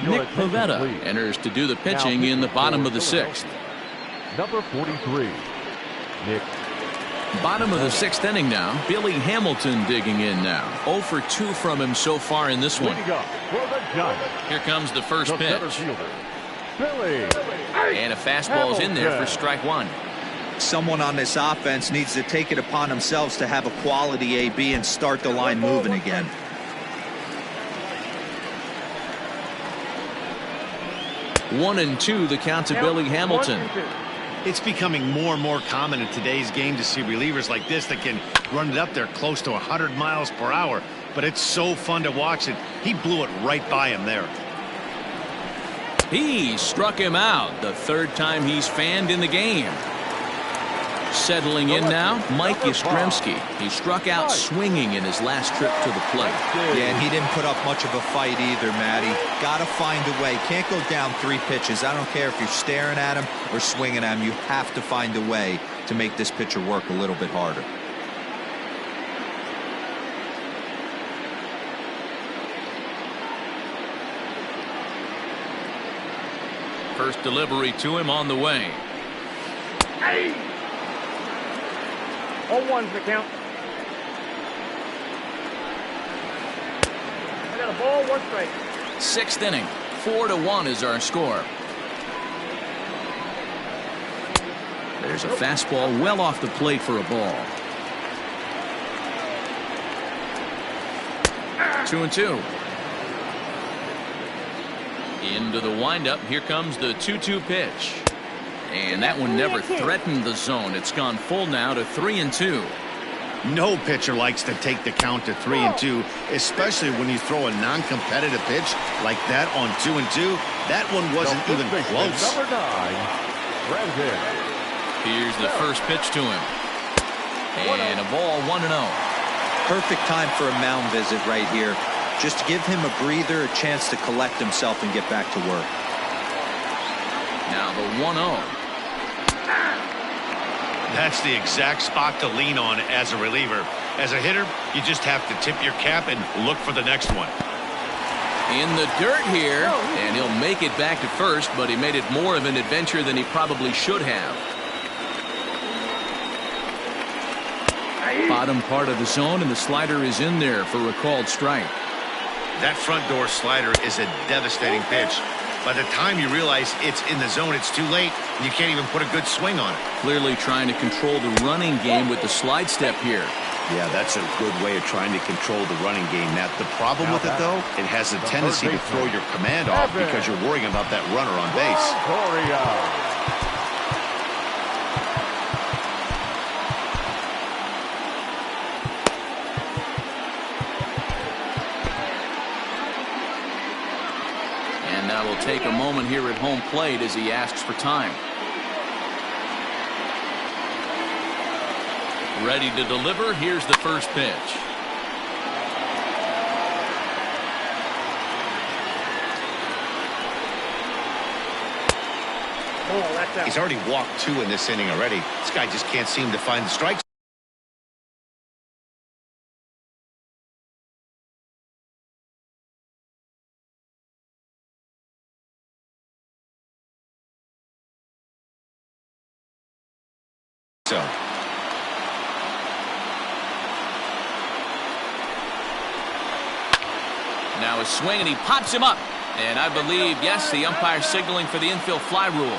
Nick Pivetta enters to do the pitching in the bottom of the 6th. number 43, Nick. Bottom of the 6th inning now. Billy Hamilton digging in now. 0 for 2 from him so far in this one. Leading up for the Giants, Here comes the first the center pitch. fielder, Billy. And a fastball's in there for strike one. Someone on this offense needs to take it upon themselves to have a quality AB and start the line moving again. One and two, the count to Billy Hamilton. 1-2. It's becoming more and more common in today's game to see relievers like this that can run it up there close to 100 miles per hour. But it's so fun to watch it. He blew it right by him there. He struck him out. The 3rd time he's fanned in the game. Settling in now, Mike Yastrzemski. He struck out swinging in his last trip to the plate. Yeah, and he didn't put up much of a fight either, Matty. Got to find a way. Can't go down 3 pitches. I don't care if you're staring at him or swinging at him. You have to find a way to make this pitcher work a little bit harder. First delivery to him on the way. 0-1's the count. I got a ball, 1 strike. 6th inning. 4-1 is our score. There's a fastball well off the plate for a ball. 2-2. Into the windup. Here comes the 2-2 pitch. And that one never threatened the zone. It's gone full now to 3-2. No pitcher likes to take the count to 3-2, especially when you throw a non-competitive pitch like that on 2-2. That one wasn't even close. Number 9, Brandon. Here's the first pitch to him. And a ball 1-0. Perfect time for a mound visit right here. Just to give him a breather, a chance to collect himself and get back to work. Now the 1-0. That's the exact spot to lean on as a reliever. As a hitter, you just have to tip your cap and look for the next one. In the dirt here, and he'll make it back to first, but he made it more of an adventure than he probably should have. Bottom part of the zone, and the slider is in there for a called strike. That front door slider is a devastating pitch. By the time you realize it's in the zone, it's too late, and you can't even put a good swing on it. Clearly trying to control the running game with the slide step here. Yeah, that's a good way of trying to control the running game. Now, the problem with it, though, it has a tendency to throw your command off because you're worrying about that runner on base. Now we'll take a moment here at home plate as he asks for time. Ready to deliver. Here's the first pitch. Oh, that's out. He's already walked 2 in this inning already. This guy just can't seem to find the strikes. So Now a swing, and he pops him up. And I believe, yes, the umpire signaling for the infield fly rule.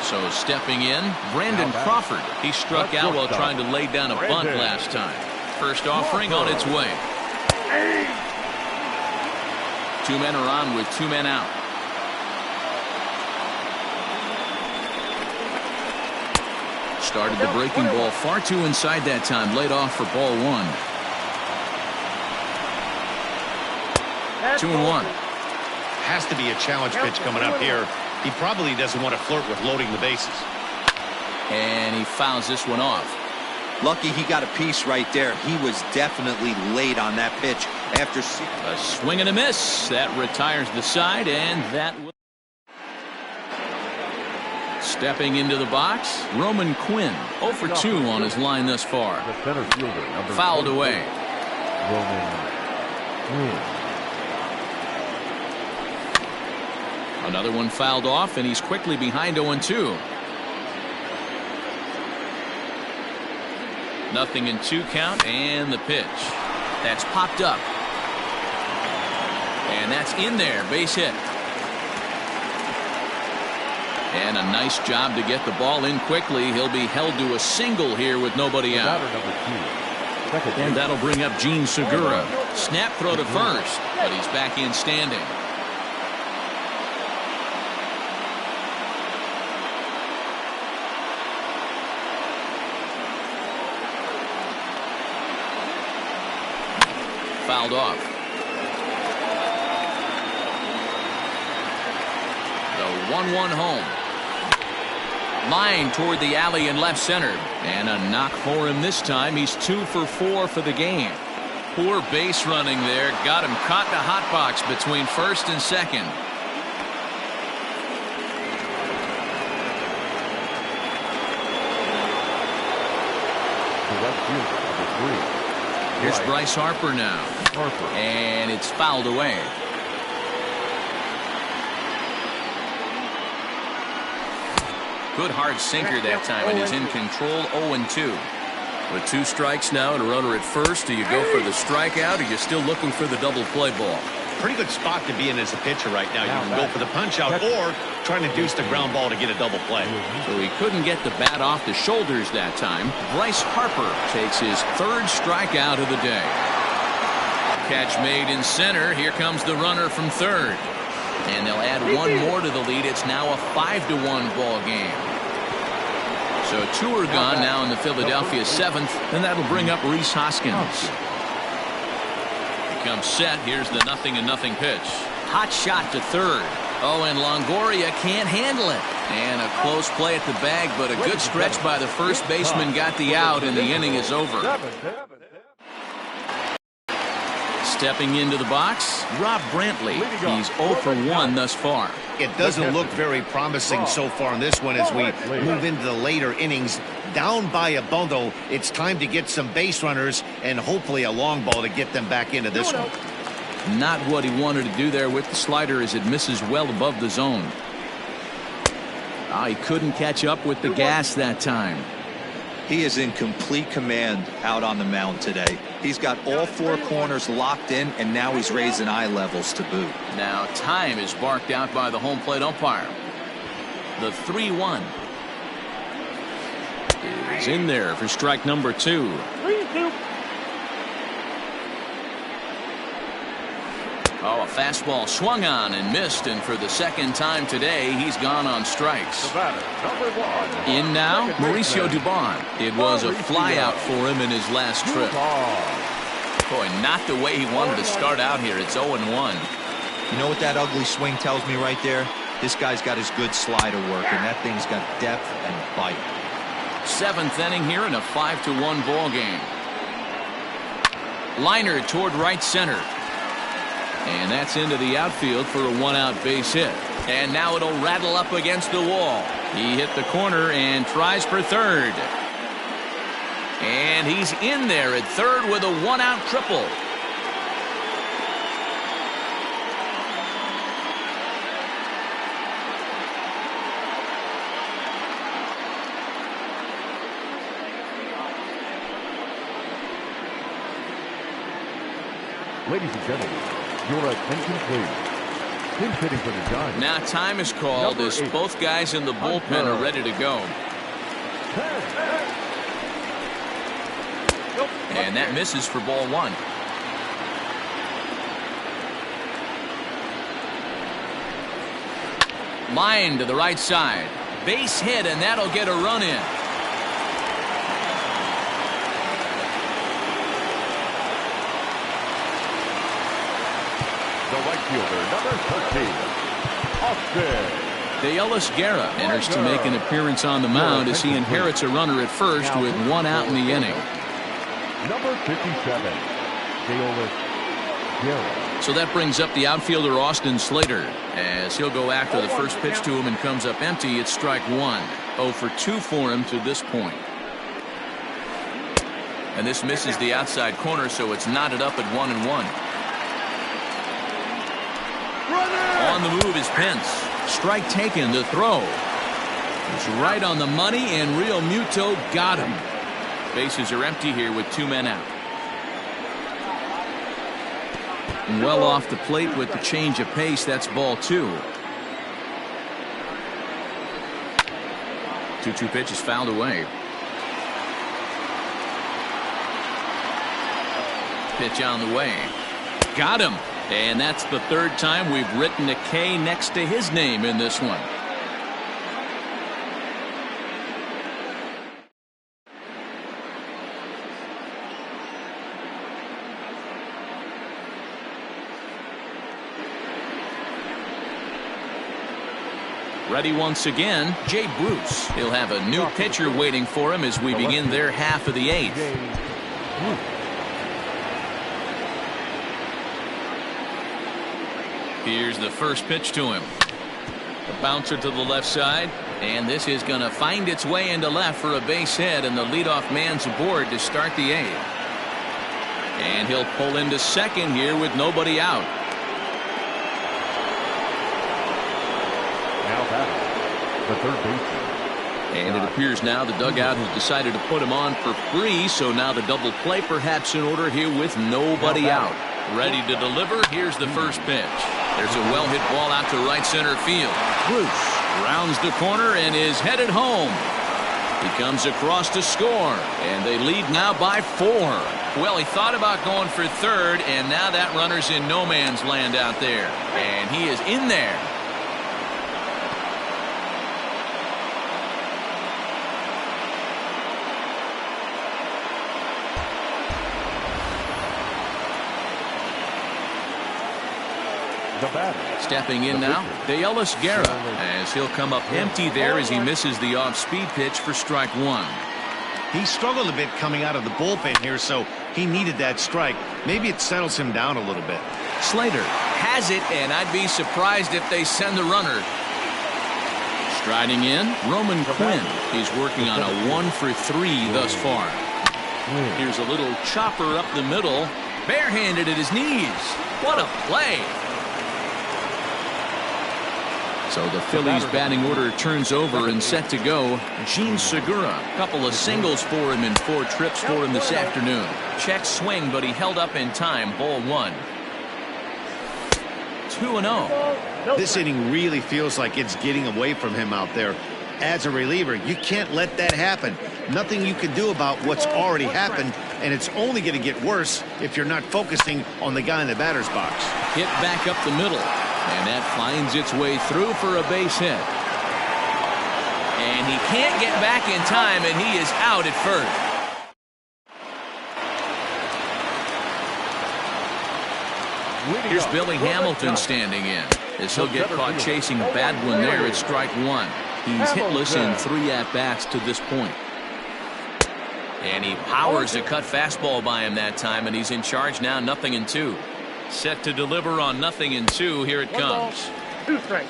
So stepping in, Brandon Crawford. He struck out while trying to lay down a bunt last time. First offering on its way. 2 men are on with 2 men out. Started the breaking ball far too inside that time. Laid off for ball 1. 2-1. has to be a challenge pitch coming up here. He probably doesn't want to flirt with loading the bases. And he fouls this one off. Lucky he got a piece right there. He was definitely late on that pitch. After a swing and a miss. That retires the side, and that will. Stepping into the box, Roman Quinn. 0 for 2 on his line thus far. The center fielder, number fouled away. Roman Quinn. Another one fouled off, and he's quickly behind 0-2. 0-2 count, and the pitch. That's popped up. And that's in there, base hit. And a nice job to get the ball in quickly. He'll be held to a single here with nobody out. And that'll bring up Gene Segura. Snap throw to first, but he's back in standing. Fouled off. The 1-1 home. Line toward the alley in left center. And a knock for him this time. He's 2 for 4 for the game. Poor base running there. Got him caught in a hot box between first and second. The right fielder, number 3. Here's Bryce Harper now. And it's fouled away. Good hard sinker that time, and he's in control. 0-2. With 2 strikes now and a runner at first, do you go for the strikeout, or are you still looking for the double play ball? Pretty good spot to be in as a pitcher right now. You can go for the punch out or trying to deuce the ground ball to get a double play. So he couldn't get the bat off the shoulders that time. Bryce Harper takes his 3rd strikeout of the day. Catch made in center. Here comes the runner from third. And they'll add 1 more to the lead. It's now a 5-1 ball game. So 2 are gone now in the Philadelphia 7th, and that'll bring up Rhys Hoskins. He comes set. Here's the 0-0 pitch. Hot shot to third. Oh, and Longoria can't handle it. And a close play at the bag, but a good stretch by the first baseman got the out, and the inning is over. Stepping into the box, Rob Brantley. He's 0 for 1 thus far. It doesn't look very promising so far in this one as we move into the later innings. Down by a bundle, it's time to get some base runners and hopefully a long ball to get them back into this one. Not what he wanted to do there with the slider as it misses well above the zone. He couldn't catch up with the gas that time. He is in complete command out on the mound today. He's got all 4 corners locked in, and now he's raising eye levels to boot. Now time is barked out by the home plate umpire. The 3-1 is in there for strike number 2. 3-2. Oh, a fastball swung on and missed, and for the 2nd time today, he's gone on strikes. In now, Mauricio Dubon. It was a flyout for him in his last trip. Boy, not the way he wanted to start out here. It's 0-1. You know what that ugly swing tells me right there? This guy's got his good slider work, and that thing's got depth and bite. 7th inning here in a 5-1 ball game. Liner toward right center. And that's into the outfield for a 1-out base hit. And now it'll rattle up against the wall. He hit the corner and tries for third. And he's in there at third with a 1-out triple. Ladies and gentlemen, your attention please. Pinch hitting for the Giants. Now time is called as both guys in the bullpen are ready to go. And that misses for ball 1. Line to the right side. Base hit, and that'll get a run in. The right fielder, number 13, Austin. Deolis Guerra enters to make an appearance on the mound as he inherits a runner at first with 1 out in the inning. Number 57, Deolis Guerra. So that brings up the outfielder Austin Slater as he'll go after the first pitch to him and comes up empty. It's strike 1. 0 for 2 for him to this point. And this misses the outside corner, so it's knotted up at 1-1. On the move is Pence. Strike taken, the throw. It's right on the money, and Real Muto got him. Bases are empty here with 2 men out. Well off the plate with the change of pace. That's ball 2. 2-2 pitch is fouled away. Pitch on the way. Got him. And that's the 3rd time we've written a K next to his name in this one. Ready once again, Jay Bruce. He'll have a new pitcher waiting for him as we begin their half of the 8th. Here's the first pitch to him. A bouncer to the left side, and this is going to find its way into left for a base hit, and the leadoff man's aboard to start the 8th. And he'll pull into second here with nobody out. Now batting, the third baseman. And it appears now the dugout has decided to put him on for free, so now the double play perhaps in order here with nobody out. Ready to deliver. Here's the first pitch. There's a well-hit ball out to right center field. Bruce rounds the corner and is headed home. He comes across to score, and they lead now by 4. Well, he thought about going for third, and now that runner's in no man's land out there. And he is in there. Stepping in now, Deolis Guerra, as he'll come up empty there as he misses the off-speed pitch for strike 1. He struggled a bit coming out of the bullpen here, so he needed that strike. Maybe it settles him down a little bit. Slater has it, and I'd be surprised if they send the runner. Striding in, Roman Quinn. He's working on a 1-for-3 thus far. Here's a little chopper up the middle, barehanded at his knees. What a play! So the Phillies batting order turns over and set to go. Gene Segura, a couple of singles for him and 4 trips for him this afternoon. Check swing, but he held up in time. Ball 1. 2-0. This inning really feels like it's getting away from him out there. As a reliever, you can't let that happen. Nothing you can do about what's already happened, and it's only going to get worse if you're not focusing on the guy in the batter's box. Hit back up the middle. And that finds its way through for a base hit. And he can't get back in time, and he is out at first. Here's Billy Hamilton standing in, as he'll get caught chasing a bad one there at strike 1. He's hitless in 3 at-bats to this point. And he powers a cut fastball by him that time, and he's in charge now, 0-2. Set to deliver on 0-2. Here it comes. 2 strikes.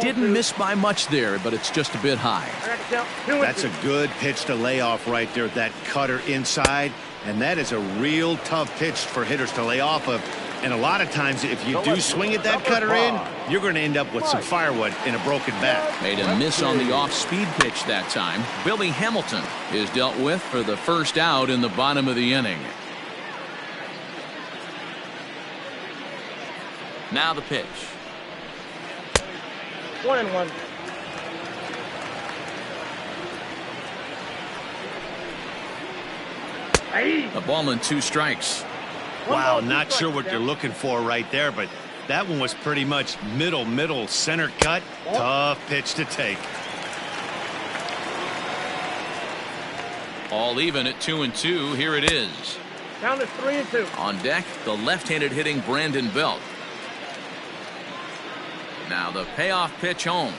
Didn't miss by much there, but it's just a bit high. That's a good pitch to lay off right there. That cutter inside, and that is a real tough pitch for hitters to lay off of. And a lot of times, if you do swing at that cutter in, you're going to end up with some firewood in a broken bat. Made a miss on the off-speed pitch that time. Billy Hamilton is dealt with for the first out in the bottom of the inning. Now the pitch. 1-1. A ball and 2 strikes. Wow, not sure what you're looking for right there, but that one was pretty much middle, center cut. Tough pitch to take. All even at 2-2. Here it is. Count is 3-2. On deck, the left-handed hitting Brandon Belt. Now the payoff pitch home.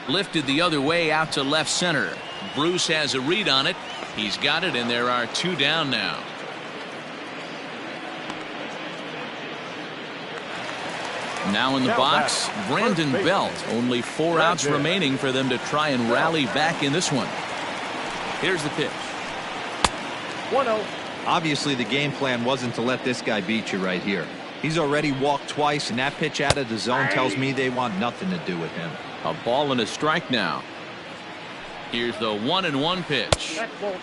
Lifted the other way out to left center. Bruce has a read on it. He's got it, and there are 2 down now. Now in the box, Brandon Belt. Only 4 outs remaining for them to try and rally back in this one. Here's the pitch. 1-0. Obviously, the game plan wasn't to let this guy beat you right here. He's already walked twice, and that pitch out of the zone tells me they want nothing to do with him. A ball and a strike now. Here's the 1-1 pitch. That's ball 2.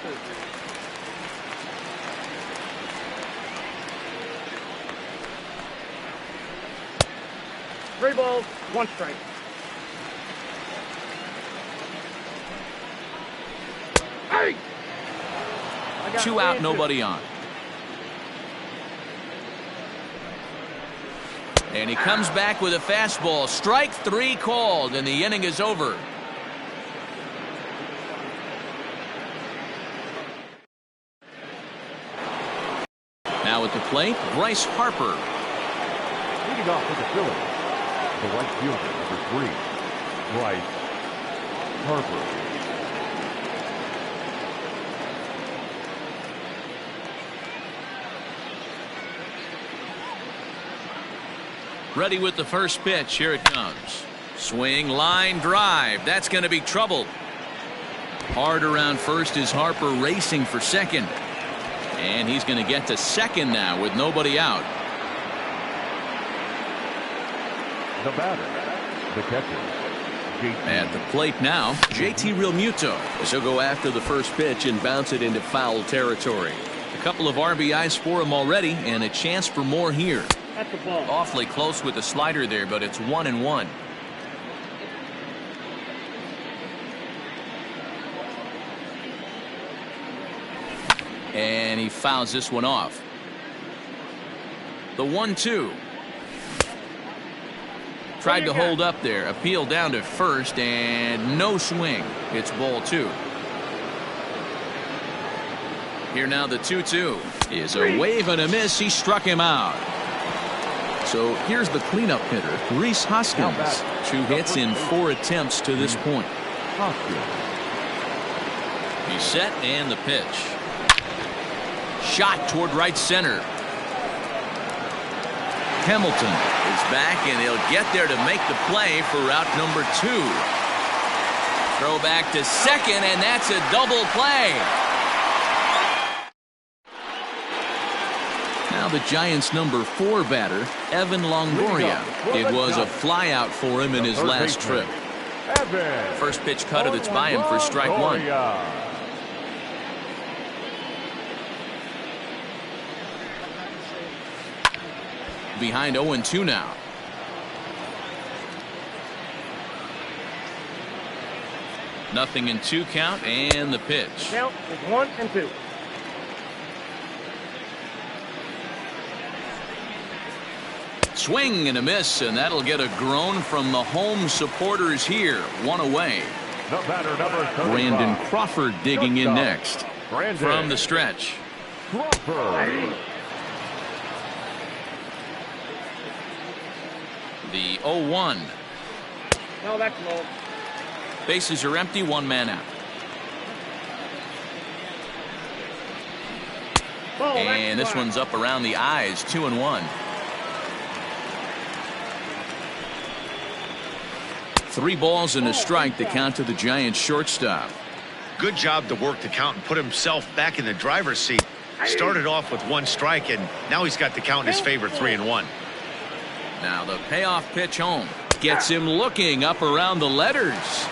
Three balls, 1 strike. Hey! 2 out, nobody on. And he comes back with a fastball. Strike 3 called, and the inning is over. Now at the plate, Bryce Harper. Leading off with the Phillies, the right fielder, number 3, Bryce Harper. Ready with the first pitch. Here it comes. Swing, line, drive. That's going to be trouble. Hard around first is Harper racing for second. And he's going to get to second now with nobody out. The batter, the catcher, JT. At the plate now, JT Realmuto. He'll go after the first pitch and bounce it into foul territory. A couple of RBIs for him already, and a chance for more here. That's the ball. Awfully close with the slider there, but it's 1-1. And he fouls this one off. The 1-2. Tried to hold up there. Appeal down to first, and no swing. It's ball 2. Here now the 2-2 is a wave and a miss. He struck him out. So here's the cleanup hitter, Rhys Hoskins. 2 hits in 4 attempts to this point. He's set, and the pitch. Shot toward right center. Hamilton is back, and he'll get there to make the play for route number 2. Throw back to second, and that's a double play. Now the Giants' number 4 batter, Evan Longoria. It was a flyout for him in his last trip. First pitch cutter that's by him for strike 1. Behind 0-2 now. Nothing in 2 count, and the pitch. Count is 1-2. Swing and a miss, and that'll get a groan from the home supporters here. 1 away. The batter, number 35. Brandon Crawford digging in next. Brandon From the stretch. Crawford. The 0-1. No, that's low. Bases are empty, 1 man out. Ball, And this one's up around the eyes, 2-1. 3 balls and a strike to count to the Giants shortstop. Good job to work the count and put himself back in the driver's seat. Started off with 1 strike, and now he's got the count in his favor, 3-1. Now the payoff pitch home. Gets him looking up around the letters.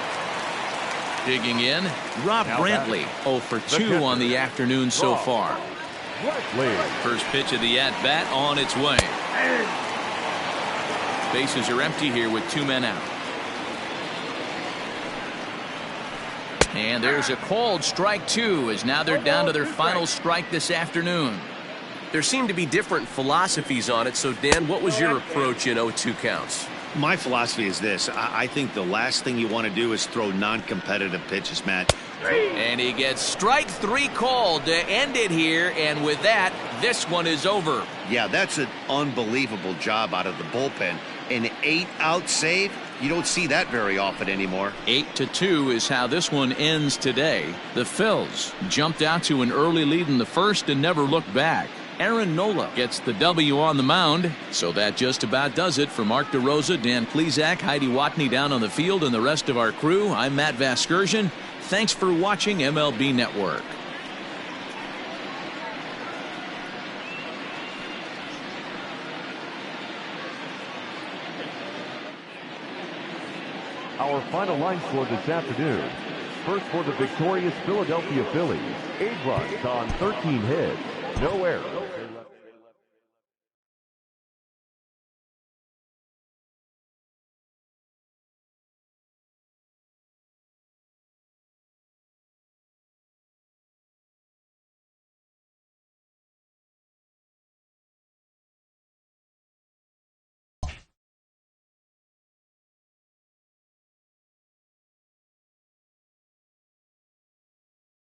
Digging in, Rob Brantley. 0 for 2 on the afternoon so far. First pitch of the at-bat on its way. Bases are empty here with 2 men out. And there's a called strike 2, as now they're down to their final strike this afternoon. There seem to be different philosophies on it. So, Dan, what was your approach in 0-2 counts? My philosophy is this. I think the last thing you want to do is throw non-competitive pitches, Matt. And he gets strike 3 called to end it here, and with that, this one is over. Yeah, that's an unbelievable job out of the bullpen. An 8-out save, you don't see that very often anymore. 8-2 is how this one ends today. The Phils jumped out to an early lead in the first and never looked back. Aaron Nola gets the W on the mound. So that just about does it for Mark DeRosa, Dan Plesac, Heidi Watney down on the field, and the rest of our crew. I'm Matt Vasgersian. Thanks for watching MLB Network. Our final line score this afternoon. First for the victorious Philadelphia Phillies, 8 runs on 13 hits, no errors.